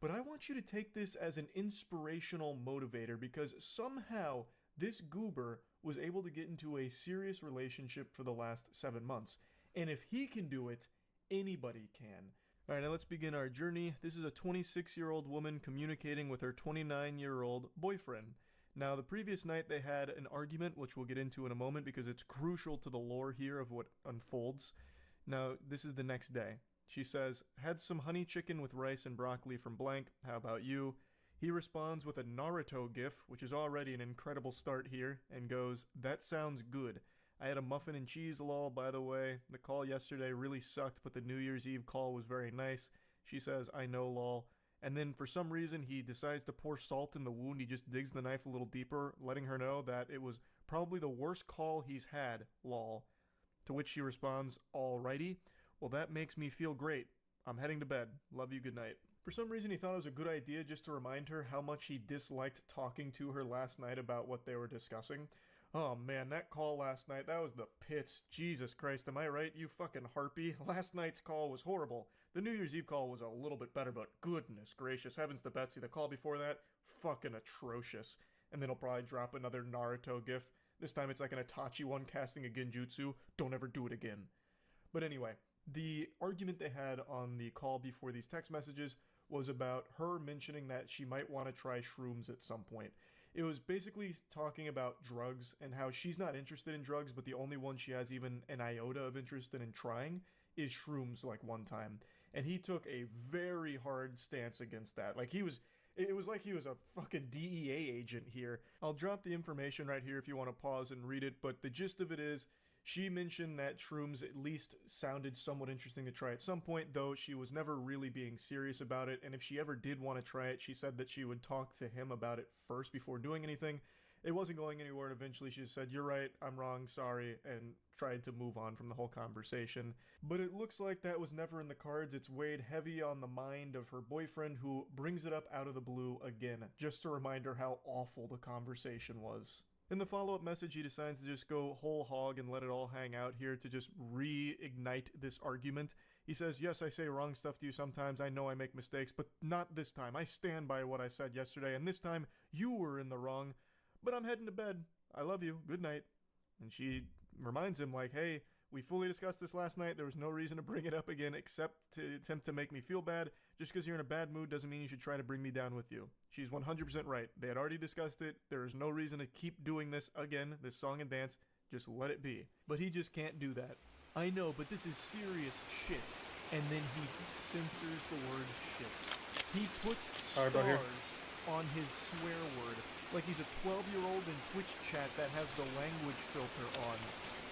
But I want you to take this as an inspirational motivator because somehow this goober was able to get into a serious relationship for the last 7 months. And if he can do it, anybody can. Alright, now let's begin our journey. This is a 26-year-old woman communicating with her 29-year-old boyfriend. Now, the previous night they had an argument, which we'll get into in a moment because it's crucial to the lore here of what unfolds. Now, this is the next day. She says, had some honey chicken with rice and broccoli from blank, how about you? He responds with a Naruto gif, which is already an incredible start here, and goes, that sounds good. I had a muffin and cheese lol, by the way. The call yesterday really sucked, but the New Year's Eve call was very nice. She says, I know lol. And then for some reason he decides to pour salt in the wound. He just digs the knife a little deeper, letting her know that it was probably the worst call he's had, lol. To which she responds, alrighty. Well, that makes me feel great. I'm heading to bed. Love you, good night. For some reason he thought it was a good idea just to remind her how much he disliked talking to her last night about what they were discussing. Oh man, that call last night, that was the pits. Jesus Christ, am I right, you fucking harpy? Last night's call was horrible. The New Year's Eve call was a little bit better, but goodness gracious, heavens to Betsy, the call before that, fucking atrocious. And then he'll probably drop another Naruto gif. This time it's like an Itachi one casting a genjutsu. Don't ever do it again. But anyway, the argument they had on the call before these text messages was about her mentioning that she might want to try shrooms at some point. It was basically talking about drugs and how she's not interested in drugs, but the only one she has even an iota of interest in trying is shrooms like one time. And he took a very hard stance against that. Like it was like he was a fucking DEA agent here. I'll drop the information right here if you want to pause and read it, but the gist of it is she mentioned that shrooms at least sounded somewhat interesting to try at some point, though she was never really being serious about it, and if she ever did want to try it, she said that she would talk to him about it first before doing anything. It wasn't going anywhere, and eventually she just said, you're right, I'm wrong, sorry, and tried to move on from the whole conversation. But it looks like that was never in the cards. It's weighed heavy on the mind of her boyfriend, who brings it up out of the blue again, just to remind her how awful the conversation was. In the follow-up message, he decides to just go whole hog and let it all hang out here to just reignite this argument. He says, yes, I say wrong stuff to you sometimes. I know I make mistakes, but not this time. I stand by what I said yesterday, and this time you were in the wrong. But I'm heading to bed. I love you. Good night. And she reminds him, like, hey, we fully discussed this last night. There was no reason to bring it up again except to attempt to make me feel bad. Just because you're in a bad mood doesn't mean you should try to bring me down with you. She's 100% right. They had already discussed it. There is no reason to keep doing this again, this song and dance. Just let it be. But he just can't do that. I know, but this is serious shit. and then he censors the word shit. He puts Alright, bro, here. stars on his swear word like he's a 12-year-old in Twitch chat that has the language filter on.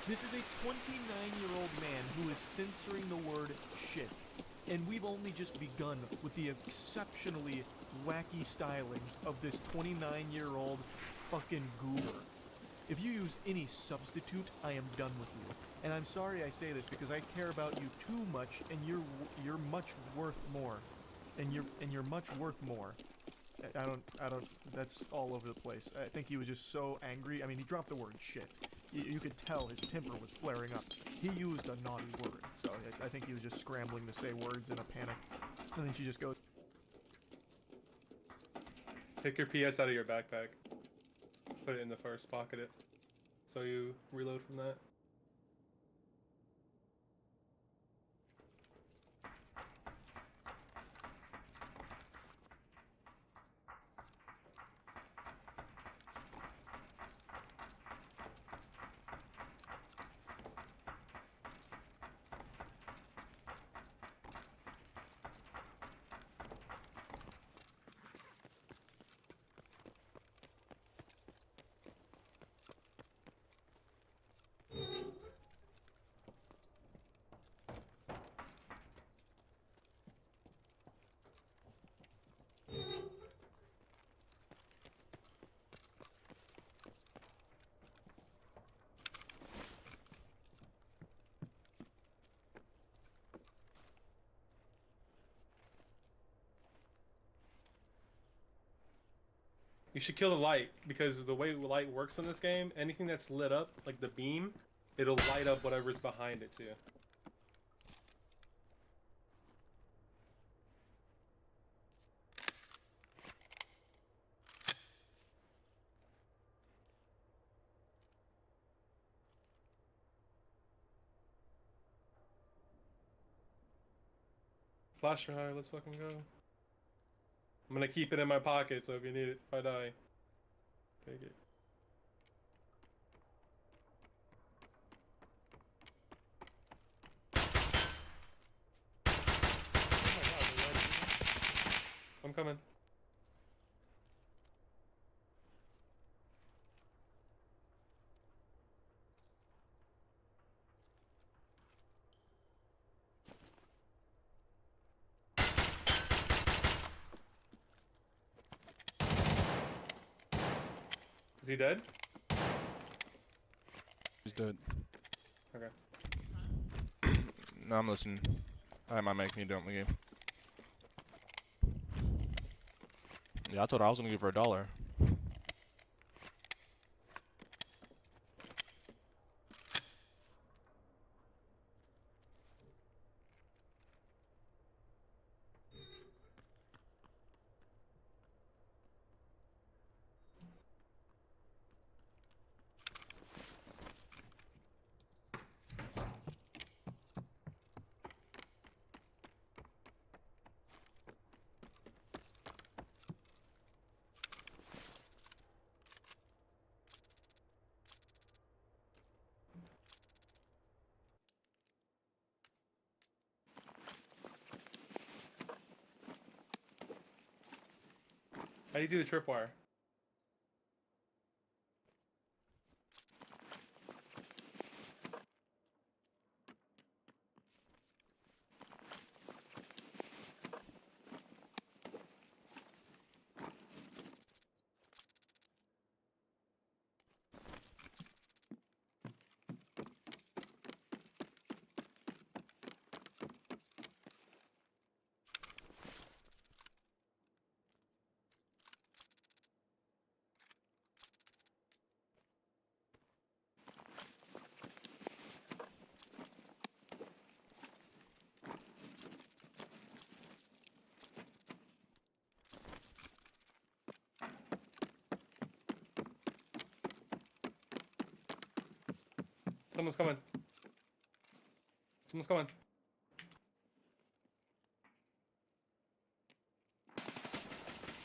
This is a 29-year-old man who is censoring the word shit. And we've only just begun with the exceptionally wacky stylings of this 29-year-old fucking goober. If you use any substitute, I am done with you. And I'm sorry I say this because I care about you too much, and you're much worth more. And you're much worth more. I don't, that's all over the place. I think he was just so angry. I mean, he dropped the word shit. You could tell his temper was flaring up. He used a naughty word, so I think he was just scrambling to say words in a panic. And then she just goes, Take your PS out of your backpack. Put it in the first, pocket it. So you reload from that. You should kill the light, because the way light works in this game, anything that's lit up, like the beam, it'll light up whatever's behind it too. Flash for hire, let's fucking go. I'm gonna keep it in my pocket, so if you need it, if I die, take it. I'm coming. Is he dead? He's dead. Okay. No, I'm listening. That might make me dump the game. Yeah, I told her I was gonna give her $1. How do you do the tripwire? Someone's coming. Someone's coming.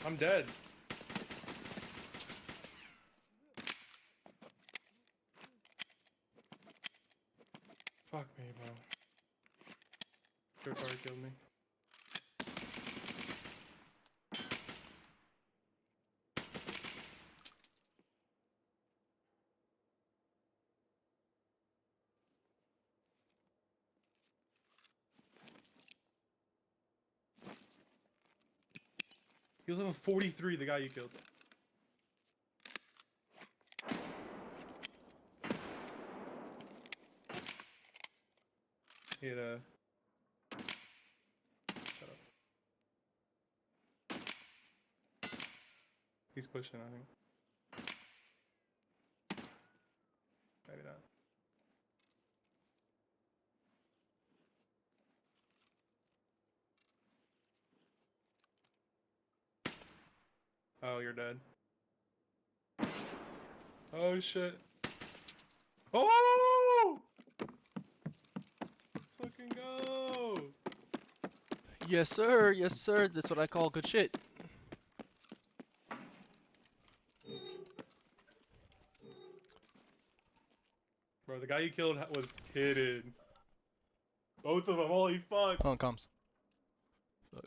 I'm dead. Fuck me, bro. Sure fire killed me. He was level 43, the guy you killed. He had a... Shut up. He's pushing, I think. Maybe not. Oh, you're dead. Oh shit. Oh! Let's fucking go! Yes, sir. Yes, sir. That's what I call good shit. Bro, the guy you killed was hidden. Both of them, holy fuck. Oh, it comes. Fuck.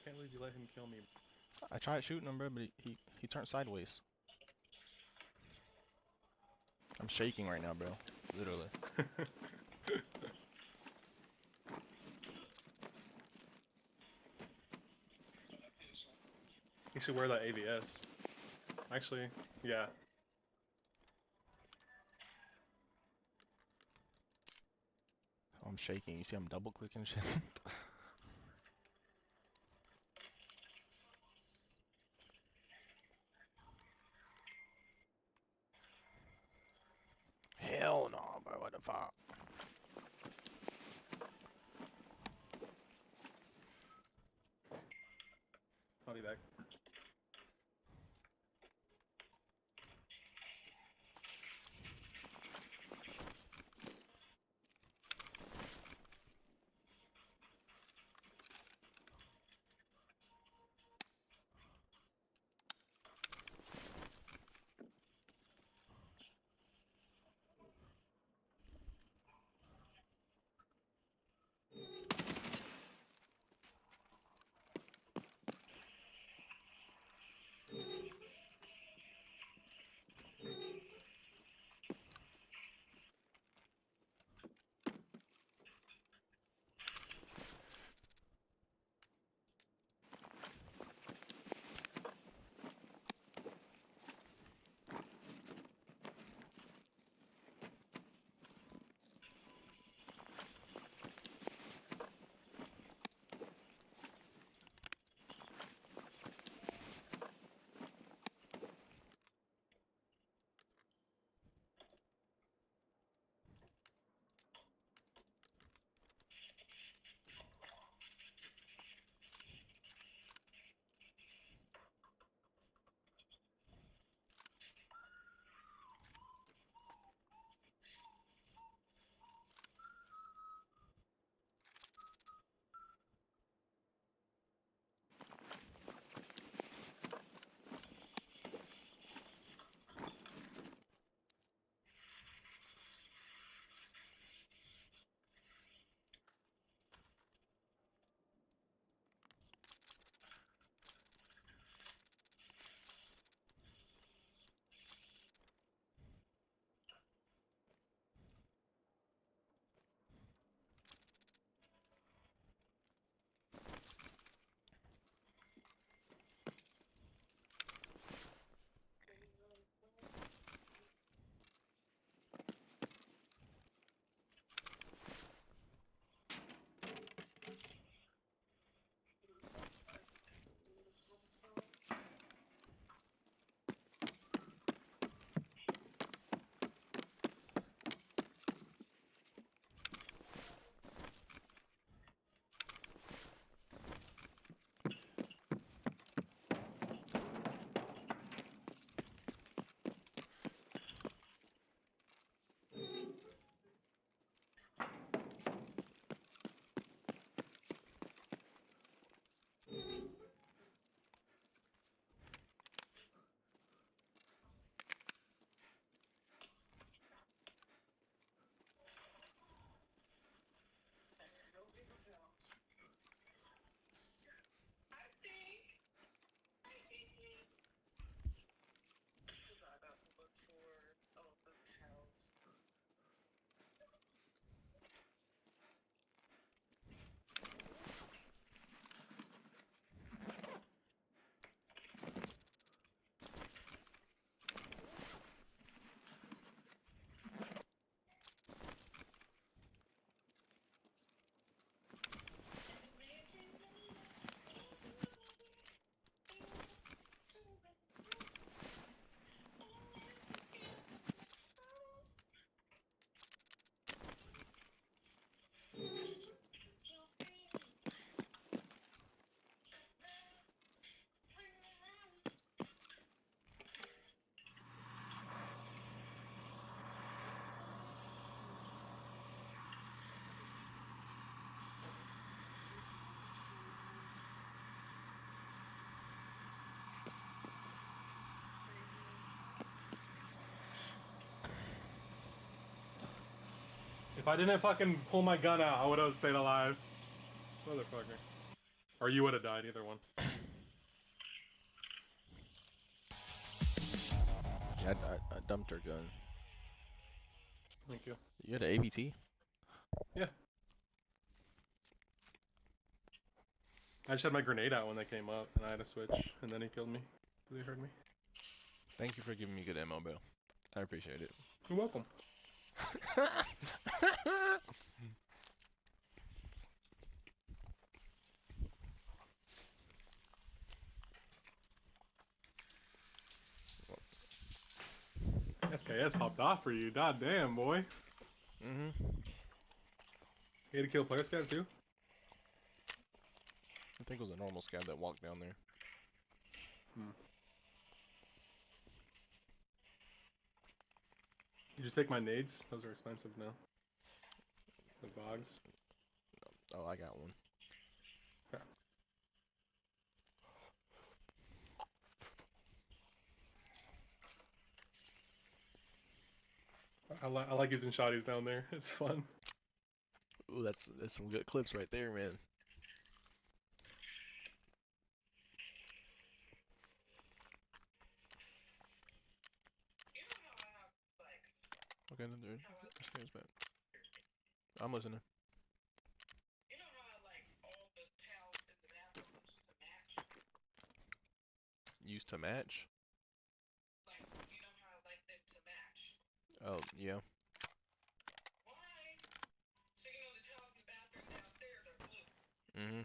Can't believe you let him kill me. I tried shooting him, bro, but he turned sideways. I'm shaking right now, bro. Literally. You should wear that ABS. Actually, yeah. Oh, I'm shaking. You see I'm double clicking shit. Hell no, bro. What the fuck? I'll be back. If I didn't fucking pull my gun out, I would have stayed alive. Motherfucker. Or you would have died, either one. Yeah, I dumped her gun. Thank you. You had an AVT? Yeah. I just had my grenade out when they came up, and I had to switch, and then he killed me. They heard me. Thank you for giving me good ammo, Bill. I appreciate it. You're welcome. SKS popped off for you. God damn, boy. Mm-hmm. You had to kill player scav too? I think it was a normal scav that walked down there. Did you take my nades? Those are expensive now. The bogs. Oh, I got one. Okay. I like using shotties down there. It's fun. Ooh, that's some good clips right there, man. Okay, then there. There's back. I'm listening. Used to match? Oh, yeah. Mm-hmm.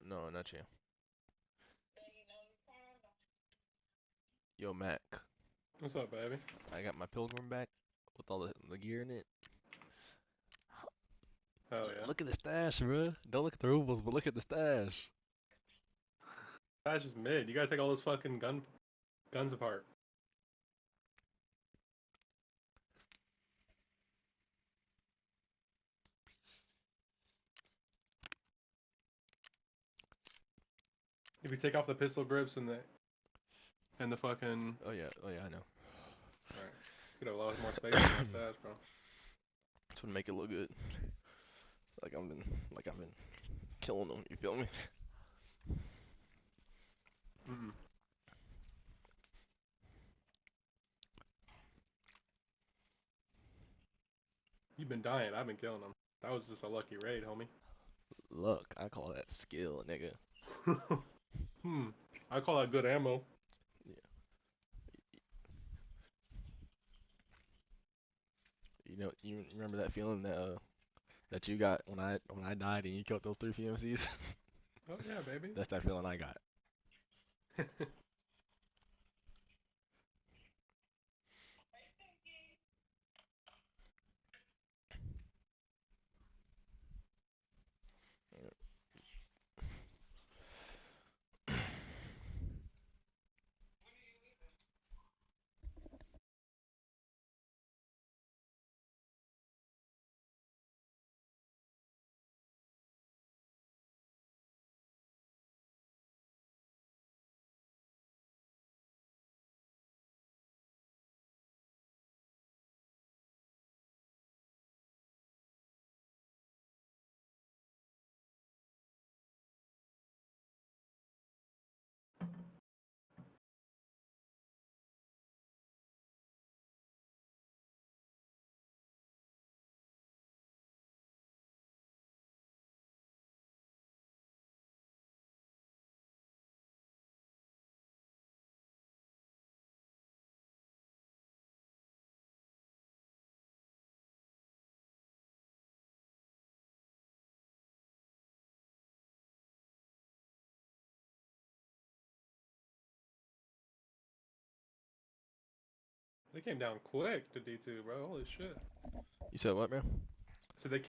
No, not you. Yo, Mac. What's up, baby? I got my Pilgrim back with all the gear in it. Hell yeah. Look at the stash, bro. Don't look at the rubles, but look at the stash. That's just mid. You gotta take all those fucking guns apart. If you take off the pistol grips and the fucking. Oh yeah, I know. Alright. You got a lot more space in that stash, bro. This would make it look good. Like I've been killing them. You feel me? Mm-mm. You've been dying. I've been killing them. That was just a lucky raid, homie. Look, I call that skill, nigga. I call that good ammo. You know, you remember that feeling that that you got when I died and you killed those 3 PMCs? Oh yeah, baby. That's that feeling I got. They came down quick to D2, bro. Holy shit. You said what, man? So they